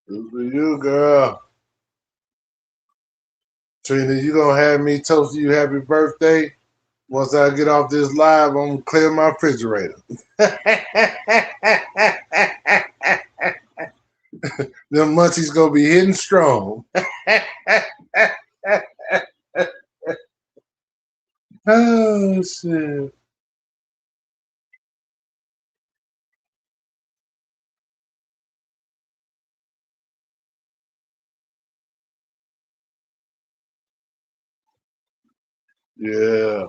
This for you, girl. Trina, you gonna have me toast you happy birthday? Once I get off this live, I'm gonna clear my refrigerator. Them munchies gonna be hitting strong. Oh shit. Yeah.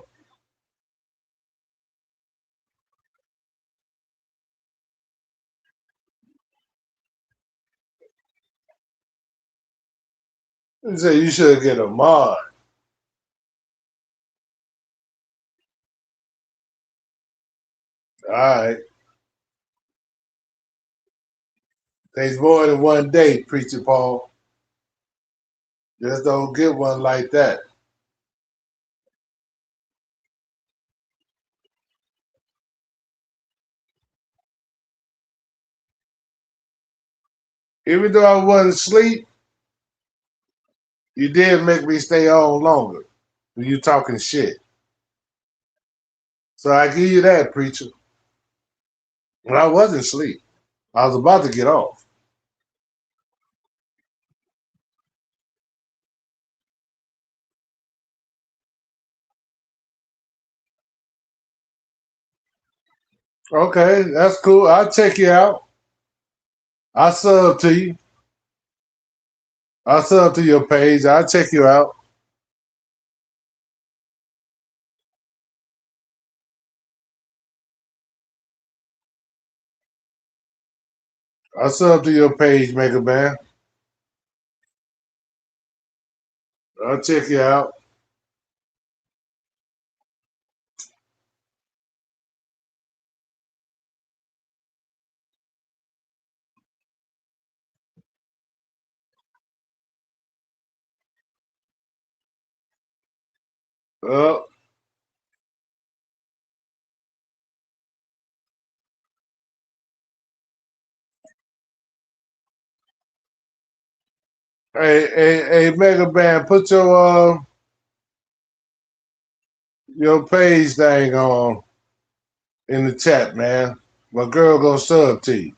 You say you should get a mod. All right. Takes more than one day, Preacher Paul. Just don't get one like that. Even though I wasn't asleep, you did make me stay on longer when you talking shit. So I give you that, Preacher. When I wasn't asleep, I was about to get off. Okay, that's cool. I'll check you out. I'll sub to you. I'll sub to your page. I'll check you out. I'll sub to your page, Mega Man. I'll check you out. Oh, hey, Mega Band, put your page thing on in the chat, man. My girl gonna sub to you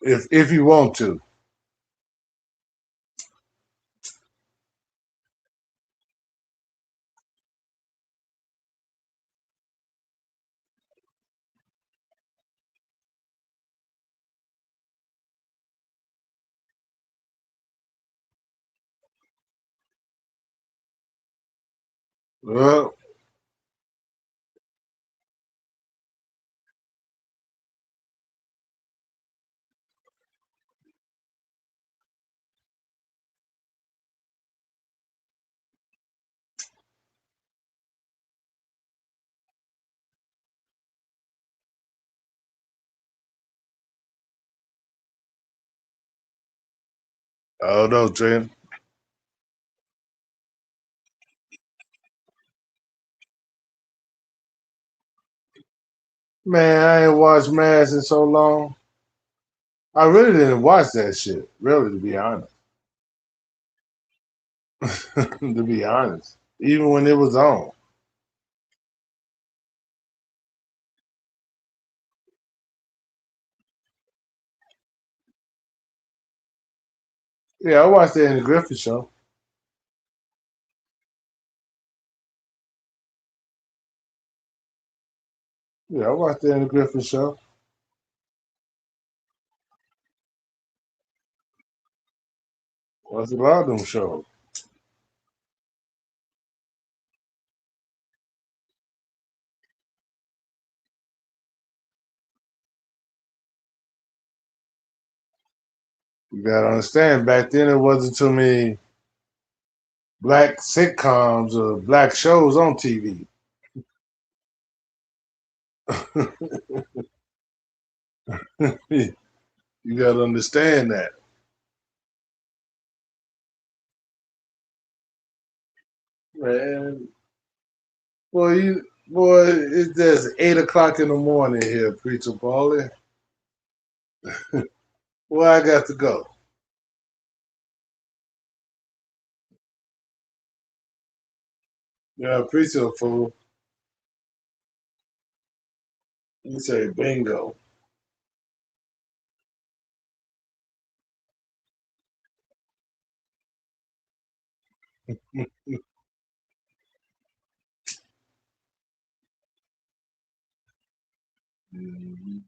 if you want to. Well, I don't know, Trent. Man, I ain't watched Mass in so long. I really didn't watch that shit, really, to be honest. To be honest. Even when it was on. Yeah, I watched the Andy Griffith show. Yeah, I watched the Andy Griffith show. Watched a lot of them shows. You gotta understand, back then it wasn't too many black sitcoms or black shows on TV. You gotta understand that. Man, boy, it's just 8 o'clock in the morning here, Preacher Paulie. Where I got to go. Yeah, Preacher fool. You say bingo. Mhm.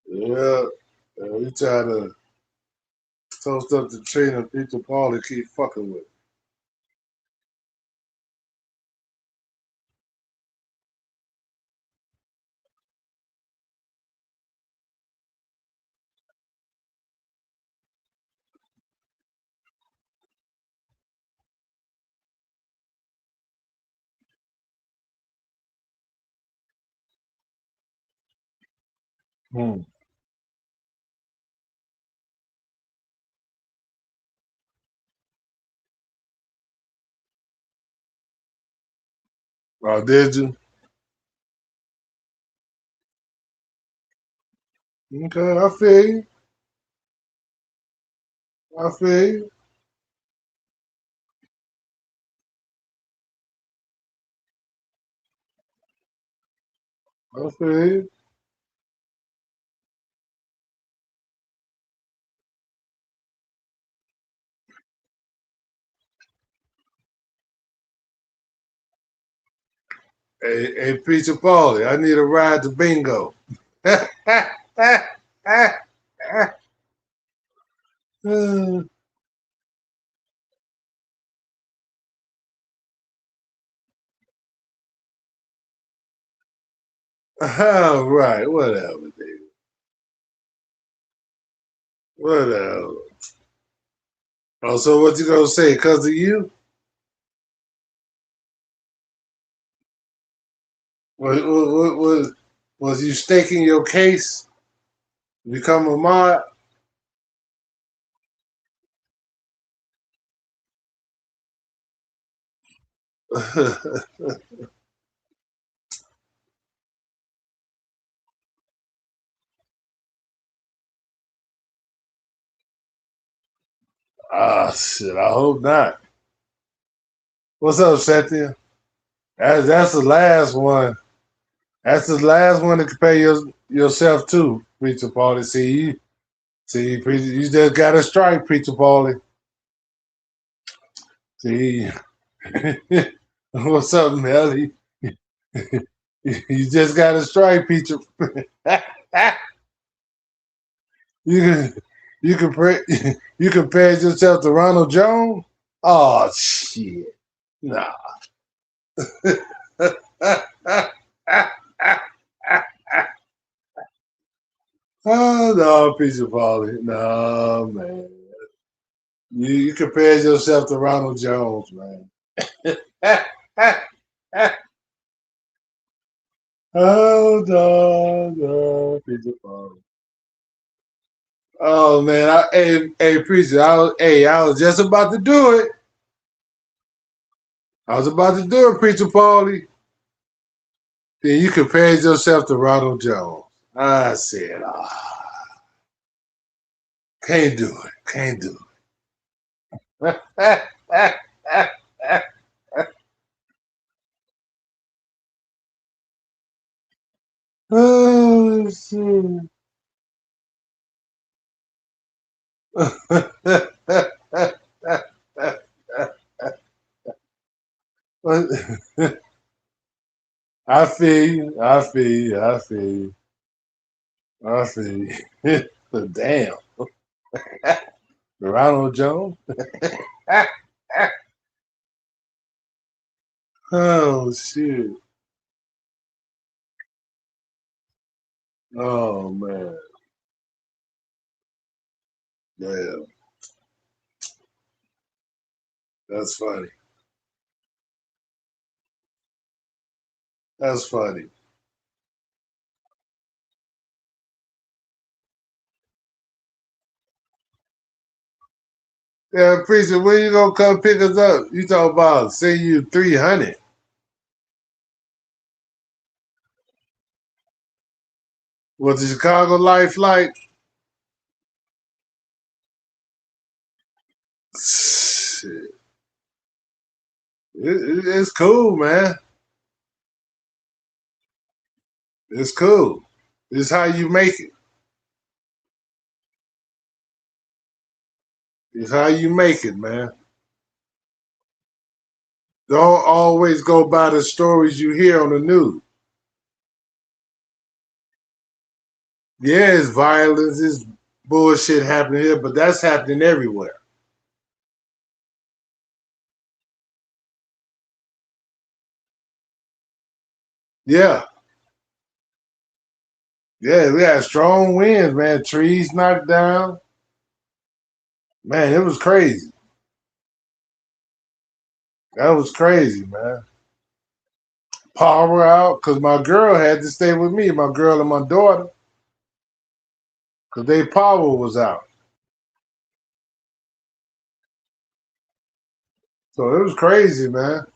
Yeah, we try to toast up the train and Preacher Paulie keep fucking with it. Hmm. Oh, did you? Okay, I feel you. I feel you. I feel you. Hey, Preacher Paulie, I need a ride to bingo. All right, whatever, dude. Whatever. Oh, so what you gonna say? Cause of you? Was you staking your case to become a mod? Ah, shit. I hope not. What's up, Cynthia? That's the last one. That's the last one to compare yourself to, Preacher Paulie. Preacher, you just got a strike, Preacher Paulie. See, what's up, Melly? You just got a strike, Preacher. you can you compare you compared yourself to Ronald Jones. Oh shit, nah. Oh no, Preacher Paulie. No, man. You compared yourself to Ronald Jones, man. Oh no, Preacher Paulie. Oh man, hey, Preacher, I was just about to do it. I was about to do it, Preacher Paulie. Then you compared yourself to Ronald Jones. I said, can't do it. Can't do it. Oh, shit. I feel you. I feel you. I feel you. I feel you. Damn. Ronald Jones. Oh shit. Oh man. Yeah. That's funny. That's funny. Yeah, Preacher, when you gonna come pick us up? You talk about send you 300. What the Chicago life like? Shit. It's cool, man. It's cool. It's how you make it. It's how you make it, man. Don't always go by the stories you hear on the news. Yeah, it's violence, it's bullshit happening here, but that's happening everywhere. Yeah. Yeah, we had strong winds, man. Trees knocked down. Man, it was crazy. That was crazy, man. Power out because my girl had to stay with me, my girl and my daughter, because their power was out. So it was crazy, man.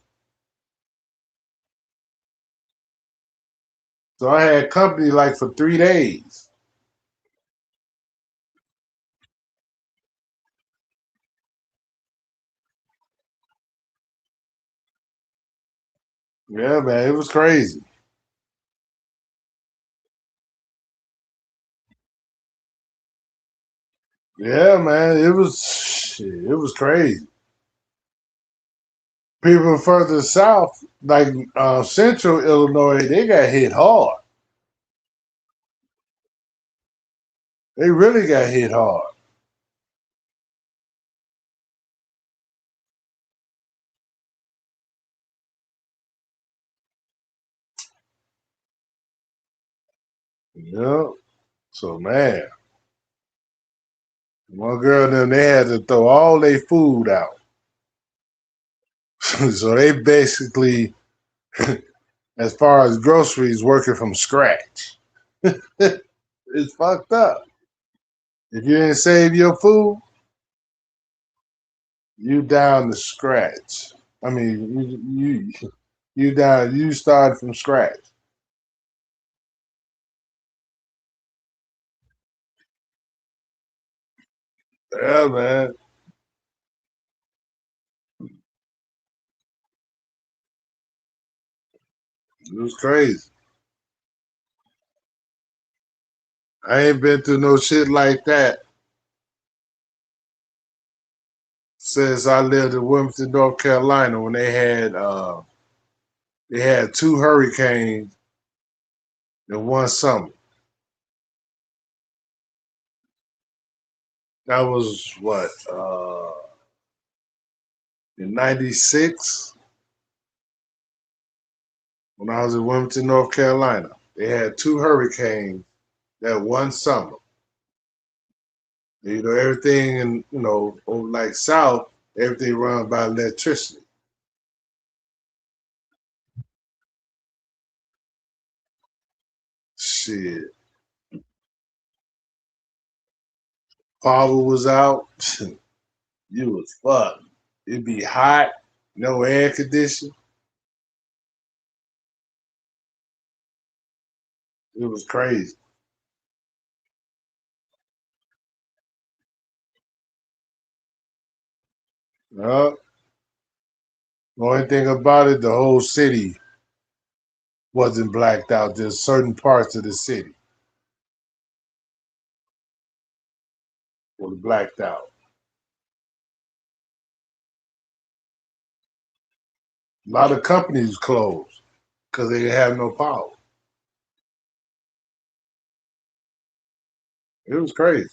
So I had company like for 3 days. Yeah, man, it was crazy. Yeah, man, it was crazy. People further south, like central Illinois, they got hit hard. They really got hit hard. Yeah. So man, my girl and them, they had to throw all their food out. So they basically as far as groceries working from scratch. It's fucked up. If you didn't save your food, you down to scratch. I mean, you down. You start from scratch. Yeah, man, it was crazy. I ain't been through no shit like that since I lived in Wilmington, North Carolina, when they had two hurricanes in one summer. That was what in '96 when I was in Wilmington, North Carolina. They had two hurricanes that one summer. You know, everything in, over like south, everything run by electricity. Shit. Power was out. You was fucked. It'd be hot, no air conditioning. It was crazy. Uh, the only thing about it, the whole city wasn't blacked out. There's certain parts of the city were blacked out. A lot of companies closed because they didn't have no power. It was crazy.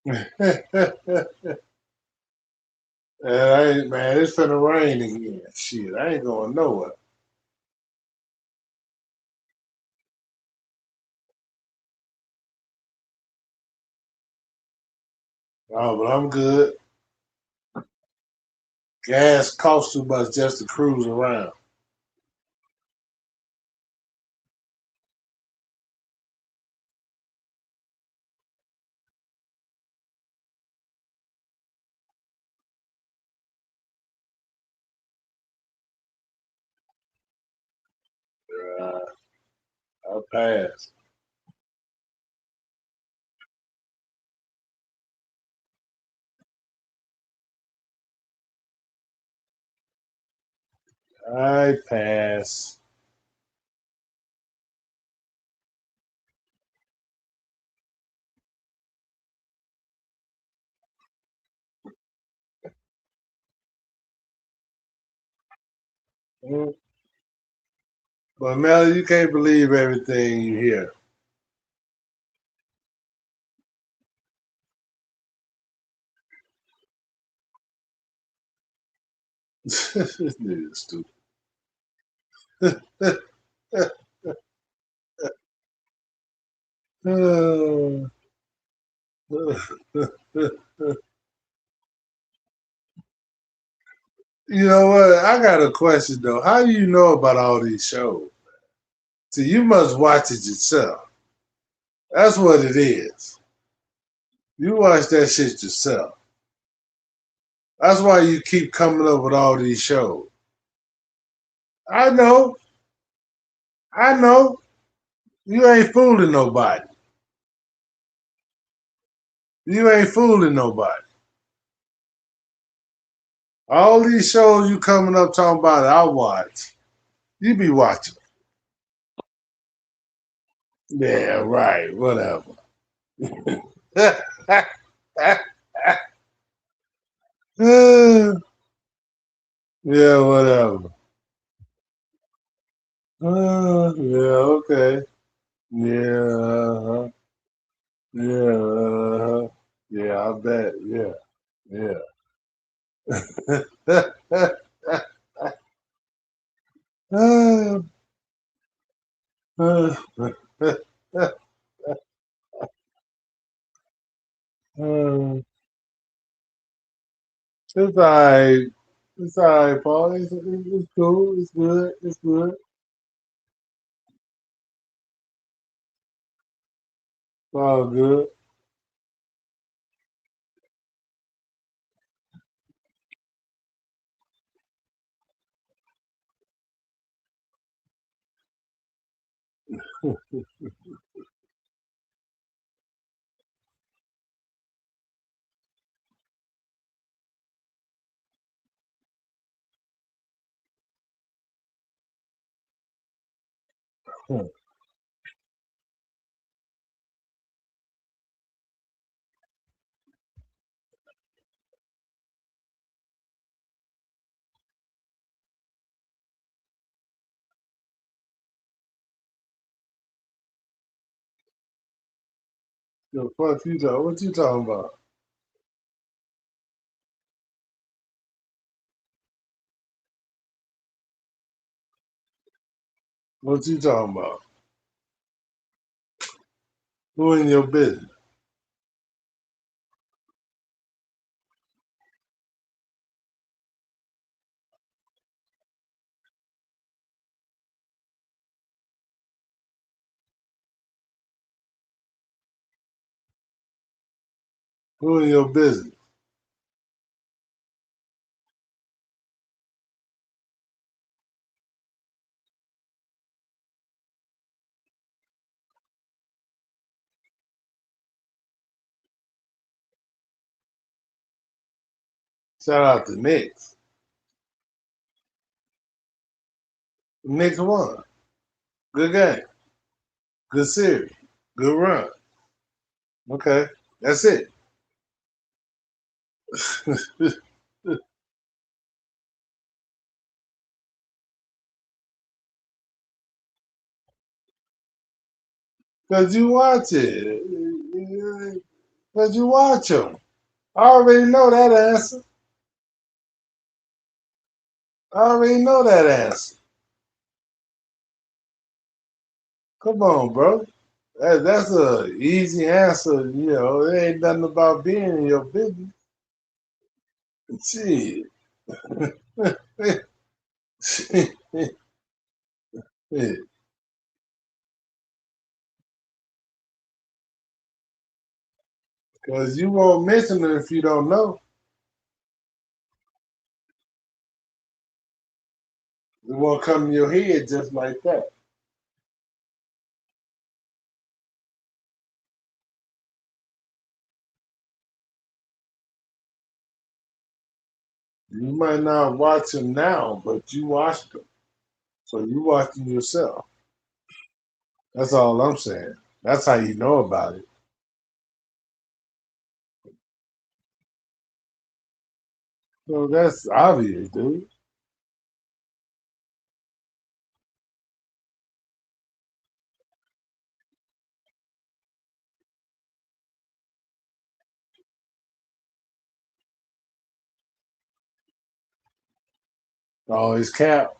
Man, it's finna rain again. Shit, I ain't going nowhere. Oh, but I'm good. Gas costs too much just to cruise around. Uh, I'll pass. I pass. Mm. But Melly, you can't believe everything you hear. This nigga is stupid. You know what? I got a question though. How do you know about all these shows? See, you must watch it yourself. That's what it is. You watch that shit yourself. That's why you keep coming up with all these shows. I know. I know. You ain't fooling nobody. You ain't fooling nobody. All these shows you coming up talking about, I watch. You be watching. Yeah, right. Whatever. Yeah, whatever. Yeah, okay. Yeah, yeah, yeah. I bet. Yeah, yeah. It's alright. It's alright, Paul. It's cool. It's good. It's good. It's all good. Yo, fuck you talking. What you talking about? What you talking about? Who in your business? Who in your business? Shout out to Knicks. Knicks won. Good game. Good series. Good run. Okay. That's it. Because you watch it. Because you watch them. I already know that answer. I already know that answer. Come on, bro. That's a easy answer. You know, it ain't nothing about being in your business. Shit. Because you won't mention it if you don't know. It won't come in your head just like that. You might not watch them now, but you watched them. So you watching yourself. That's all I'm saying. That's how you know about it. So that's obvious, dude. Oh, it's Cap.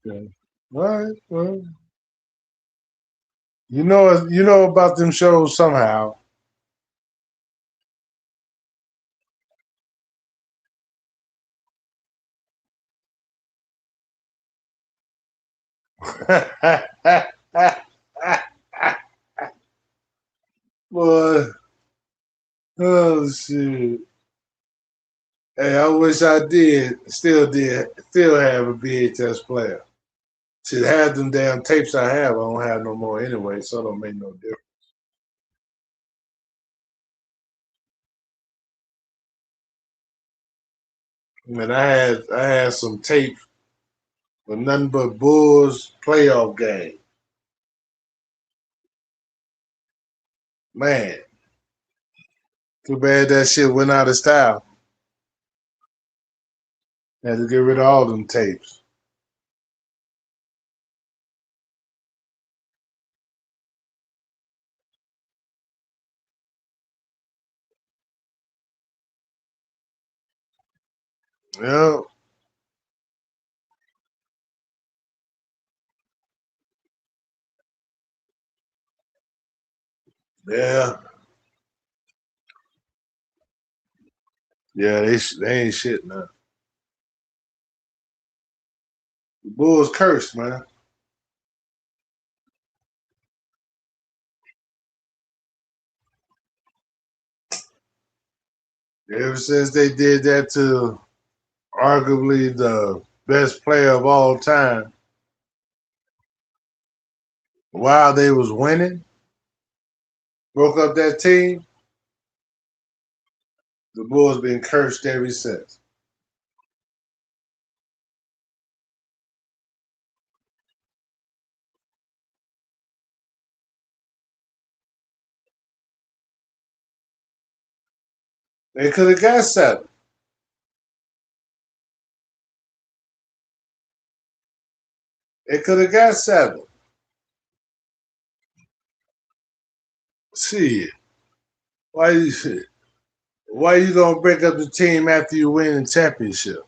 Okay. All right. Well, you know about them shows somehow. Boy, oh shit. Hey, I wish I still have a VHS player. Should have them damn tapes I have. I don't have no more anyway, so it don't make no difference. I mean, I had some tape with nothing but Bulls playoff game. Man, too bad that shit went out of style. Had to get rid of all them tapes. Yeah, yeah, yeah. They ain't shit now. The Bulls cursed, man. Ever since they did that to arguably the best player of all time, while they was winning, broke up that team. The Bulls been cursed ever since. They could have got 7. They could have got 7. See, why you why you gonna break up the team after you win the championship?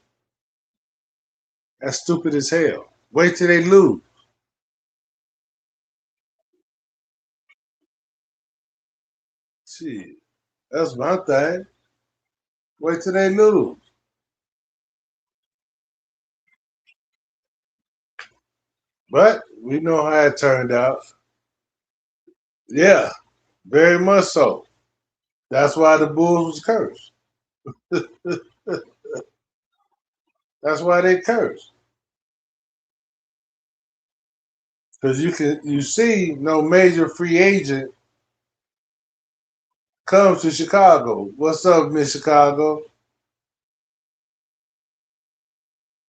That's stupid as hell. Wait till they lose. See, that's my thing. Wait till they lose. But we know how it turned out. Yeah, very much so. That's why the Bulls was cursed. That's why they cursed. Because you see no major free agent comes to Chicago. What's up, Miss Chicago?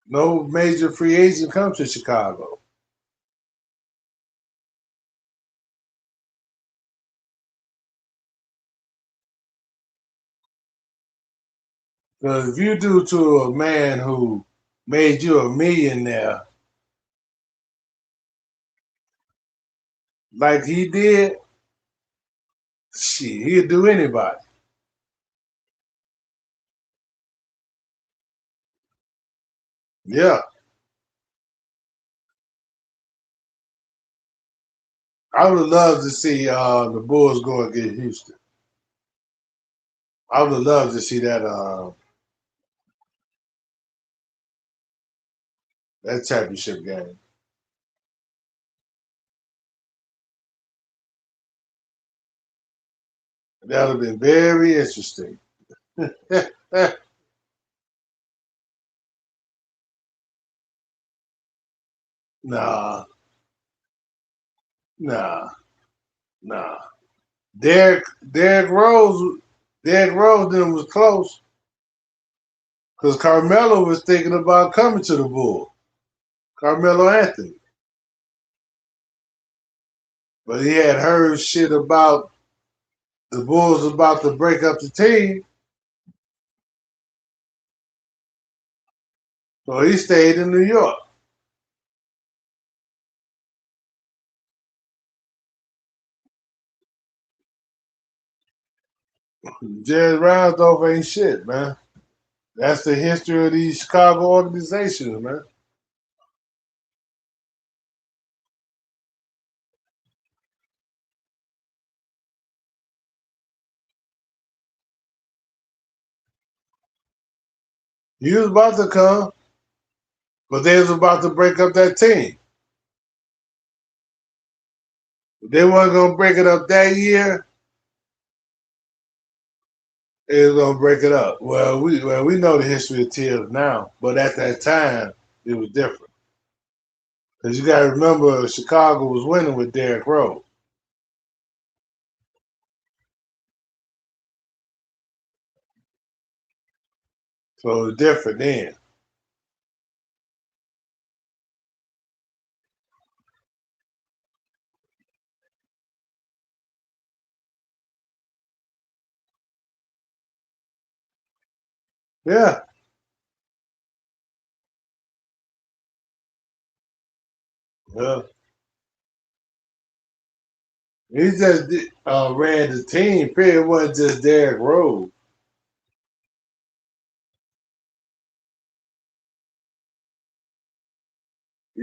No major free agent comes to Chicago. Because if you do to a man who made you a millionaire like he did, shit, he'd do anybody. Yeah. I would love to see the Bulls go against Houston. I would love to see that championship game. That would have been very interesting. Nah, nah, nah. Derrick Rose then was close because Carmelo was thinking about coming to the Bulls. Carmelo Anthony, but he had heard shit about the Bulls about to break up the team, so he stayed in New York. Jerry Reinsdorf ain't shit, man. That's the history of these Chicago organizations, man. He was about to come, but they was about to break up that team. If they weren't gonna break it up that year, they was gonna break it up. Well we know the history of Tibbs now, but at that time it was different. Because you gotta remember Chicago was winning with Derrick Rose. So it was different then. Yeah. Yeah. He just ran the team, period. It wasn't just Derrick Rose.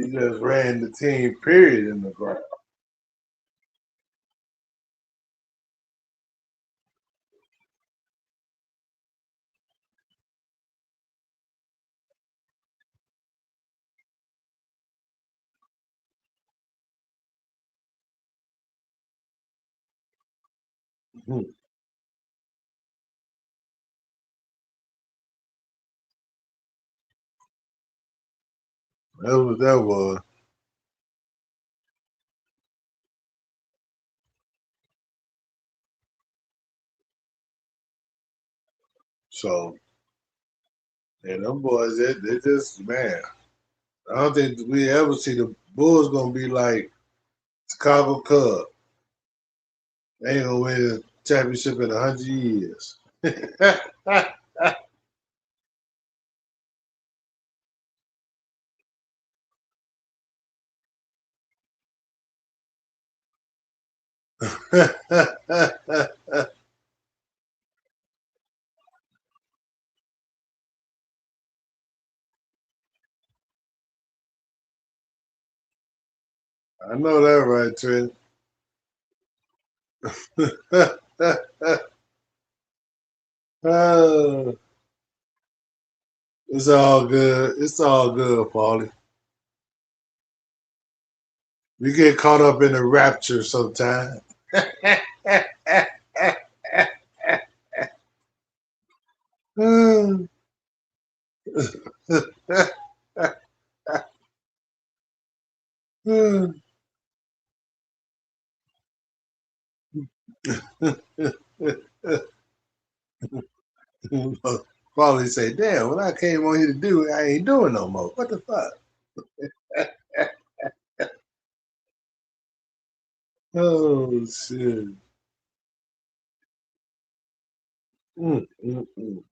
He just ran the team period in the ground. Mhm. That's what that was. So, and them boys, they just, man, I don't think we ever see the Bulls gonna be like Chicago Cubs. They ain't gonna win a championship in 100 years. I know that right, Trent. Oh, it's all good. It's all good, Paulie. We get caught up in the rapture sometimes. Paulie say, damn, what I came on here to do, I ain't doing no more. What the fuck? Oh, shit. Mm, mm, mm.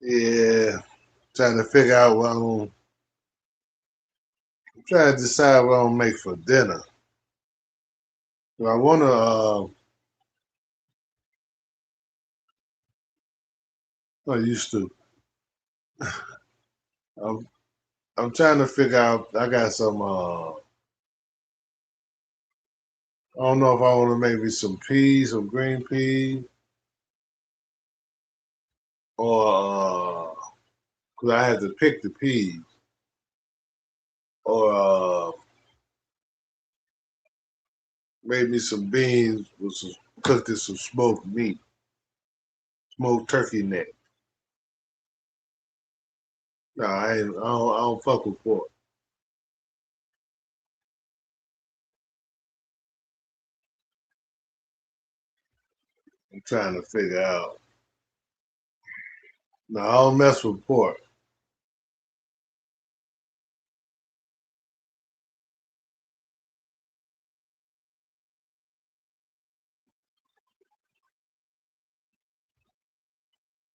Yeah, trying to figure out I'm trying to decide what I'm gonna make for dinner. I wanna, I used to. I'm, I'm trying to figure out. I got some. I don't know if I want to make me some peas, some green peas, or because I had to pick the peas, or maybe some beans with some cooked in some smoked meat, smoked turkey neck. No, I don't fuck with pork. I'm trying to figure out. No, I don't mess with pork.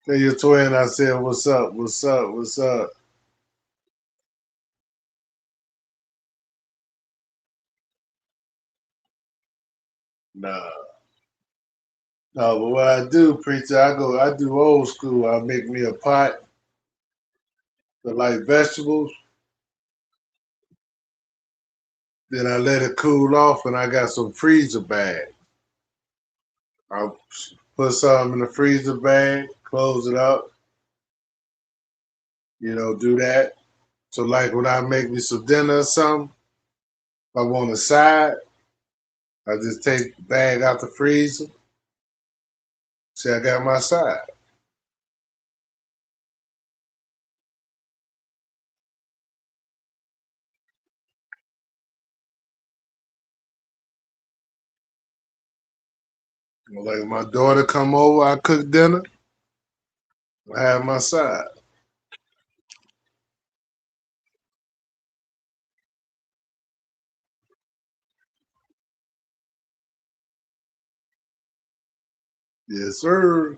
Tell your twin I said, what's up, what's up, what's up? Nah. No, but what I do, preacher, I do old school. I make me a pot for like vegetables. Then I let it cool off, and I got some freezer bag. I'll put some in the freezer bag, close it up, do that. So like when I make me some dinner or something, if I want a side, I just take the bag out the freezer. See, I got my side. Like my daughter come over, I cook dinner, I have my side. Yes, sir.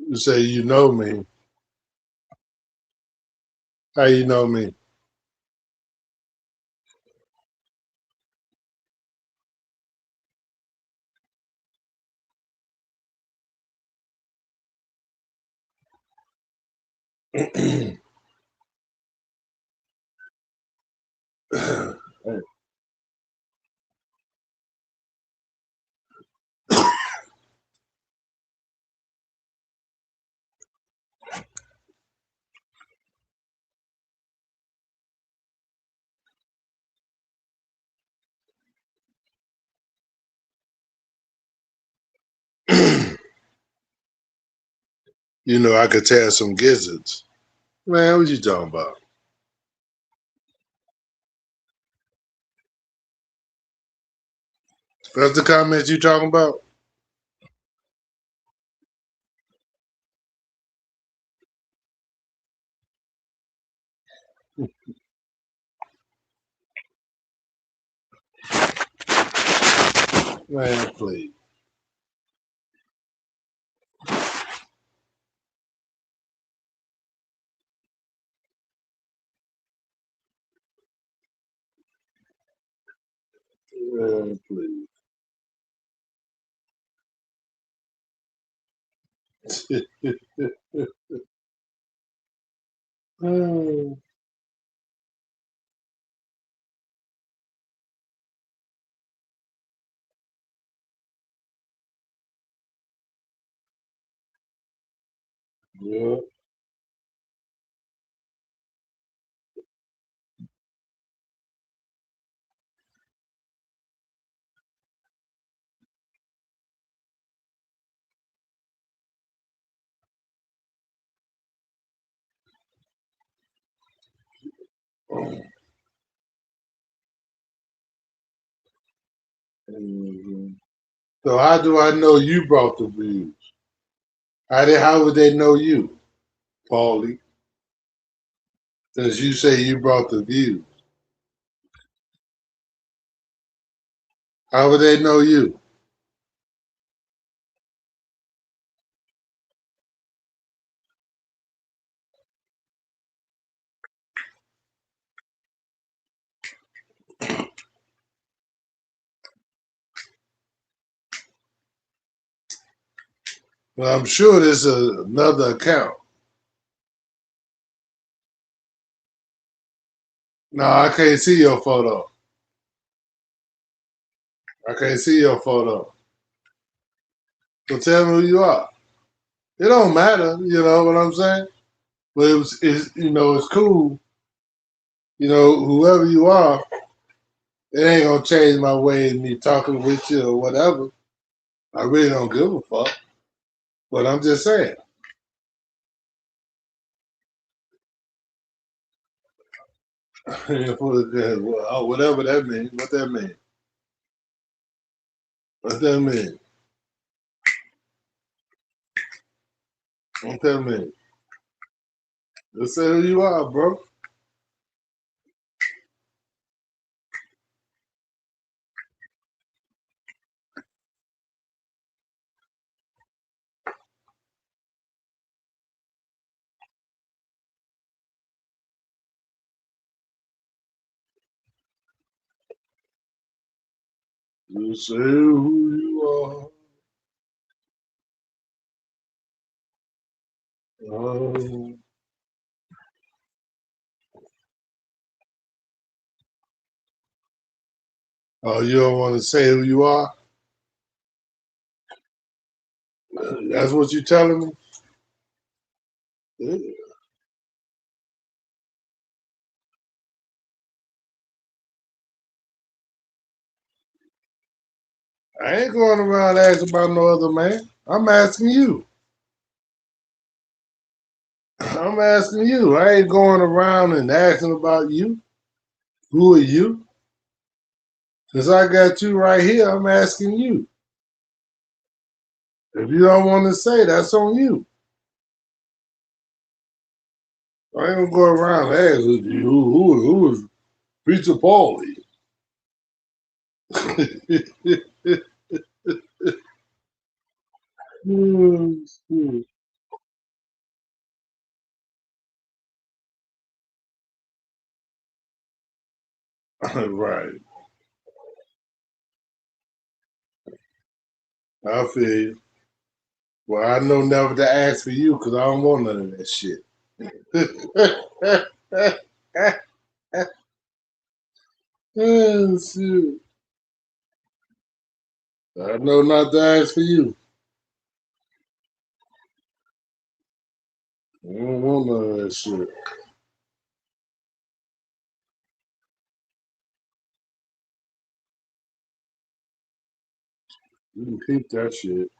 You say you know me. How you know me? You know, I could tear some gizzards. Man, what you talking about? That's the comments you talking about? Man, please. Man, please. Oh, yeah. Mhm. So how do I know you brought the views? How would they know you, Paulie? Since you say you brought the views, how would they know you? Well, I'm sure there's another account. No, I can't see your photo. I can't see your photo. So tell me who you are. It don't matter, you know what I'm saying? But it's you know, it's cool. You know, whoever you are, it ain't gonna change my way of me talking with you or whatever. I really don't give a fuck. But I'm just saying. Whatever that means. What that mean? What that mean? What that mean? Just say who you are, bro. Just say who you are. Oh, oh, you don't want to say who you are? That's what you telling me? Yeah. I ain't going around asking about no other man. I'm asking you. I'm asking you. I ain't going around and asking about you. Who are you? Since I got you right here, I'm asking you. If you don't want to say, that's on you. I ain't gonna go around and ask who is Pizza Paulie. Right. I feel you. Well, I know never to ask for you because I don't want none of that shit. Oh, shoot. I know not to ask for you. I don't want none of that shit. You can keep that shit.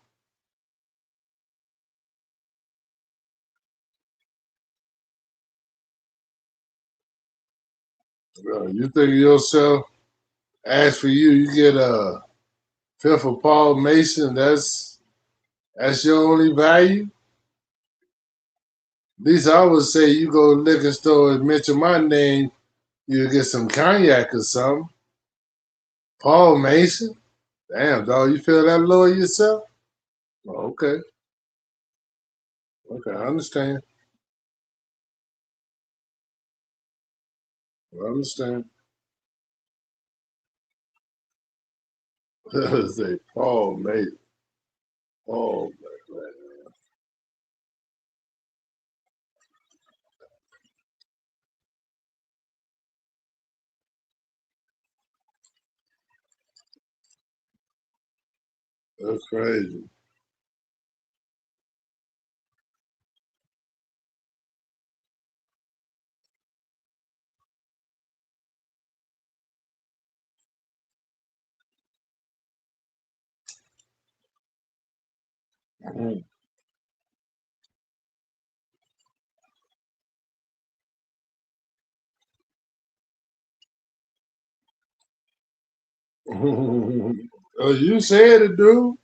You think of yourself, ask for you, you get a fifth of Paul Mason, that's your only value? At least I would say you go to the liquor store and mention my name, you get some cognac or something. Paul Mason? Damn, dog, you feel that low yourself? Oh, okay. Okay, I understand. I understand. Say Paul Mason. Paul Mason. That's crazy. Oh, you said it, dude.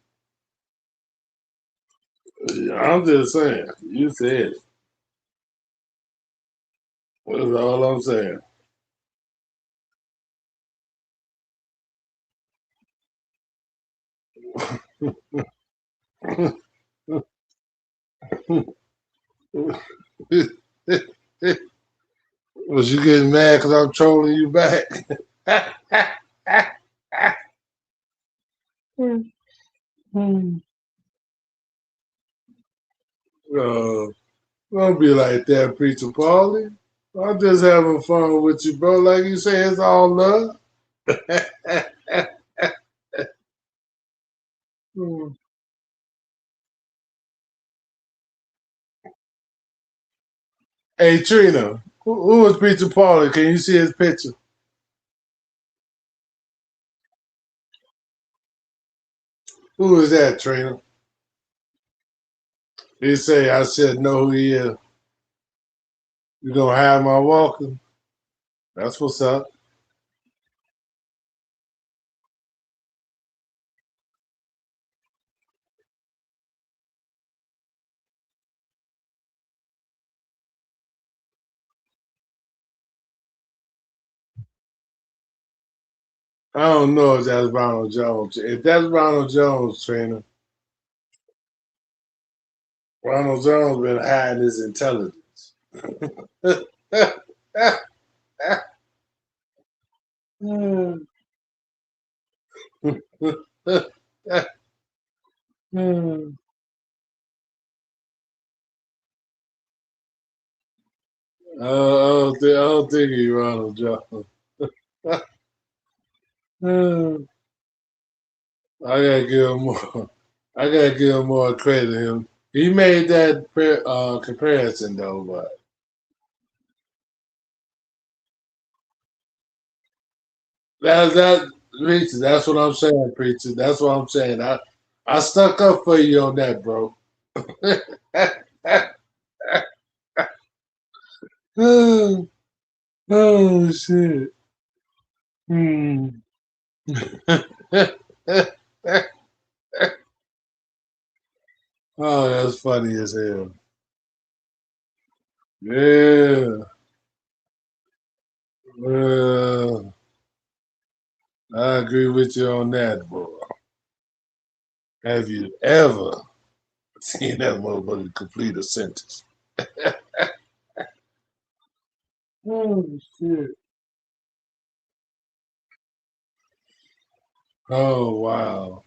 I'm just saying. You said it. That's all I'm saying. Was you getting mad because I'm trolling you back? uh, don't be like that, Preacher Paulie. I'm just having fun with you, bro. Like you say, it's all love. Hey, Trina, who is Preacher Paulie? Can you see his picture? Who is that, Trina? He say, I said, know who he is. You gonna have my walking? That's what's up. I don't know if that's Ronald Jones. If that's Ronald Jones, Trina, Ronald Jones been hiding his intelligence. I don't think he's Ronald Jones. I gotta give him more. I gotta give him more credit to him. He made that comparison though, but that preacher. That's what I'm saying, preacher. That's what I'm saying. I stuck up for you on that, bro. oh, oh shit. Hmm. Oh, that's funny as hell. Yeah. Well, I agree with you on that, bro. Have you ever seen that motherfucker complete a sentence? Oh shit. Oh wow,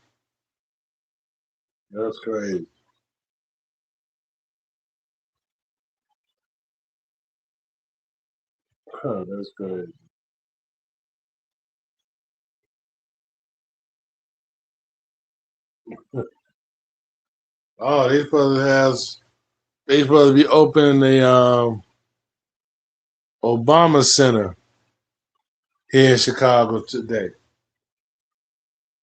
that's crazy. Huh, that's crazy. Oh, they supposed to be opening the Obama Center here in Chicago today.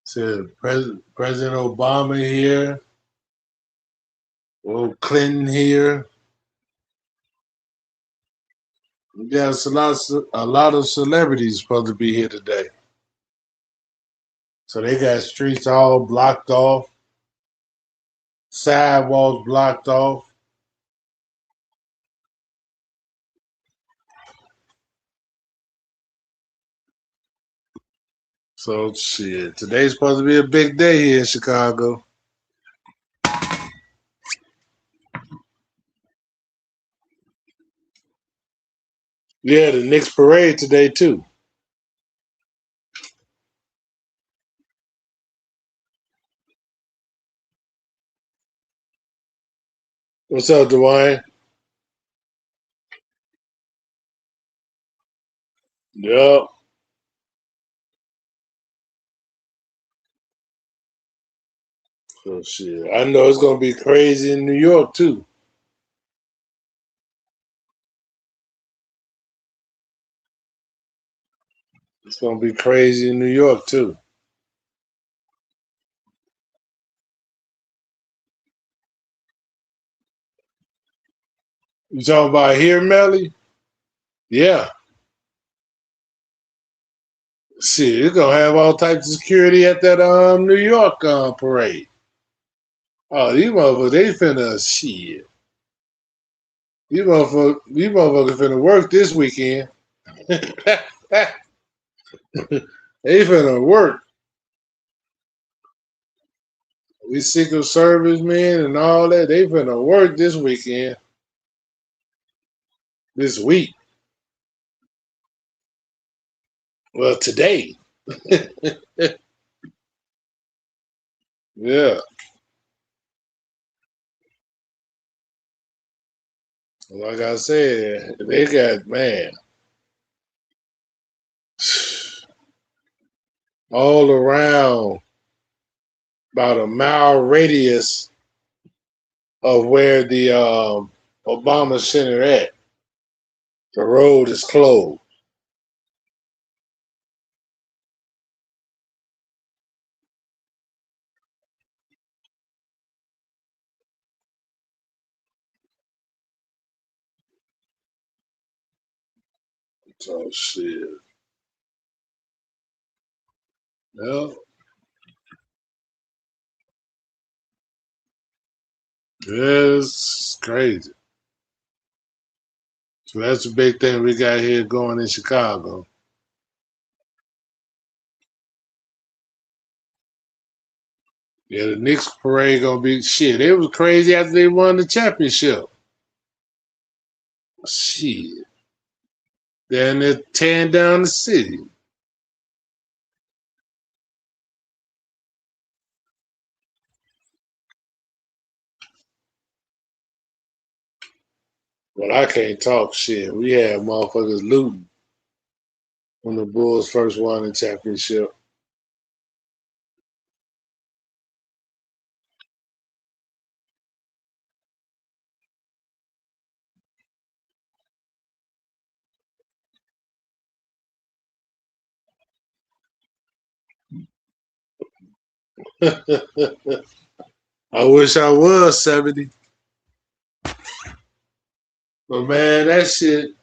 Said President Obama here, Bill Clinton here. There's a lot of celebrities supposed to be here today. So they got streets all blocked off, sidewalks blocked off. So shit, today's supposed to be a big day here in Chicago. Yeah, the Knicks parade today too. What's up, Dwayne? Yep. So shit, I know it's gonna be crazy in New York too. It's gonna be crazy in New York too. You talking about here, Melly? Yeah. Shit, it's gonna have all types of security at that New York parade. Oh, they finna shit. These motherfuckers finna work this weekend. They finna work. We Secret Service men and all that. They finna work this weekend. This week. Well, today. Yeah. Like I said, they got man all around about a mile radius of where the Obama Center at. The road is closed. So shit. Yeah, it's crazy. So that's the big thing we got here going in Chicago. Yeah, the Knicks parade gonna be shit. It was crazy after they won the championship. Shit. Then they're tearing down the city. But I can't talk shit. We had motherfuckers looting when the Bulls first won the championship. I wish I was 70. But man, that shit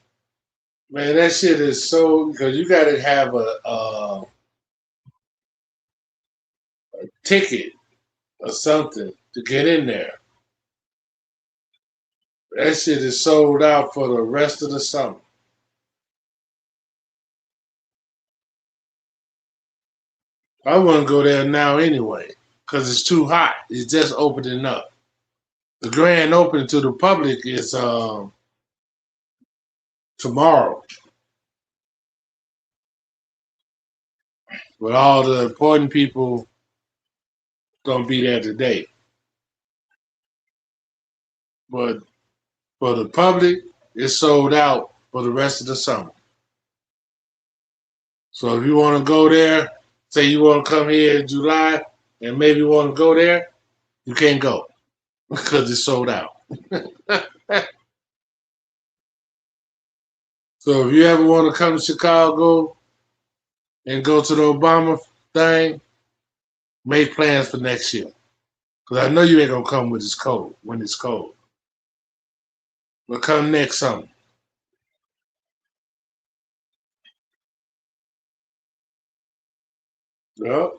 is so because you got to have a ticket or something to get in there. That shit is sold out for the rest of the summer. I wouldn't go there now anyway because it's too hot. It's just opening up. The grand opening to the public is tomorrow. But all the important people gonna be there today. But for the public, it's sold out for the rest of the summer. So if you want to go there, say you want to come here in July and maybe want to go there, you can't go because it's sold out. So if you ever want to come to Chicago and go to the Obama thing, make plans for next year. Because I know you ain't going to come when it's cold. But come next summer. Yep.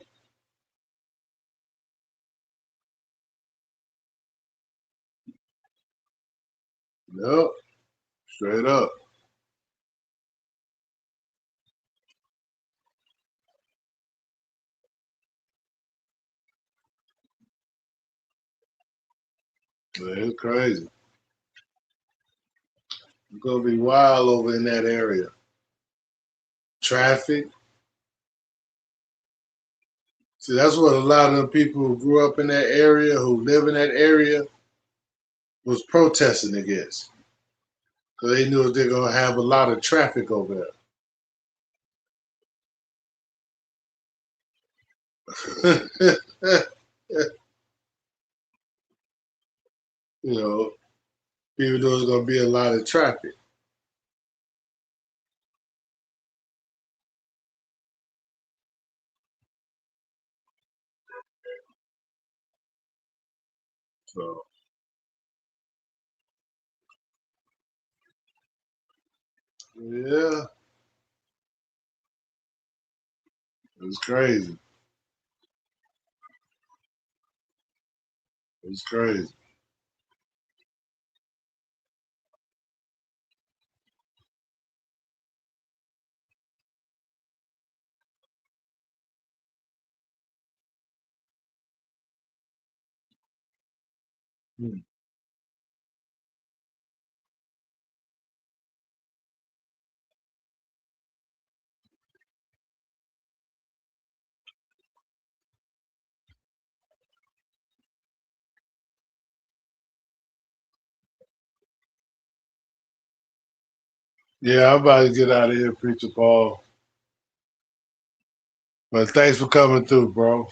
Yep. Straight up. Man, it's crazy. It's going to be wild over in that area. Traffic. See, that's what a lot of the people who grew up in that area, who live in that area, was protesting against. Because they knew they're going to have a lot of traffic over there. You know, people know there's going to be a lot of traffic. So, yeah, it's crazy. It's crazy. Hmm. Yeah, I'm about to get out of here, Preacher Paul. But thanks for coming through, bro.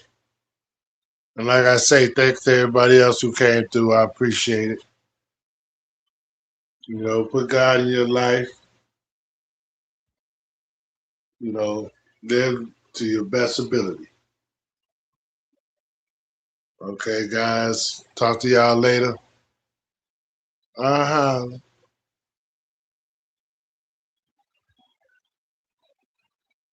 And like I say, thanks to everybody else who came through. I appreciate it. You know, put God in your life. You know, live to your best ability. Okay, guys. Talk to y'all later. Uh huh.